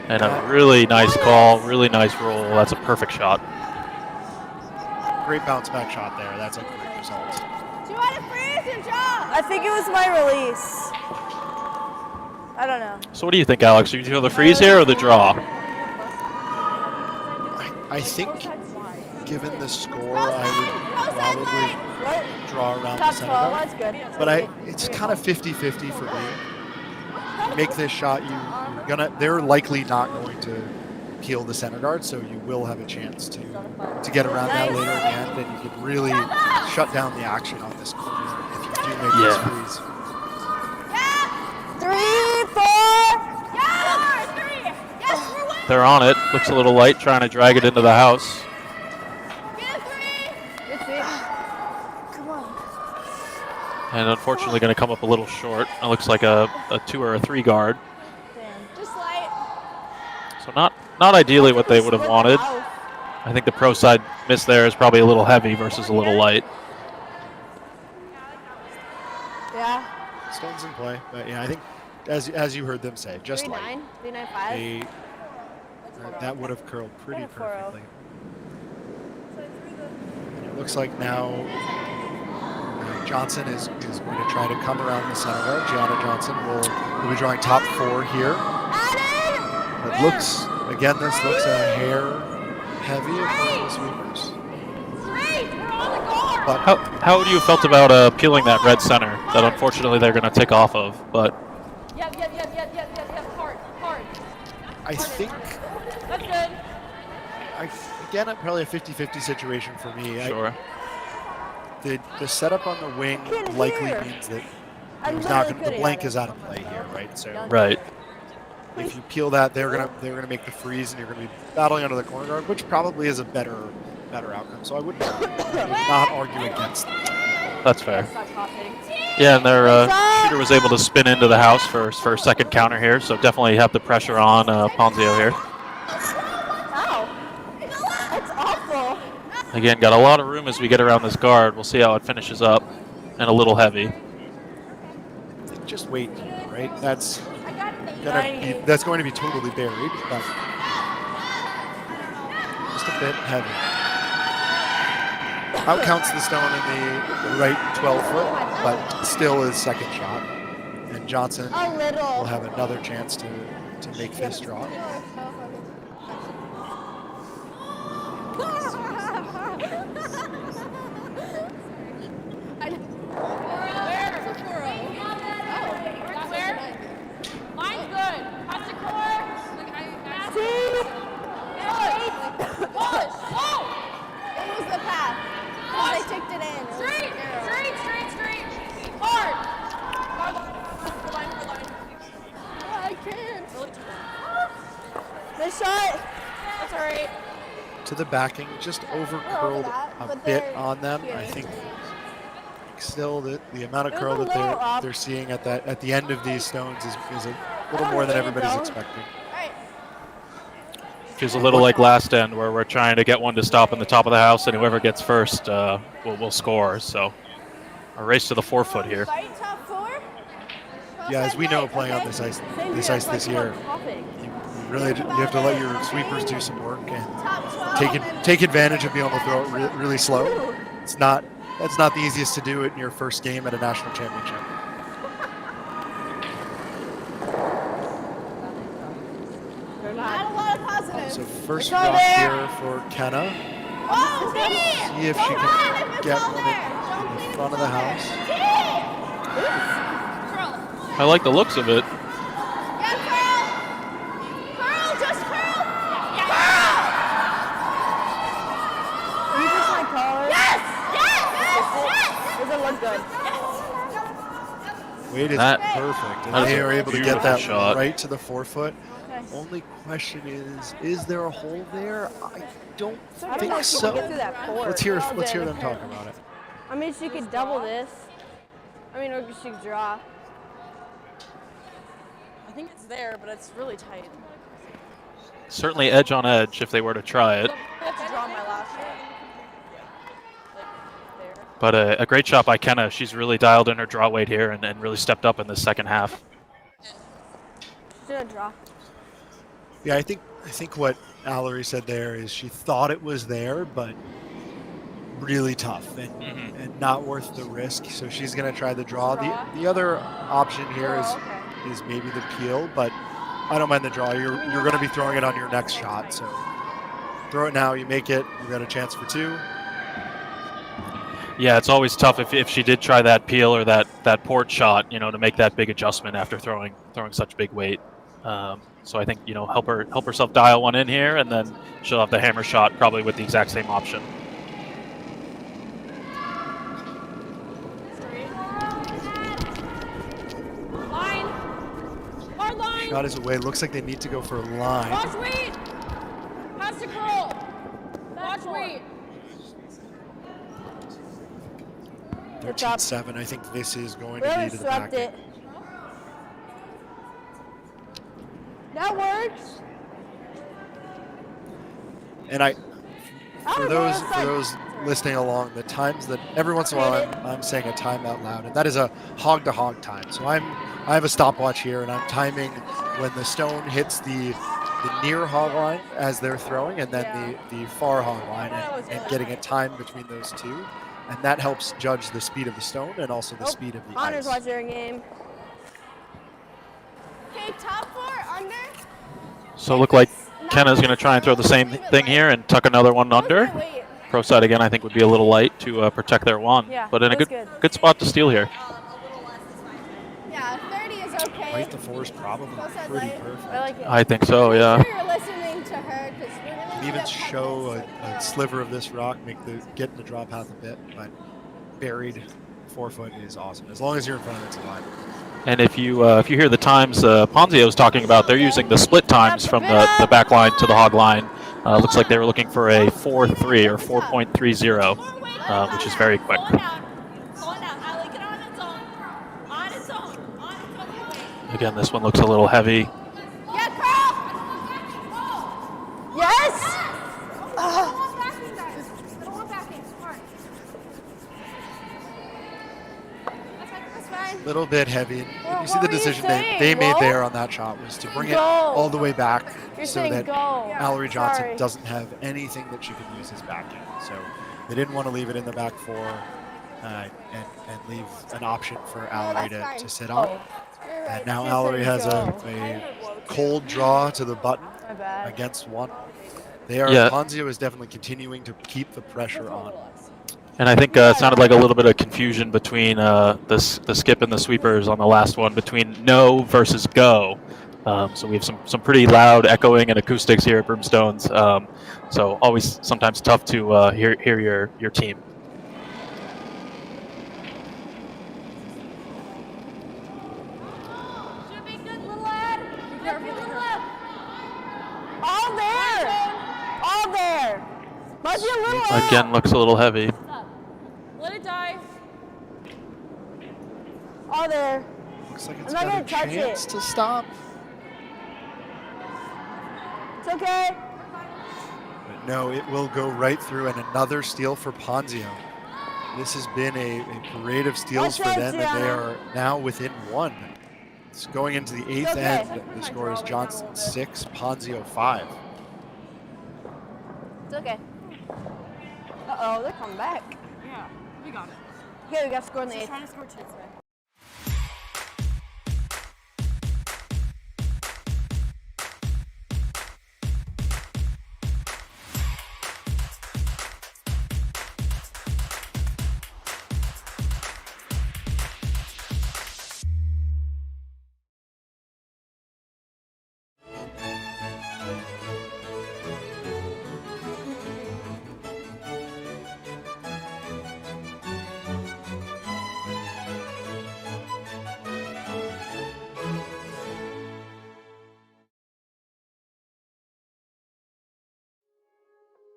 And a really nice call, really nice roll. That's a perfect shot. Great bounce back shot there. That's a great result. Do you want to freeze and draw? I think it was my release. I don't know. So what do you think, Alex? Do you feel the freeze here or the draw? I think, given the score, I would probably draw around the Top center 12, guard. that's good. But it's kind of 50-50 for me. Make this shot, they're likely not going to peel the center guard, so you will have a chance to get around that later in the end, and you can really shut down the action on this corner if you do make this freeze. 3, 4. They're on it. Looks a little light, trying to drag it into the house. Come on. And unfortunately going to come up a little short. It looks like a 2 or a 3 guard. Just light. So not ideally what they would have wanted. I think the pro side miss there is probably a little heavy versus a little light. Yeah. Stones in play, but yeah, I think as you heard them say, just 3-9, light. 3-9-5. That would have curled pretty And a 4-0. perfectly. And it looks like now Johnson is going to try to come around the center guard. Gianna Johnson will be drawing top 4 here. It looks, again, this looks a hair heavy according to the sweepers. But How would you have felt about peeling that red center that unfortunately they're going to take off of? But Yep. Hard. I think, That's good. again, probably a 50-50 situation for me. sure. The setup on the wing Can't likely hear. means that I'm there's not literally gonna, the good blank at is out of play here, right? So Right. if you peel that, they're gonna make the freeze, and you're gonna be battling under the corner guard, which probably is a better outcome. So I would not argue against that. That's fair. Yeah, and their shooter was able to spin into the house for a second counter here, so definitely have the pressure on Ponzio here. Ow. That's awful. Again, got a lot of room as we get around this guard. We'll see how it finishes up. and a little heavy. I think just wait, right? That's going to be totally buried, but just a bit heavy. Outcounts the stone in the right 12-foot, but still his second shot. And Johnson will have another chance to make this drop. To the backing, just over curled a bit on them. I think still the amount of curl that they're seeing at the end of these stones is a little more than everybody's expecting. Feels a little like last end where we're trying to get one to stop in the top of the house, and whoever gets first will score. So a race to the 4-foot here. Yeah, as we know, playing on this ice this year, you have to let your sweepers do some work and take advantage of being able to throw it really slow. That's not the easiest to do it in your first game at a national championship. So first drop here for Kenna. See if she can get one in the front of the house. I like the looks of it. Weight is perfect, and they are able to get that shot right to the 4-foot. Only question is there a hole there? I don't think so. Let's hear them talk about it. I mean, she could double this. I mean, or she could draw. I think it's there, but it's really tight. Certainly edge on edge if they were to try it. I have to draw my last shot. But a great shot by Kenna. She's really dialed in her draw weight here and really stepped up in the second half. She's gonna draw. Yeah, I think what Allory said there is she thought it was there, but really tough and not worth the risk. So she's going to try the draw. The other option here is maybe the peel, but I don't mind the draw. You're going to be throwing it on your next shot, so throw it now. You make it. You got a chance for 2. Yeah, it's always tough if she did try that peel or that port shot, to make that big adjustment after throwing such big weight. So I think, help herself dial one in here, and then she'll have the hammer shot probably with the exact same option. Line. Hard line. Shot is away. Looks like they need to go for a line. Watch weight. Pass to curl. Watch weight. 13-7. I think this is going to be to the back end. That works. And for those listening along, the times that every once in a while I'm saying a time out loud, and that is a hog-to-hog time. So I have a stopwatch here, and I'm timing when the stone hits the near hog line as they're throwing, and then the far hog line, and getting a time between those two, and that helps judge the speed of the stone and also the speed of the Honors ice. watch their game. Okay, top 4 under. So look like Kenna's going to try and throw the same thing here and tuck another one under. Pro side again, I think would be a little light to protect their one, but in a good spot to steal here. Yeah, 30 is okay. Right, the 4 is probably pretty perfect. I like it. I think so, yeah. You're listening to her because we're gonna Even show a sliver of this rock, get in the draw path a bit, but buried 4-foot is awesome. As long as you're in front of it, it's fine. And if you hear the times Ponzio was talking about, they're using the split times from the back line to the hog line. Looks like they were looking for a 4.3 or 4.30, which is very quick. Again, this one looks a little heavy. Yes! little bit heavy. And Well, you see what the were you decision saying? they made Go? there on that shot was to bring it Go. all the way back You're so saying that go. Allory Johnson Sorry. doesn't have anything that she can use his backhand. So they didn't want to leave it in the back four and leave an option for Allory to sit on. Oh. And now You're Allory saying has a cold draw to the button My bad. against one. They are, Yeah. Ponzio is definitely continuing to keep the pressure on. And I think it sounded like a little bit of confusion between the skip and the sweepers on the last one, between no versus go. So we have some pretty loud echoing and acoustics here at Broomstones. So always sometimes tough to hear your team. All there. All there. Might be a little out. Again, looks a little heavy. Let it die. All there. Looks like it's I'm not got a gonna touch chance it. to stop. It's okay. But no, it will go right through, and another steal for Ponzio. This has been a parade of steals Watch for out, them, and they Gianna. are now within one. It's going into the eighth okay. end. The score is Johnson 6, Ponzio 5. It's okay. Uh-oh, they're coming back. Yeah, we got it. Okay, we got to score in the eighth. Trying to score 2 today.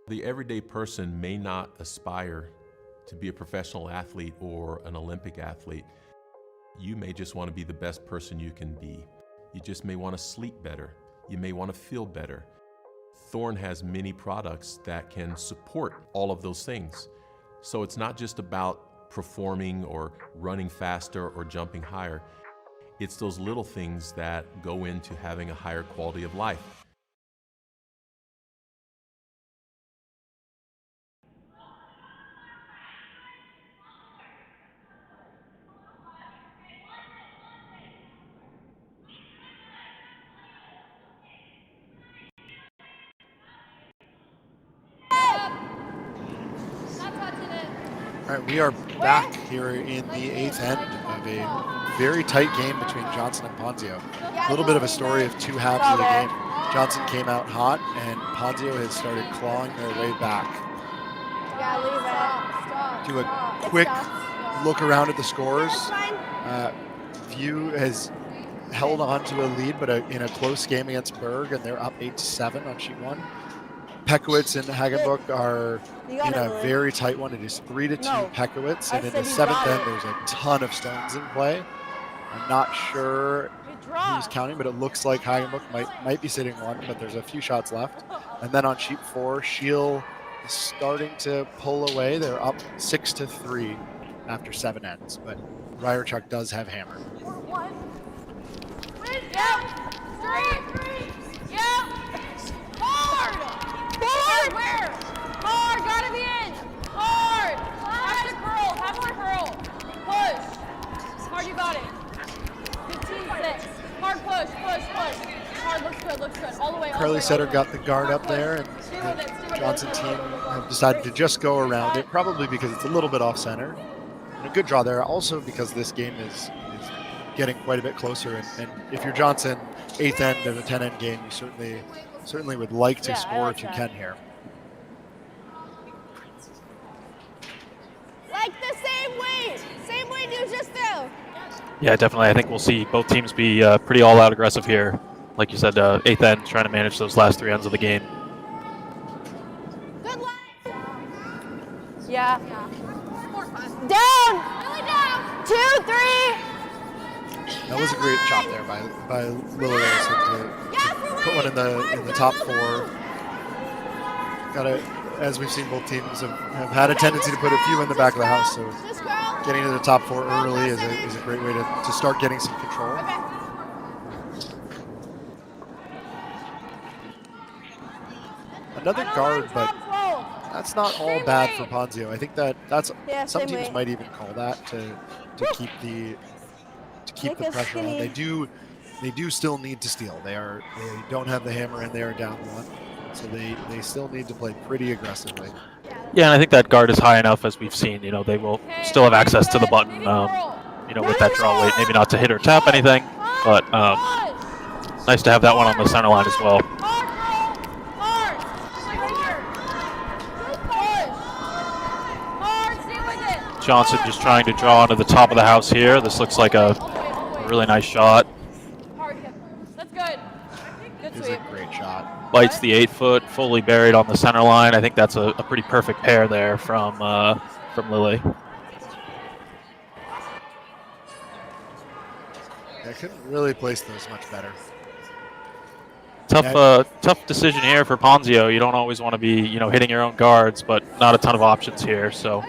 The everyday person may not aspire to be a professional athlete or an Olympic athlete. You may just want to be the best person you can be. You just may want to sleep better. You may want to feel better. Thorne has many products that can support all of those things. So it's not just about performing or running faster or jumping higher. It's those little things that go into having a higher quality of life. All right, we are back here in the eighth end of a very tight game between Johnson and Ponzio. A little bit of a story of two halves of the game. Johnson came out hot, and Ponzio has started clawing their way back. Yeah, leave it. Do a quick look around at the scores. View has held on to a lead, but in a close game against Berg, and they're up 8-7 on sheet one. Pekowitz and Hagenbuch are in a very tight one. It is 3-2 Pekowitz, and in the seventh end, there's a ton of stones in play. I'm not sure who's counting, but it looks like Hagenbuch might be sitting one, but there's a few shots left. And then on sheet four, Shiel is starting to pull away. They're up 6-3 after 7 ends, but Ryerchuk does have hammer. Hard! Where? Hard! Gotta be in! Hard! Have to curl! Have more curl! Push! Hard, you got it. 15-6. Hard push, push, push. Hard, looks good. All the way, Curly Setter got the guard up there, and the Johnson team have decided to just go around it, probably because it's a little bit off center. And a good draw there, also because this game is getting quite a bit closer. And if you're Johnson, 8th end of a 10-end game, you certainly would like to score if you can here. Like the same weight you just threw. Yeah, definitely. I think we'll see both teams be pretty all-out aggressive here. Like you said, 8th end, trying to manage those last 3 ends of the game. Good luck. Yeah. Down. Really down. 2, 3. That was a great chop there by Lillard to put one in the top 4. As we've seen, both teams have had a tendency to put a few in the back of the house, so getting to the top 4 early is a great way to start getting some control. Another guard, but that's not all bad for Ponzio. I think that's some teams might even call that to keep the pressure on. They do still need to steal. They don't have the hammer and they are down 1, so they still need to play pretty aggressively. Yeah, and I think that guard is high enough, as we've seen. You know, they will still have access to the button. You know, with that draw weight, maybe not to hit or tap anything, but nice to have that one on the center line as well. Johnson just trying to draw onto the top of the house here. This looks like a really nice shot. That's good. Good It's a great shot. Bites the 8-foot, fully buried on the center line. I think that's a pretty perfect pair there from Lily. I couldn't really place those much better. Tough decision here for Ponzio. You don't always want to be, you know, hitting your own guards, but not a ton of options here. So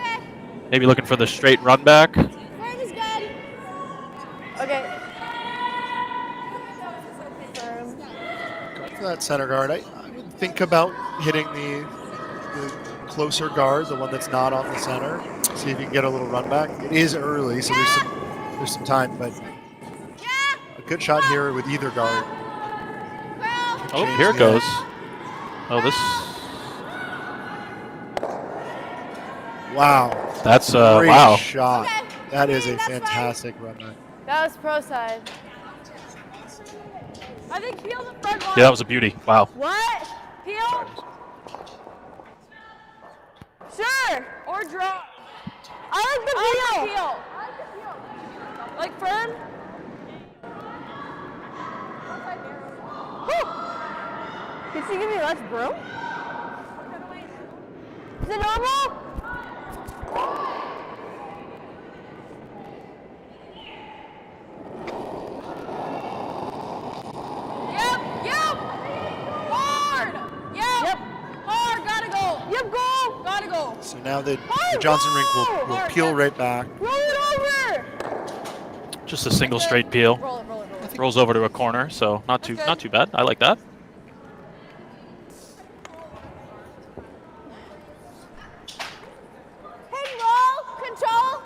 maybe looking for the straight run back. Okay. Going for that center guard, I would think about hitting the closer guard, the one that's not on the center. See if you can get a little run back. It is early, so there's some time, but a good shot here with either guard. Oh, here it goes. Oh, this. Wow. That's great wow. shot. That is a fantastic run back. That was pro side. I think peel the front one. Yeah, that was a beauty. Wow. What? Peel Sure. or draw. I like the peel. Peel. Like firm. Did she give me less broom? Is it normal? Yep. Hard. Yep. Hard. Gotta go. Yep, go. Gotta go. So now the Johnson rink will peel right back. Roll it over. Just a single straight peel. Roll it. Rolls over to a corner, so not too bad. I like that. Control.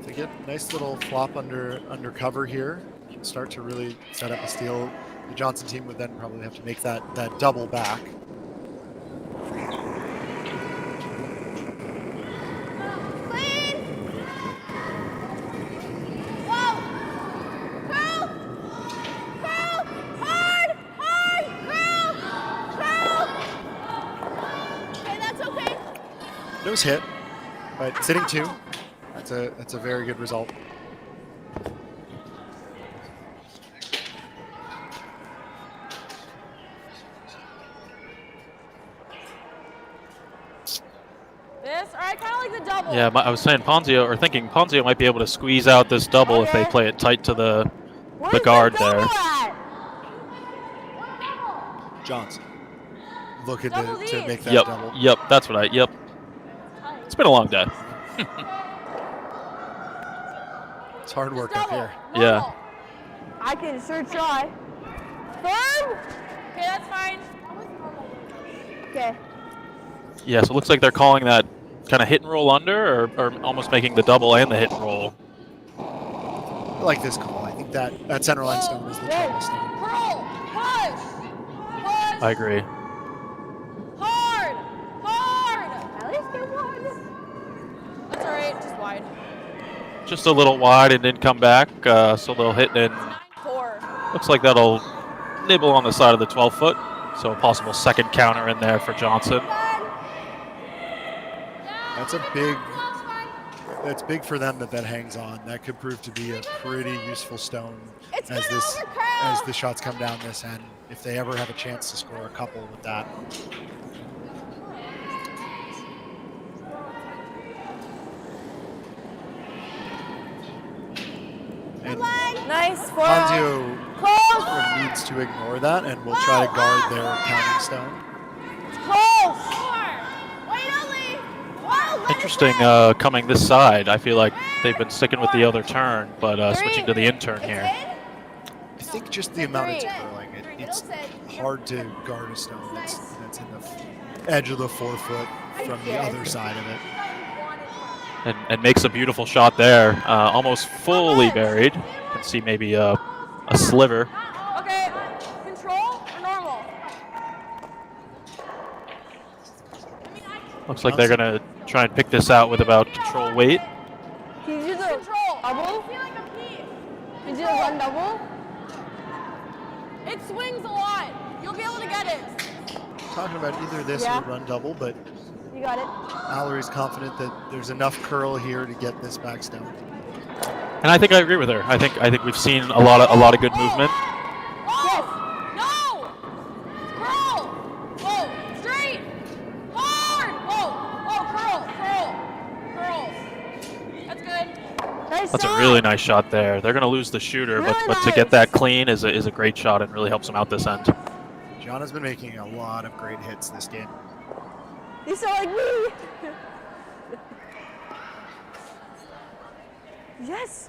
To get a nice little flop under cover here, you can start to really set up a steal. The Johnson team would then probably have to make that double back. Clean. Whoa. Curl. Hard. Curl. Okay, that's okay. Nose hit, but sitting 2. That's a very good result. This, all right, kind of like the double. Yeah, I was saying thinking Ponzio might be able to squeeze out this double if they play it tight to the guard there. Johnson looking to make that double. Yep, that's what Yep. It's been a long day. It's hard work up here. Yeah. I can sure try. Firm. Okay, that's fine. Okay. Yeah, so it looks like they're calling that kind of hit and roll under, or almost making the double and the hit and roll. I like this call. I think that center line stone is the trouble stone. Curl. Push. I agree. Hard. At least get one. That's all right, just wide. Just a little wide and didn't come back, so they'll hit and 4. looks like that'll nibble on the side of the 12-foot. So a possible second counter in there for Johnson. That's big for them that hangs on. That could prove to be a pretty useful stone as the shots come down this end. If they ever have a chance to score a couple with that. And Nice. Ponzio needs to ignore that and will try to guard their counting stone. Close. Wait, only. Whoa. interesting coming this side. I feel like they've been sticking with the other turn, but switching to the in turn here. I think just the amount of twirling, it's hard to guard a stone that's in the edge of the forefoot from the other side of it. And makes a beautiful shot there, almost fully buried. You can see maybe a sliver. Okay, control or normal? Looks like they're gonna try and pick this out with about control weight. Can you do the Control. double? Can you do the run double? It swings a lot. You'll be able to get it. Talking about either this Yeah. or run double, but You got it. Allory's confident that there's enough curl here to get this back stone. And I think I agree with her. I think we've seen a lot of good movement. Oh, no! Curl! Whoa, straight! Hard! Whoa, curl. That's good. Nice That's shot. a really nice shot there. They're gonna lose the shooter, but Really to get nice. that clean is a great shot and really helps them out this end. John has been making a lot of great hits this game. You sound like me. Yes.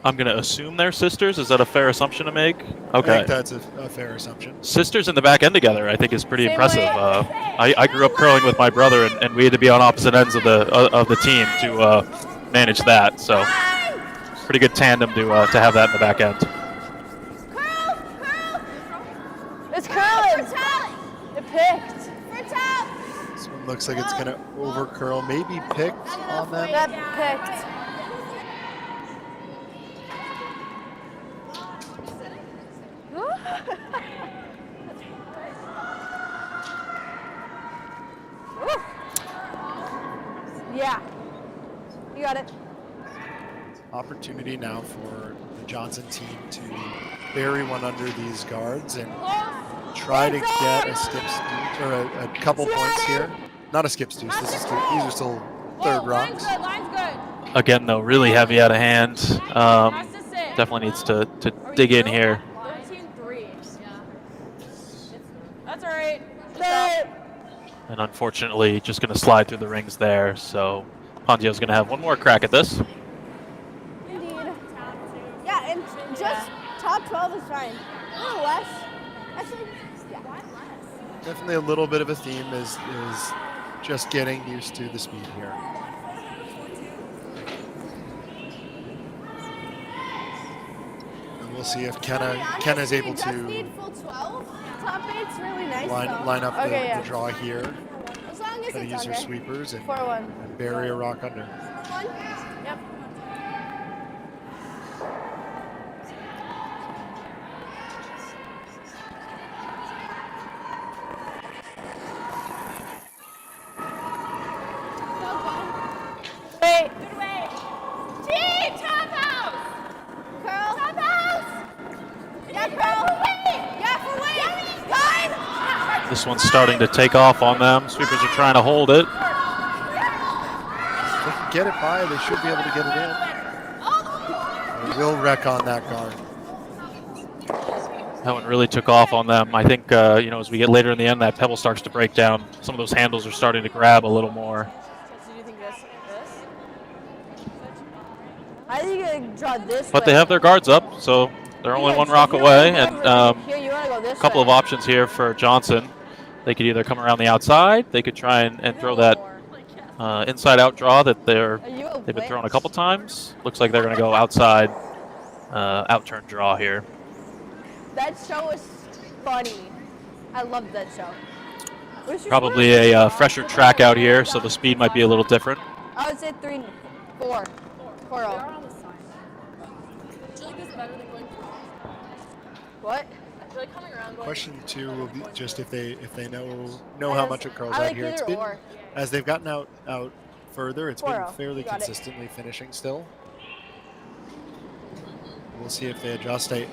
I'm gonna assume they're sisters. Is that a fair assumption to make? I Okay. think that's a fair assumption. Sisters in the back end together, I think, is pretty Same impressive. way. I grew up curling with my brother, and we had to be on opposite ends of the team to manage that. So, pretty good tandem to have that in the back end. It's curling. It picked. This one looks like it's gonna over curl, maybe picked on them. That picked. Yeah. You got it. Opportunity now for the Johnson team to bury one under these guards and try to get a skip deuce, or a couple points here. Not a skip deuce. These are still third rocks. Line's good. Again, though, really heavy out of hand. Has to sit. Definitely needs to dig in here. 13-3. That's all right. And unfortunately, just going to slide through the rings there. So Ponzio's going to have one more crack at this. Indeed. Yeah, and just top 12 is fine. A little less. Actually, yeah. Definitely a little bit of a theme is just getting used to the speed here. And we'll see if Kenna's able Just to need full 12. Top 8's really nice. line up Okay, yeah. the draw here. As long as Try to it's use her under. sweepers and 4-1. bury a rock under. One. Yep. Wait. Good way. Team top house. Curl. Top house. Yeah, curl. Yeah, for weight. Guys. This one's starting to take off on them. Sweepers are trying to hold it. If they can get it by, they should be able to get it in. They will wreck on that guard. That one really took off on them. I think, as we get later in the end, that pebble starts to break down. Some of those handles are starting to grab a little more. So do you think this? I think you can draw this But way. they have their guards up, so they're only one rock away. And Here, you want to go this a couple way. of options here for Johnson. They could either come around the outside. They could try and throw that inside-out draw that they've been throwing a couple times. Looks like they're going to go outside, out-turn draw here. That show is funny. I love that show. Probably a fresher track out here, so the speed might be a little different. I would say 3-4. 4-0. What? Question 2 will be just if they know how much it curls I out like here. It's either been, or. as they've gotten out further, it's been 4-0. fairly Got it. consistently finishing still. We'll see if they adjust. I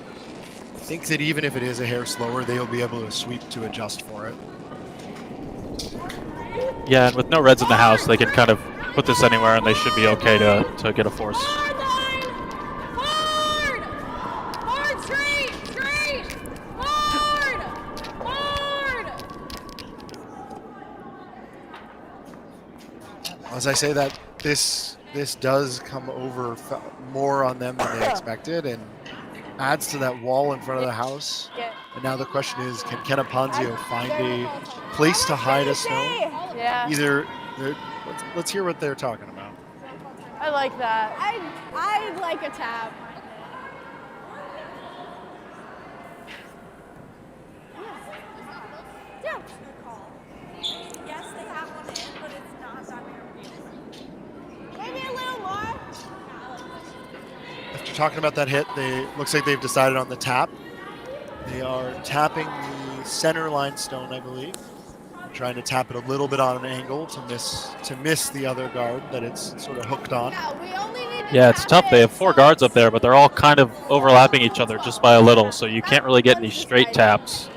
think that even if it is a hair slower, they'll be able to sweep to adjust for it. Yeah, and with no reds in the house, they can kind of put this anywhere, and they should be okay to get a force. Hard! Hard, straight! Hard! Hard! As I say that, this does come over more on them than they expected, and adds to that wall in front of the house. And now the question is, can Kenna Ponzio find a place to hide a stone? Yeah. Either, let's hear what they're talking about. I like that. I'd like a tap. Yeah. Yes, they have one in, but it's not that maybe a little more. After talking about that hit, looks like they've decided on the tap. They are tapping the center line stone, I believe. Trying to tap it a little bit on an angle to miss the other guard that it's sort of hooked on. Yeah, it's tough. They have 4 guards up there, but they're all kind of overlapping each other just by a little, so you can't really get any straight taps.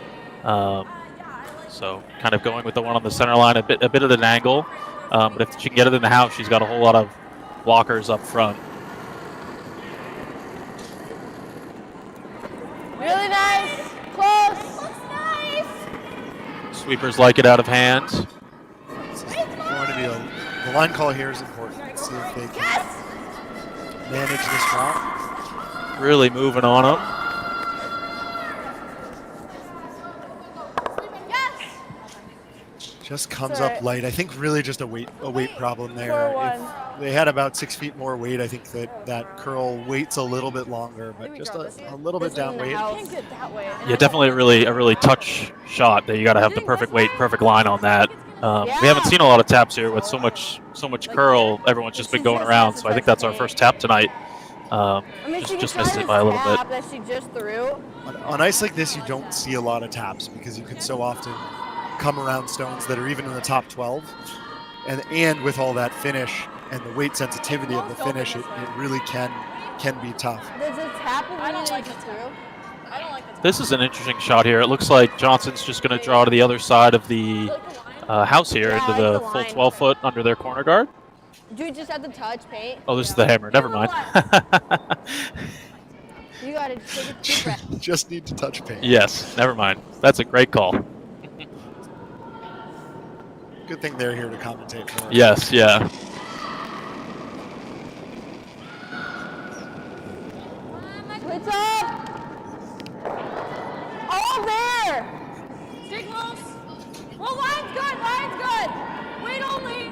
So kind of going with the one on the center line, a bit at an angle. But if she can get it in the house, she's got a whole lot of blockers up front. Really nice. Close. Looks nice. Sweepers like it out of hand. This is going to be the line call here is important. Let's see if they can manage this route. Really moving on them. Just comes up light. I think really just a weight problem there. If they had about 6 feet more weight, I think that curl waits a little bit longer, but just a little bit down weight. Yeah, definitely a really touch shot that you got to have the perfect weight, perfect line on that. We haven't seen a lot of taps here with so much curl. Everyone's just been going around, so I think that's our first tap tonight. Just missed it by a little bit. That she just threw. On ice like this, you don't see a lot of taps because you can so often come around stones that are even in the top 12, and with all that finish and the weight sensitivity of the finish, it really can be tough. Does it tap when you like it through? This is an interesting shot here. It looks like Johnson's just going to draw to the other side of the house here into the full 12 foot under their corner guard. Do you just have to touch paint? Oh, this is the hammer. Never mind. You got to take a deep breath. Just need to touch paint. Yes, never mind. That's a great call. Good thing they're here to commentate for us. Yes, yeah. What's up? All there! Stay close. Well, line's good. Line's good. Wait only.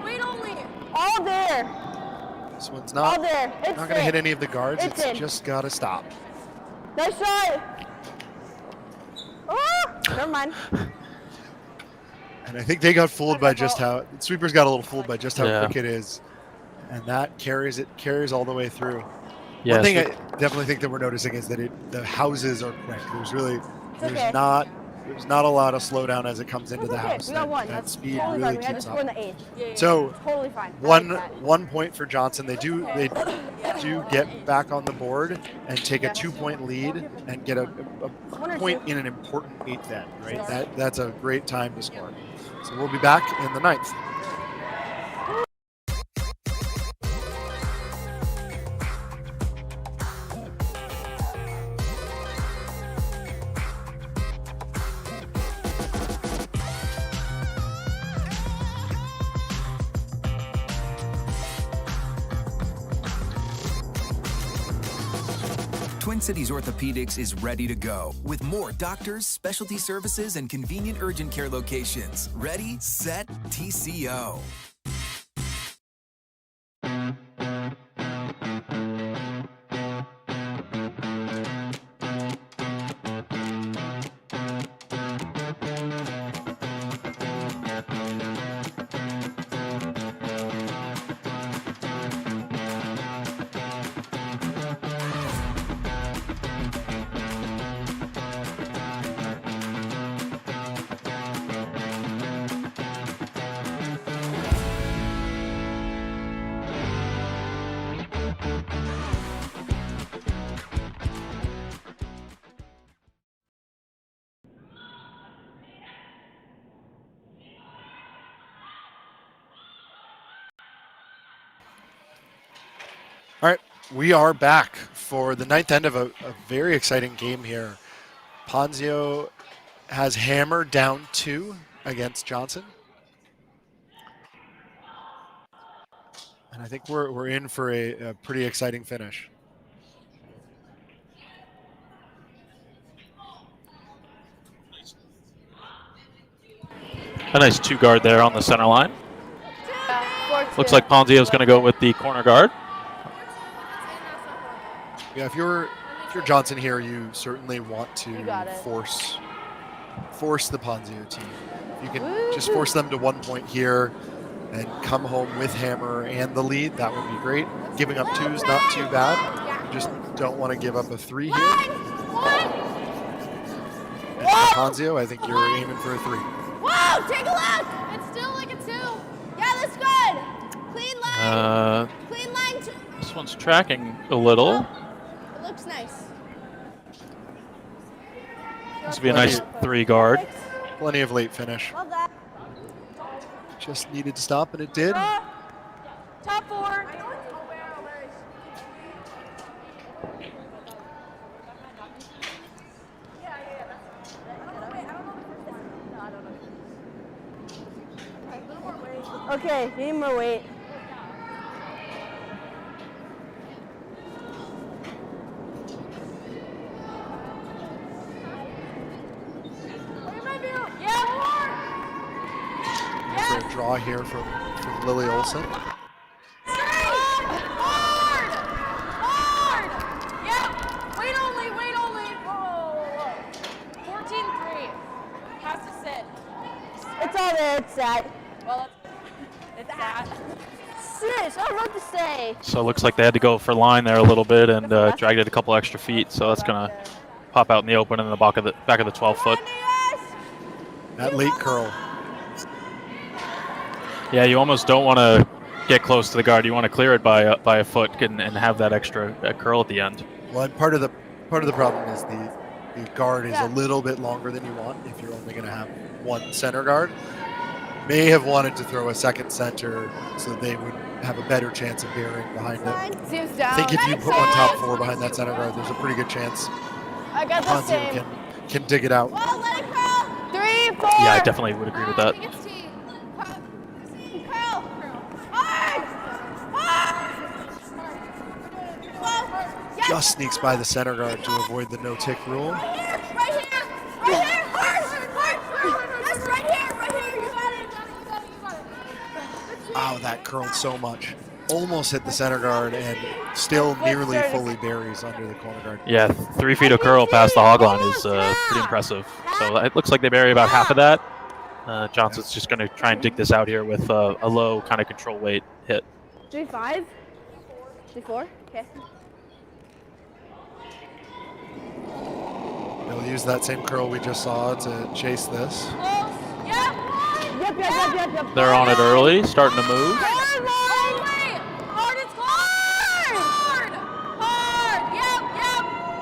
Wait only. All there. This one's All not there. It's going to hit any of the guards. It's in. just got to stop. Nice shot. Oh, never mind. And I think they got fooled by just how sweepers got a little fooled by just how Yeah. quick it is, and that carries all the way through. Yeah, One thing I definitely think that we're noticing is that the houses are quick. There's not a lot of slowdown as it comes into the house. We got one. That That's speed totally really fine. We had to keeps score in up. the 8th. So Totally fine. I like that. 1 point for Johnson. They do get back on the board and take a 2-point lead and get a point in an important 8th end. Right. That's a great time to score. So we'll be back in the 9th. Twin Cities Orthopedics is ready to go with more doctors, specialty services, and convenient urgent care locations. Ready, set, TCO. All right, we are back for the 9th end of a very exciting game here. Ponzio has hammered down 2 against Johnson. And I think we're in for a pretty exciting finish. A nice 2-guard there on the center line. Looks like Ponzio's going to go with the corner guard. Yeah, if you're Johnson here, you certainly want to force the Ponzio team. If you can just force them to 1 point here and come home with hammer and the lead, that would be great. Giving up 2 is not too bad. You just don't want to give up a 3 here. And for Ponzio, I think you're aiming for a 3. Whoa, take a look. It's still like a 2. Yeah, that's good. Clean line. Clean line. This one's tracking a little. It looks nice. This would be a nice 3-guard. Plenty of late finish. Love that. Just needed to stop, and it did. Top 4. Okay, need more weight. For a draw here from Lily Olson. Hard! Hard! Yep. Wait only. Whoa. 14-3. Has to sit. It's all there, it's that. Well, it's that. Sis, I don't know what to say. So it looks like they had to go for line there a little bit and dragged it a couple extra feet. So that's going to pop out in the open in the back of the 12-foot. That late curl. Yeah, you almost don't want to get close to the guard. You want to clear it by a foot and have that extra curl at the end. Well, and part of the problem is the guard is a little bit longer than you want if you're only going to have 1 center guard. May have wanted to throw a second center so they would have a better chance of bearing behind it. Seems down. I think if you put 1 top 4 behind that center guard, there's a pretty good chance I got the same. can dig it out. Well, let it curl. 3, 4. Yeah, I definitely would agree with that. Curl. Hard. Yes. Just sneaks by the center guard to avoid the no-tick rule. Right here. Hard. That's right here. You got it. Wow, that curled so much. Almost hit the center guard and still nearly fully buries under the corner guard. Yeah, 3 feet of curl past the hog line is pretty impressive. So it looks like they bury about half of that. Johnson's just going to try and dig this out here with a low kind of control weight hit. 3-5? 3-4? Okay. They'll use that same curl we just saw to chase this. Yep. They're on it early, starting to move. Hard, it's close! Hard! Yep!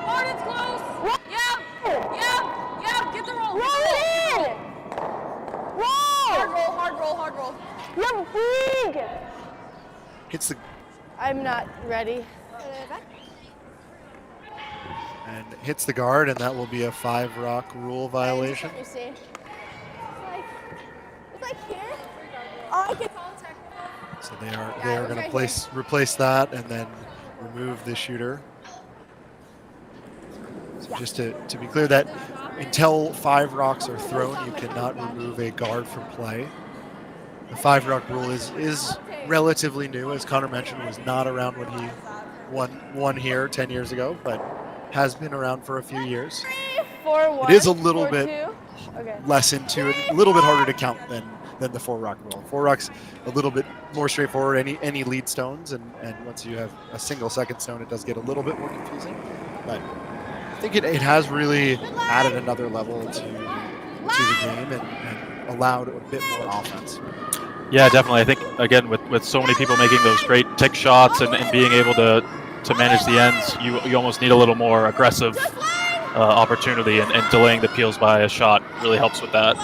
Hard, it's close! Yep! Get the roll! Roll it in! Roll! Hard roll! You're big! Hits the I'm not ready. and hits the guard, and that will be a 5-rock rule violation. Let me see. It's like here. Oh, I can. So they are going to replace that and then remove the shooter. So just to be clear, that until 5 rocks are thrown, you cannot remove a guard from play. The 5-rock rule is relatively new, as Connor mentioned, was not around when he won here 10 years ago, but has been around for a few years. 4-1. It is a little bit 4-2. Okay. less intuitive, a little bit harder to count than the 4-rock rule. 4 rocks a little bit more straightforward. Any lead stones, and once you have a single second stone, it does get a little bit more confusing. But I think it has really added another level to the game and allowed a bit more offense. Yeah, definitely. I think, again, with so many people making those great tick shots and being able to manage the ends, you almost need a little more aggressive opportunity, and delaying the peels by a shot really helps with that.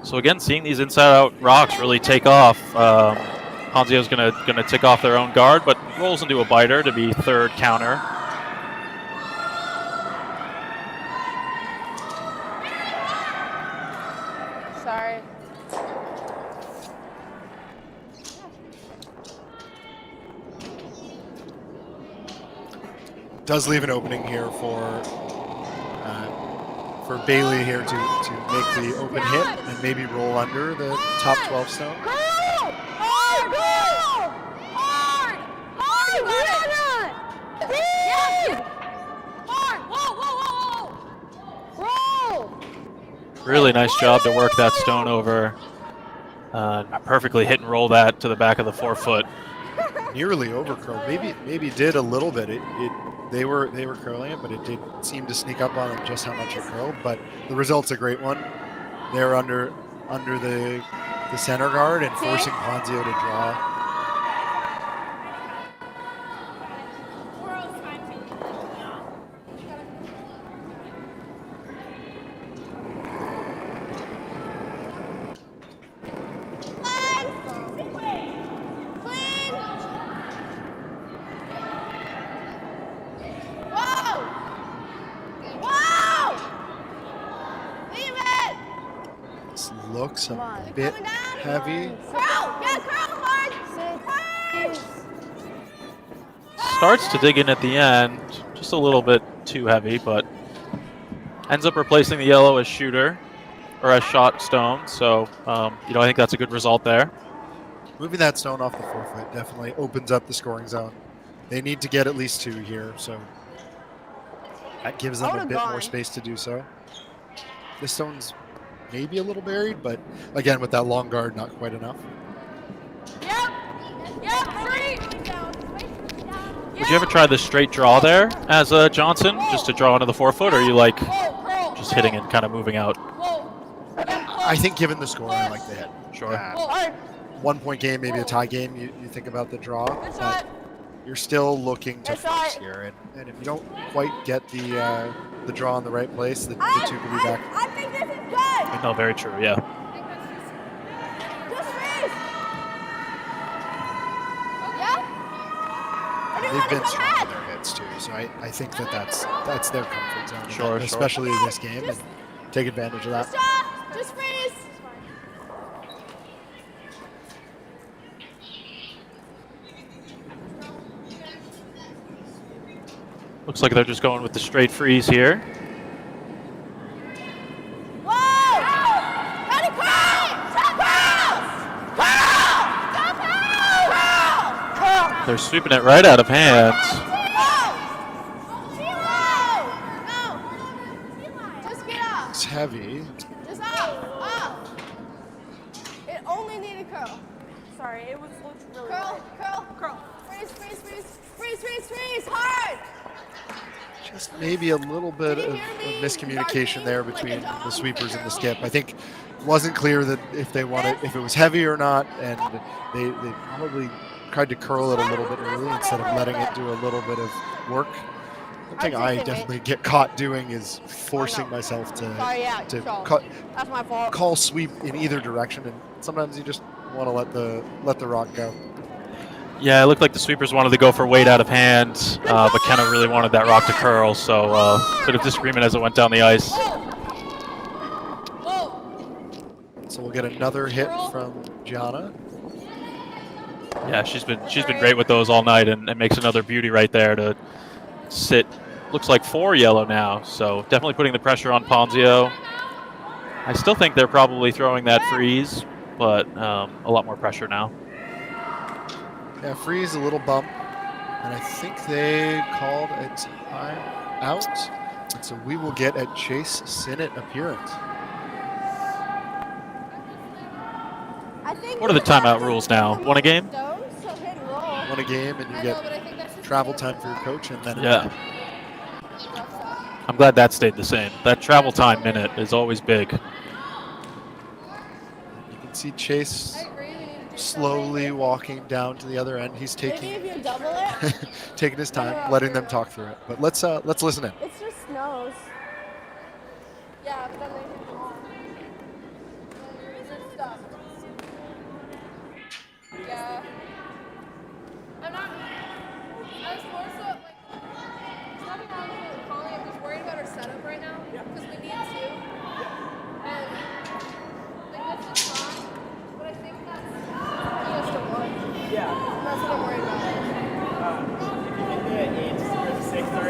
So again, seeing these inside-out rocks really take off. Ponzio's gonna tick off their own guard, but rolls into a biter to be 3rd counter. Sorry. Does leave an opening here for Bailey here to make the open hit and maybe roll under the top 12 stone. Hard! Roll! Really nice job to work that stone over. Perfectly hit and roll that to the back of the forefoot. Nearly over curled. Maybe did a little bit. They were curling it, but it did seem to sneak up on them just how much it curled. But the result's a great one. They're under the center guard and forcing Ponzio to draw. Looks a bit heavy. Starts to dig in at the end, just a little bit too heavy, but ends up replacing the yellow as shooter, or as shot stone. So, I think that's a good result there. Moving that stone off the forefoot definitely opens up the scoring zone. They need to get at least 2 here, so that gives them a bit more space to do so. This stone's maybe a little buried, but again, with that long guard, not quite enough. Yep, 3. Would you ever try the straight draw there as a Johnson, just to draw into the forefoot, or are you like just hitting and kind of moving out? I think given the score, I like the hit. Sure. 1 point game, maybe a tie game, you think about the draw, but you're still looking to force here. And if you don't quite get the draw in the right place, the 2 could be back. I think this is good. No, very true, yeah. Just raise. Yeah? They've been strong in their hits too, so I think that's their comfort zone. Sure, especially in this game, and take advantage of that. Just freeze. Looks like they're just going with the straight freeze here. They're sweeping it right out of hands. Just get up. It's heavy. Just up. It only needed curl. Sorry, it was really Curl. Freeze. Hard. Just maybe a little bit of miscommunication there between the sweepers and the skip. I think it wasn't clear that if it was heavy or not, and they probably tried to curl it a little bit early instead of letting it do a little bit of work. One thing I definitely get caught doing is forcing myself to That's my fault. call sweep in either direction, and sometimes you just want to let the rock go. Yeah, it looked like the sweepers wanted to go for weight out of hand, but Kenna really wanted that rock to curl, so bit of disagreement as it went down the ice. So we'll get another hit from Gianna. Yeah, she's been great with those all night, and makes another beauty right there to sit. Looks like 4 yellow now, so definitely putting the pressure on Ponzio. I still think they're probably throwing that freeze, but a lot more pressure now. Yeah, freeze, a little bump, and I think they called a time out, and so we will get a Chase Sinnott appearance. What are the timeout rules now? 1 a game? 1 a game, and you get travel time for your coach, and then yeah. I'm glad that stayed the same. That travel time minute is always big. You can see Chase slowly walking down to the other end. He's taking taking his time, letting them talk through it. But let's listen in. It's just snows. Yeah, but then they hit them all. Is it stuck? Yeah. I was more so like, it's not about calling, I'm just worried about our setup right now. Because we need to. And like this is fine. But I think that's just a 1. Yeah. That's what I'm worried about. If you hit the 8 or the 6 or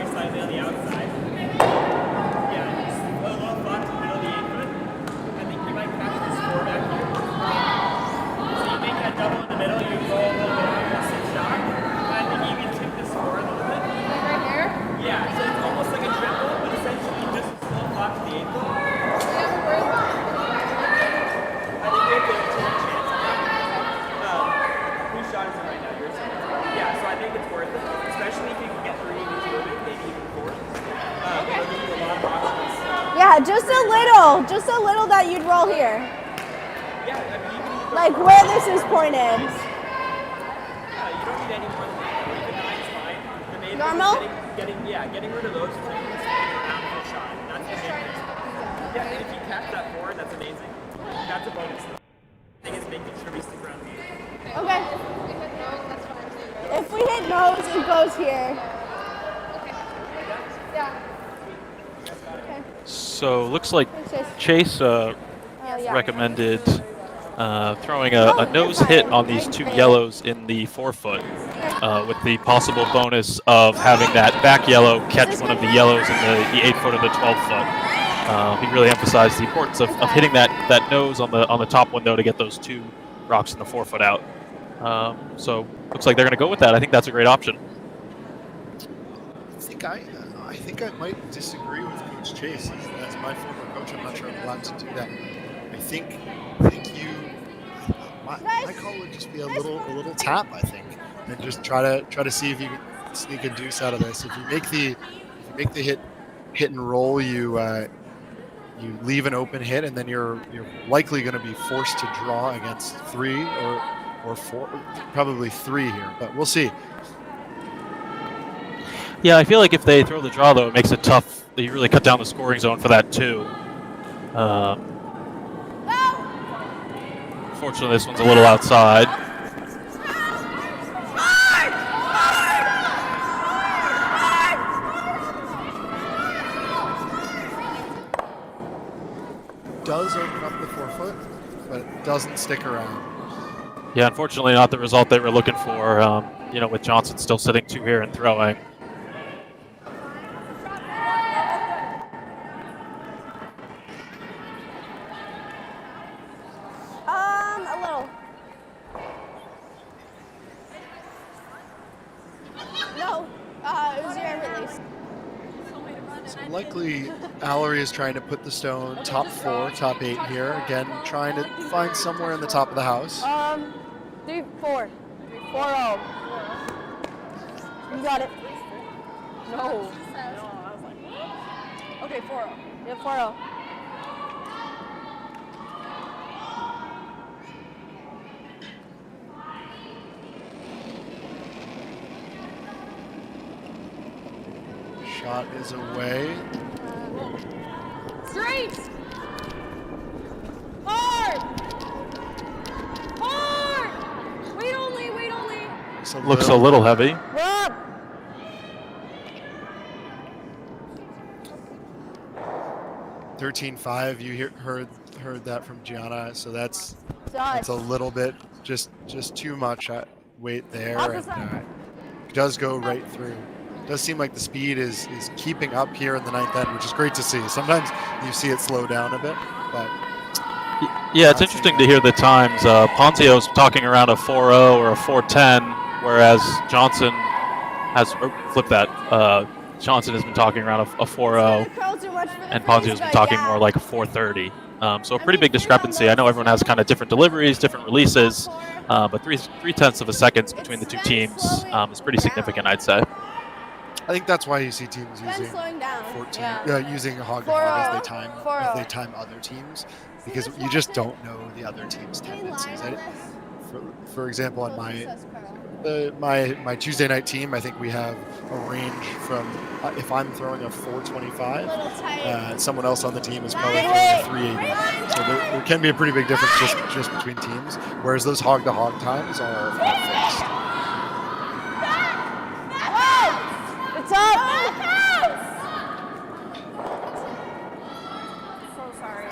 as of right now, yours. Yeah, so I think it's worth it, especially if you can get 3 each moving, maybe even 4. Okay. It'll give you a lot of options. Yeah, just a little that you'd roll here. Yeah, I mean, you can Like where this is pointed. Yeah, you don't need any more than that. Even 9's fine. The main Normal? thing is getting rid of those things and staying around for a shot. That's the main thing. Yeah, if you catch that forward, that's amazing. That's a bonus. The thing is making sure we stick around the game. Okay. If we hit nose, it goes here. Yeah. So looks like Chase. Chase Yeah. recommended throwing a nose hit on these 2 yellows in the forefoot with the possible bonus of having that back yellow catch one of the yellows in the 8-foot or the 12-foot. He really emphasized the importance of hitting that nose on the top window to get those 2 rocks in the forefoot out. So looks like they're going to go with that. I think that's a great option. I think I might disagree with Coach Chase. As my former coach, I'm not sure I'm allowed to do that. I think you. My call would just be a little tap. I think, and just try to see if you can sneak a deuce out of this. If you make the hit and roll, you leave an open hit, and then you're likely going to be forced to draw against 3 or 4, probably 3 here. But we'll see. Yeah, I feel like if they throw the draw, though, it makes it tough. You really cut down the scoring zone for that, too. Fortunately, this one's a little outside. Does open up the forefoot, but it doesn't stick around. Yeah, unfortunately, not the result they were looking for. With Johnson still sitting 2 here and throwing. A little. No, it was your release. So likely, Allory is trying to put the stone top 4, top 8 here. Again, trying to find somewhere in the top of the house. 3, 4. 4-0. You got it. No. Okay, 4-0. Yeah, 4-0. Shot is away. Straight. Hard. Hard. Wait only. Looks a little heavy. Rob. 13-5. You heard that from Gianna, so that's a little bit just too much weight there, and it does go right through. It does seem like the speed is keeping up here in the 9th end, which is great to see. Sometimes you see it slow down a bit, but yeah, it's interesting to hear the times. Ponzio's talking around a 4.0 or a 4.10, whereas Johnson has flipped that. Johnson has been talking around a 4.0, and Ponzio's been talking more like a 4.30. So a pretty big discrepancy. I know everyone has kind of different deliveries, different releases, but 3/10 of a second between the 2 teams is pretty significant, I'd say. I think that's why you see teams using 14, using hog to hog as they time other teams, because you just don't know the other team's tendencies. For example, on my Tuesday night team, I think we have a range from if I'm throwing a 425, someone else on the team is probably throwing a 380. So there can be a pretty big difference just between teams, whereas those hog to hog times are fixed. It's up. So sorry.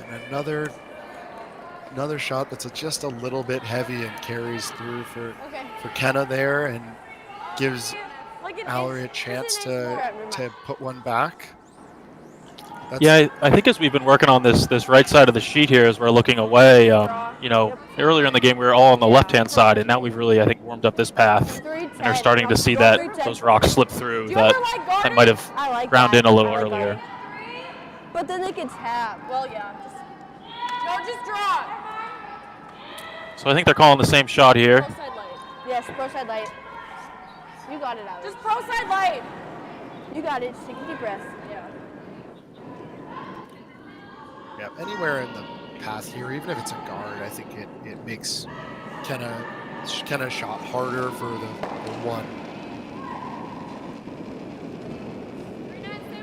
And another shot that's just a little bit heavy and carries through for Kenna there, and gives Allory a chance to put one back. Yeah, I think as we've been working on this right side of the sheet here, as we're looking away, earlier in the game we were all on the left-hand side, and now we've really, I think, warmed up this path and are starting to see that those rocks slip through that might have ground in a little earlier. But then they can tap. Well, yeah. No, just draw. So I think they're calling the same shot here. Pro side light. Yes, pro side light. You got it, Alex. Just pro side light. You got it. Just take a deep breath. Yeah. Yeah, anywhere in the path here, even if it's a guard, I think it makes Kenna's shot harder for the one.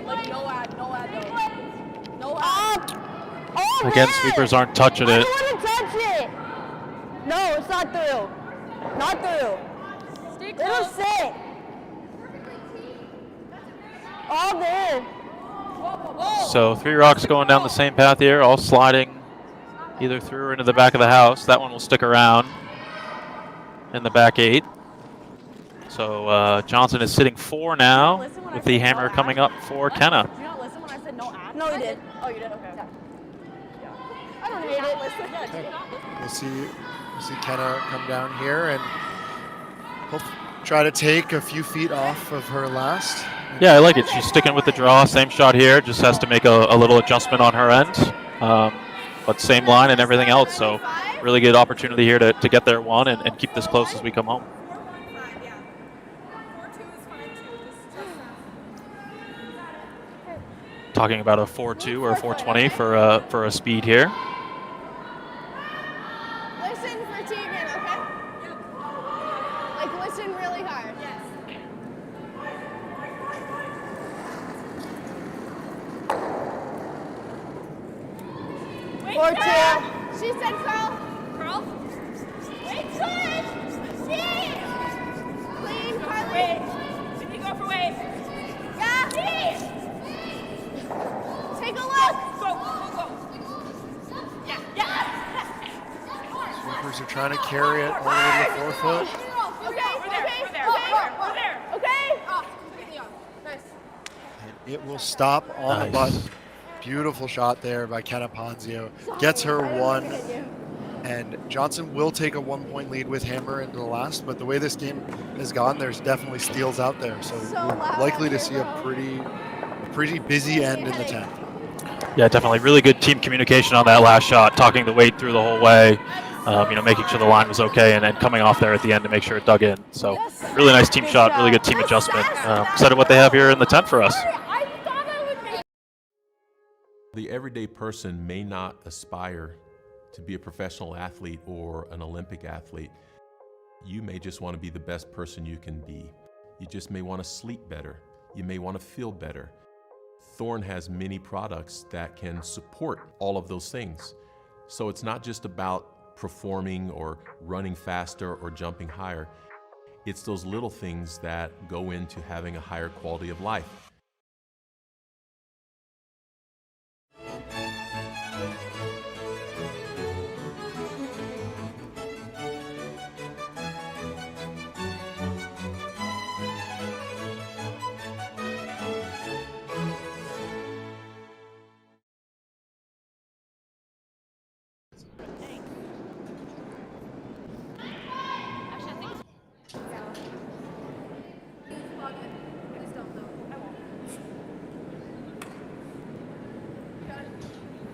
Like no ad though. No ad. Oh, Again, man! sweepers aren't touching I it. don't want to touch it. No, it's not through. Not through. Stay It'll close. sit. All there. Whoa. So 3 rocks going down the same path here, all sliding either through or into the back of the house. That one will stick around in the back 8. So Johnson is sitting 4 now with the hammer coming up for Kenna. Did you not listen when I said no ad? No, he did. Oh, you did? Okay. I don't hate it. We'll see Kenna come down here and he'll try to take a few feet off of her last. Yeah, I like it. She's sticking with the draw. Same shot here. Just has to make a little adjustment on her end. But same line and everything else. So really good opportunity here to get there one and keep this close as we come home. Talking about a 4.2 or 4.20 for a speed here. Listen for Tegan, okay? Like, listen really hard. Yes. Wait, 4-2. She said curl. Curl? Wait, good. See? Clean, Carly. Wait. Did you go for wait? Yeah. See? Take a look. Go. Yeah. Sweepers are trying to carry it all the way to the 4 foot. Okay, We're there. okay, We're there. okay. We're there. Okay. Oh, completely on. Nice. And it will stop on the Nice. button. Beautiful shot there by Kenna Ponzio. Gets her 1. And Johnson will take a 1-point lead with hammer into the last, but the way this game has gone, there's definitely steals out there. So we're likely to see a pretty busy end in the 10th. Yeah, definitely. Really good team communication on that last shot, talking to Wade through the whole way, making sure the line was okay, and then coming off there at the end to make sure it dug in. So really nice team shot, really good team adjustment. Excited what they have here in the 10th for us. The everyday person may not aspire to be a professional athlete or an Olympic athlete. You may just want to be the best person you can be. You just may want to sleep better. You may want to feel better. Thorne has many products that can support all of those things. So it's not just about performing or running faster or jumping higher. It's those little things that go into having a higher quality of life.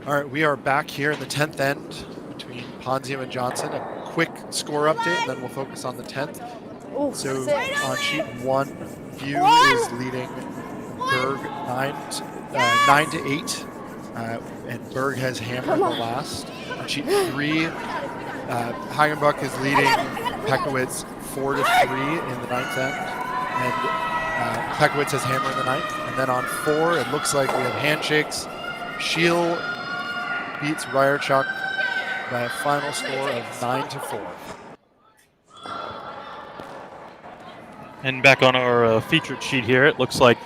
All right, we are back here in the 10th end between Ponzio and Johnson. A quick score update, and then we'll focus on the 10th. So on sheet 1, View is leading Berg 9 to 8, and Berg has hammered the last. On sheet 3, Hagenbuck is leading Pekowitz 4 to 3 in the 9th end, and Pekowitz has hammer in the 9th. And then on 4, it looks like we have handshakes. Scheel beats Ryerchuk by a final score of 9 to 4. And back on our featured sheet here, it looks like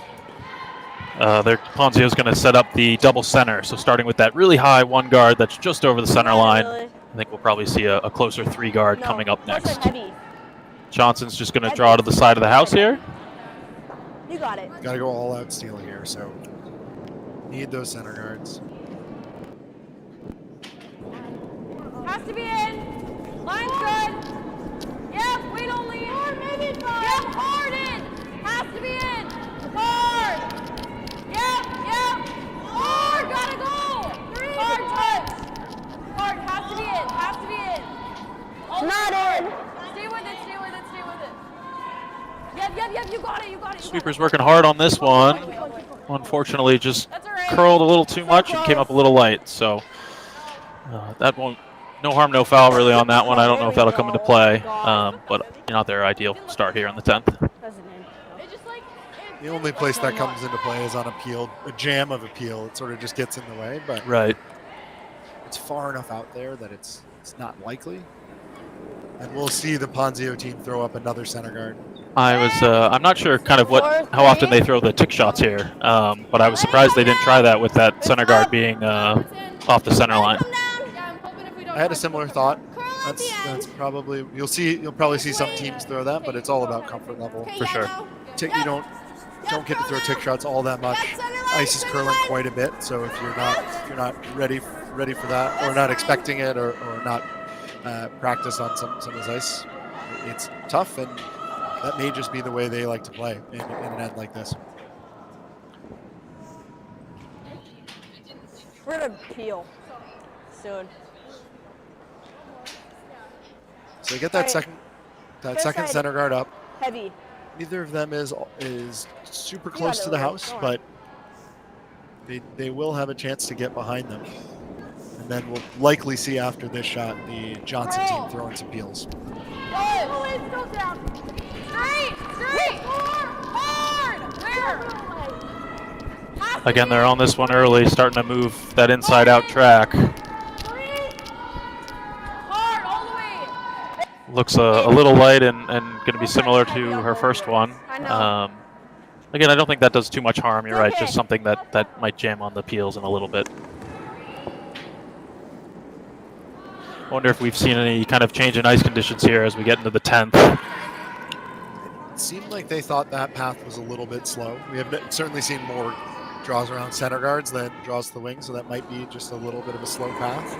Ponzio is going to set up the double center. So starting with that really high 1 guard that's just over the center line, I think we'll probably see a closer 3 guard coming up next. Johnson's just going to draw to the side of the house here. You got it. Got to go all out steal here, so need those center guards. Has to be in. Line's good. Yep, wait only. Hard, maybe fine. Yep, hard in. Has to be in. Hard. Yep. Hard, gotta go. 3. Hard touch. Hard, has to be in. Not in. Stay with it, stay with it, stay with it. Yep, you got it, you got it. Sweeper's working hard on this one. Unfortunately, just That's all right. curled a little too much and came up a little light. So that won't. No harm, no foul really on that one. I don't know if that'll come into play, but not their ideal start here on the 10th. The only place that comes into play is on appeal, a jam of appeal. It sort of just gets in the way, but Right. it's far enough out there that it's not likely. And we'll see the Ponzio team throw up another center guard. I'm not sure kind of how often they throw the tick shots here, but I was surprised they didn't try that with that center guard being off the center line. I had a similar thought. That's probably you'll probably see some teams throw that, but it's all about comfort level. For sure. You don't get to throw tick shots all that much. Ice is curling quite a bit, so if you're not ready for that, or not expecting it, or not practice on some of this ice, it's tough, and that may just be the way they like to play in an end like this. We're gonna peel soon. So they get that second center guard up. Heavy. Neither of them is super close to the house, but they will have a chance to get behind them. And then we'll likely see after this shot the Johnson team throwing some peels. Again, they're on this one early, starting to move that inside out track. Looks a little light and going to be similar to her first one. Again, I don't think that does too much harm. You're right, just something that might jam on the peels in a little bit. I wonder if we've seen any kind of change in ice conditions here as we get into the 10th. It seemed like they thought that path was a little bit slow. We have certainly seen more draws around center guards than draws to the wing, so that might be just a little bit of a slow path.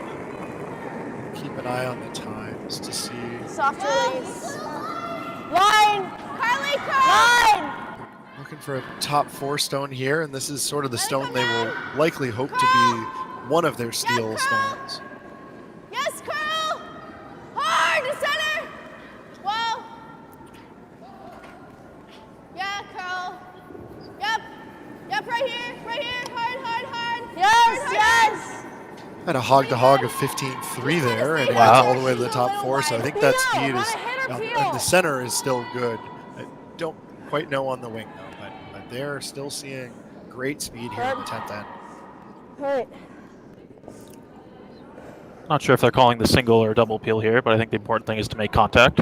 Keep an eye on the times to see. Soft release. Line! Carly, line! Looking for a top 4 stone here, and this is sort of the stone they will likely hope to be one of their steal stones. Yes, Carl! Hard to center! Well. Yeah, Carl. Yep, right here. Hard. Yes! Had a hog-to-hog of 15-3 there, and it gets all the way to the top 4, so I think that speed is, and the center is still good. I don't quite know on the wing, though, but they're still seeing great speed here in the 10th end. Right. Not sure if they're calling the single or double peel here, but I think the important thing is to make contact.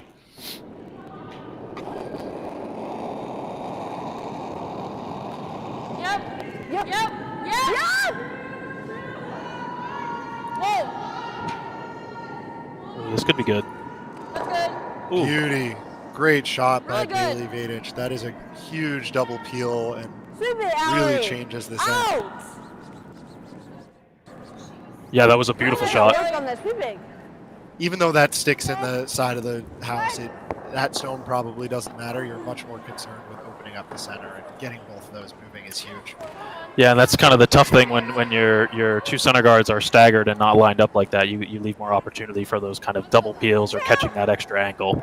Yep. Ooh, this could be good. That's good. Ooh. Beauty. Great shot by Really Bailey good. Vadich. That is a huge double peel and Sweep it, really Allory. changes this end. Out! Yeah, that was a beautiful shot. Work on this. Sweep it. Even though that sticks in the side of the house, that stone probably doesn't matter. You're much more concerned with opening up the center, and getting both of those moving is huge. Yeah, and that's kind of the tough thing when your 2 center guards are staggered and not lined up like that. You leave more opportunity for those kind of double peels or catching that extra angle.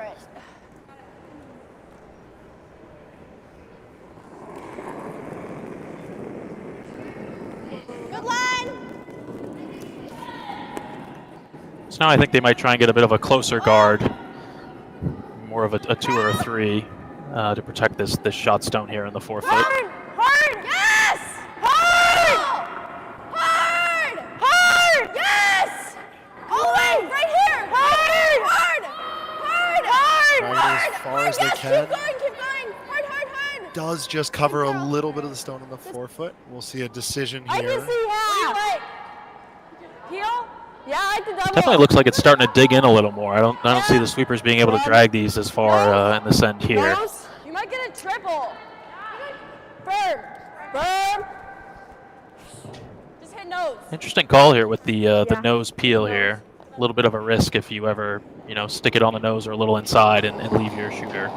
Good line! So now I think they might try and get a bit of a closer guard, more of a 2 or a 3, to protect this shot stone here in the 4 foot. Hard! Yes! Hard! Yes! All the way! Right here! Hard! Right as far as they Yes, can. keep going! Hard! Does just cover a little bit of the stone in the 4 foot. We'll see a decision I here. can see half! Heel? Yeah, I like the double. Definitely looks like it's starting to dig in a little more. I don't see the sweepers being able to drag these as far in this end here. Nose? You might get a triple. Firm. Just hit nose. Interesting call here with the nose peel here. A little bit of a risk if you ever stick it on the nose or a little inside and leave your shooter.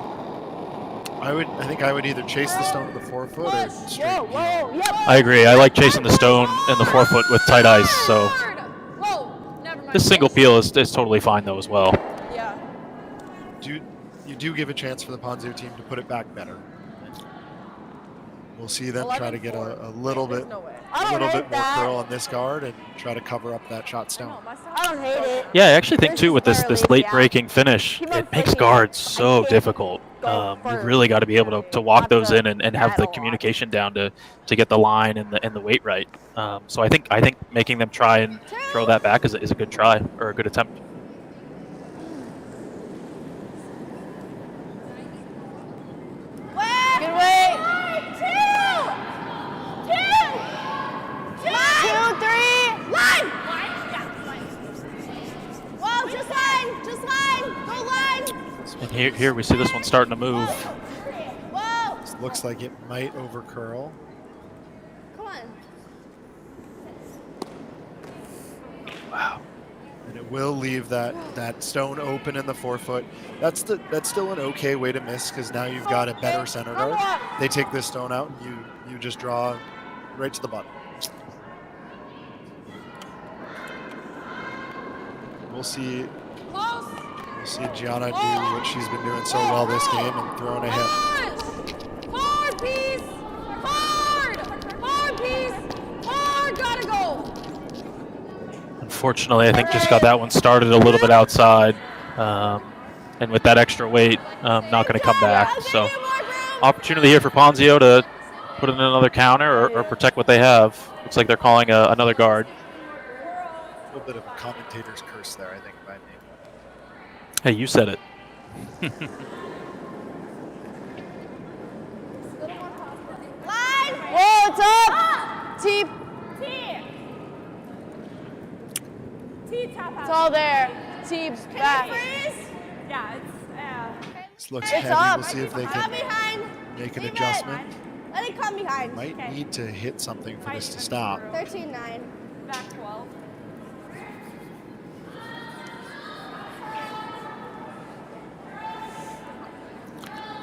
I think I would either chase the stone in the 4 foot or straight heel. Yep. I agree. I like chasing the stone in the 4 foot with tight ice. So Whoa, never mind. this single peel is totally fine though as well. Yeah. you do give a chance for the Ponzio team to put it back better. We'll see them try to get a little bit more curl on this guard and try to cover up that shot stone. I don't hate it. Yeah, I actually think too with this late breaking finish, it makes guards so difficult. You've really got to be able to walk those in and have the communication down to get the line and the weight right. So I think making them try and throw that back is a good try or a good attempt. Good way. 2, 3. Line. Whoa, just line. Go line. And here we see this one starting to move. Whoa. This looks like it might over curl. Come on. Wow. And it will leave that stone open in the forefoot. That's still an okay way to miss because now you've got a better center guard. They take this stone out and you just draw right to the bottom. We'll see Gianna do what she's been doing so well this game and throwing a hit. Hard piece. Hard piece. Hard. Gotta go. Unfortunately, I think just got that one started a little bit outside. And with that extra weight, not going to come back. So opportunity here for Ponzio to put in another counter or protect what they have. Looks like they're calling another guard. A little bit of a commentator's curse there, I think, by me. Hey, you said it. Line. Whoa, it's up. T. It's all there. T back. Yeah, it's This looks It's heavy. up. We'll see if they Come can behind. make an Leave it. adjustment. Let it come behind. Might need to hit something for this to stop. 13-9. back 12.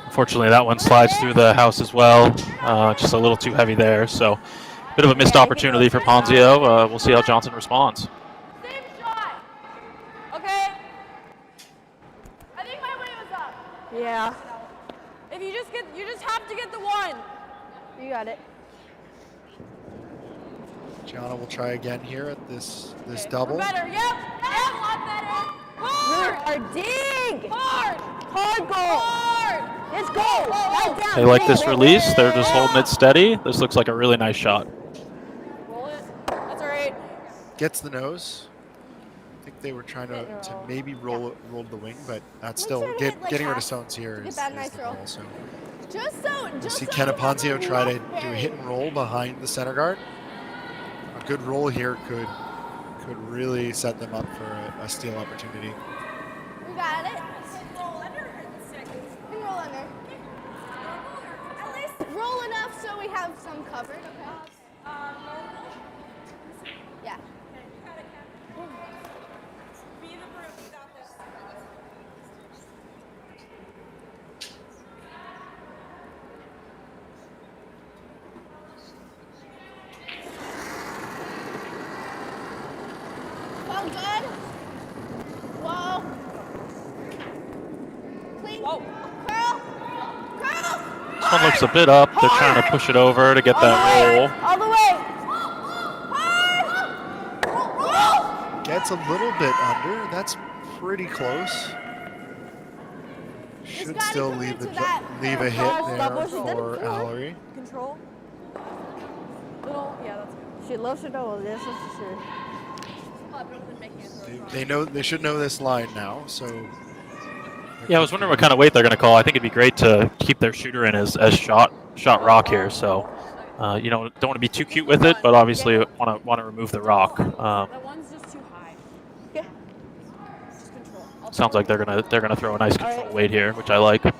Unfortunately, that one slides through the house as well. Just a little too heavy there. So bit of a missed opportunity for Ponzio. We'll see how Johnson responds. Same shot. Okay. I think my weight was up. Yeah. If you just have to get the one. You got it. Gianna will try again here at this double. Better. Yep. A lot better. Hard. Dig. Hard. Hard goal. Hard. Let's go. Right down. They like this release. They're just holding it steady. This looks like a really nice shot. Roll it. That's all right. Gets the nose. I think they were trying to maybe roll the wing, but that's still getting rid of stones here is that the nice roll. goal. So Just see Kenna Ponzio try to do a hit and roll behind the center guard. A good roll here could really set them up for a steal opportunity. We got it. We roll under. At least roll enough so we have some covered. Okay. Yeah. Oh, good. Whoa. Clean. Whoa. Curl. Curl. This one looks a bit up. They're trying to push it over to get that roll. All the way. Hard. Roll. Gets a little bit under. That's pretty close. Should still leave a hit there for Allory. Control. Little, yeah, that's good. She loves to know this is sure. They should know this line now. So Yeah, I was wondering what kind of weight they're going to call. I think it'd be great to keep their shooter in as shot rock here. So, you know, don't want to be too cute with it, but obviously want to remove the rock. That one's just too high. Yeah. Just control. Sounds like they're gonna throw a nice control weight here, which I like. You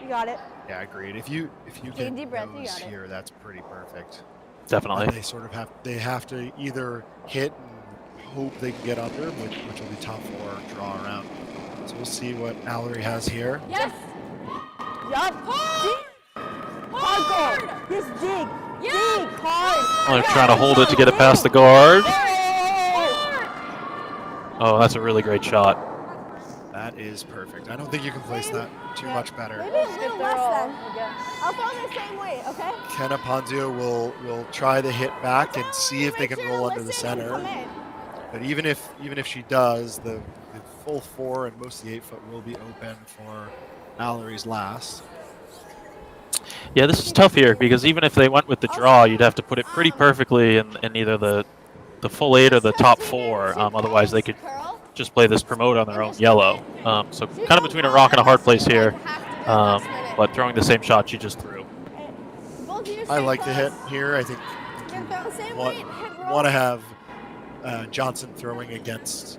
got it. yeah, agreed. If you Take a get deep breath, you those got it. here, that's pretty perfect. Definitely. They sort of have to either hit and hope they can get under, which will be tough, or draw around. So we'll see what Allory has here. Yes. Yup. Hard goal. Just dig. Dig hard. Oh, they're trying to hold it to get it past the guard. Hey. Oh, that's a really great shot. That is perfect. I don't think you can place that too much better. Maybe a little less then. I'll throw the same way, okay? Kenna Ponzio will try the hit back and see if they can roll under the center. But even if she does, the full 4 and most of the 8-foot will be open for Allory's last. Yeah, this is tough here because even if they went with the draw, you'd have to put it pretty perfectly in either the full 8 or the top 4. Otherwise, they could just play this promote on their own yellow. So kind of between a rock and a hard place here, but throwing the same shot you just threw. I like the hit here. I think you want to have Johnson throwing against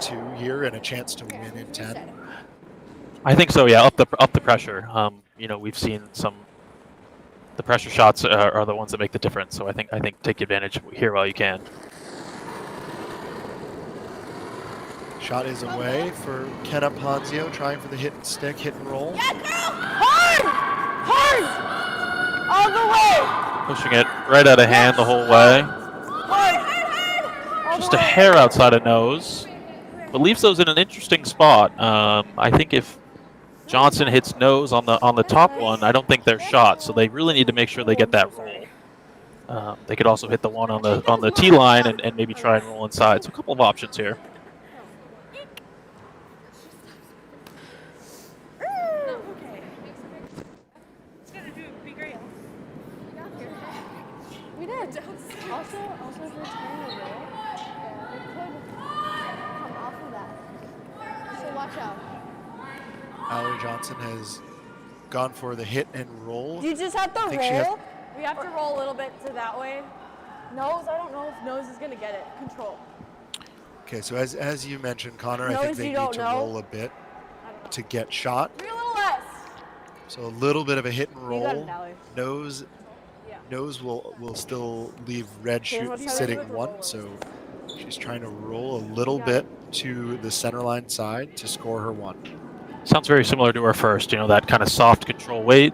2 here and a chance to win in 10. I think so. Yeah, up the pressure. You know, we've seen the pressure shots are the ones that make the difference. So I think take advantage here while you can. Shot is away for Kenna Ponzio, trying for the hit and stick, hit and roll. Yeah, girl! Hard! All the way! Pushing it right out of hand the whole way. Just a hair outside of nose, but leaves those in an interesting spot. I think if Johnson hits nose on the top one, I don't think they're shot. So they really need to make sure they get that roll. They could also hit the one on the tee line and maybe try and roll inside. So a couple of options here. We did. Also if we're turning away, it could come off of that. So watch out. Allory Johnson has gone for the hit and roll. You just have to I think she has- roll. We have to roll a little bit to that way. Nose, I don't know if nose is gonna get it. Control. Okay, so as you mentioned, Connor, I Nose, think they you need don't to know? roll a bit to get shot. Maybe a little less. So a little bit of a hit and You got it, roll. Allory. Nose Yeah. Nose will still leave red Okay, shoot let's try to sitting do it. 1, so she's trying to roll a little bit to the center line side to score her 1. Sounds very similar to our first. You know, that kind of soft control weight.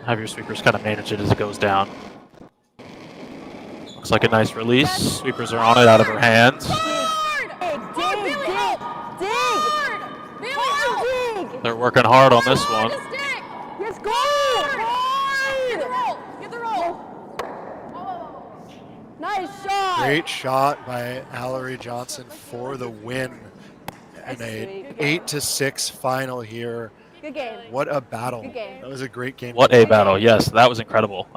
Have your sweepers kind of manage it as it goes down. Looks like a nice release. Sweepers are on it out of her hands. Dig! They're working hard on this one. Let's go! Get the roll. Nice shot! Great shot by Allory Johnson for the win. And a 8-6 final here. Good game. What a battle. Good game. That was a great game. What a battle. Yes, that was incredible.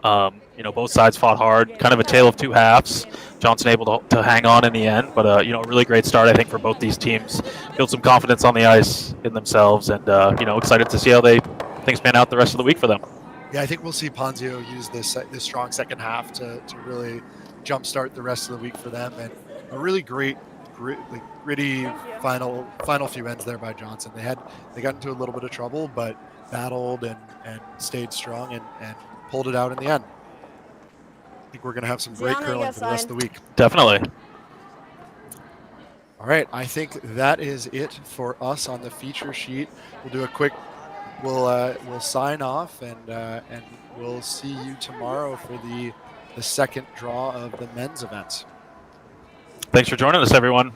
You know, both sides fought hard. Kind of a tale of 2 halves. Johnson able to hang on in the end, but you know, a really great start, I think, for both these teams. Build some confidence on the ice in themselves, and you know, excited to see how things pan out the rest of the week for them. Yeah, I think we'll see Ponzio use this strong second half to really jumpstart the rest of the week for them, and a really gritty final few ends there by Johnson. They got into a little bit of trouble, but battled and stayed strong and pulled it out in the end. I think we're going to have some great curling for the rest of the week. Definitely. All right, I think that is it for us on the feature sheet. We'll do a quick. We'll sign off and we'll see you tomorrow for the second draw of the men's events. Thanks for joining us, everyone.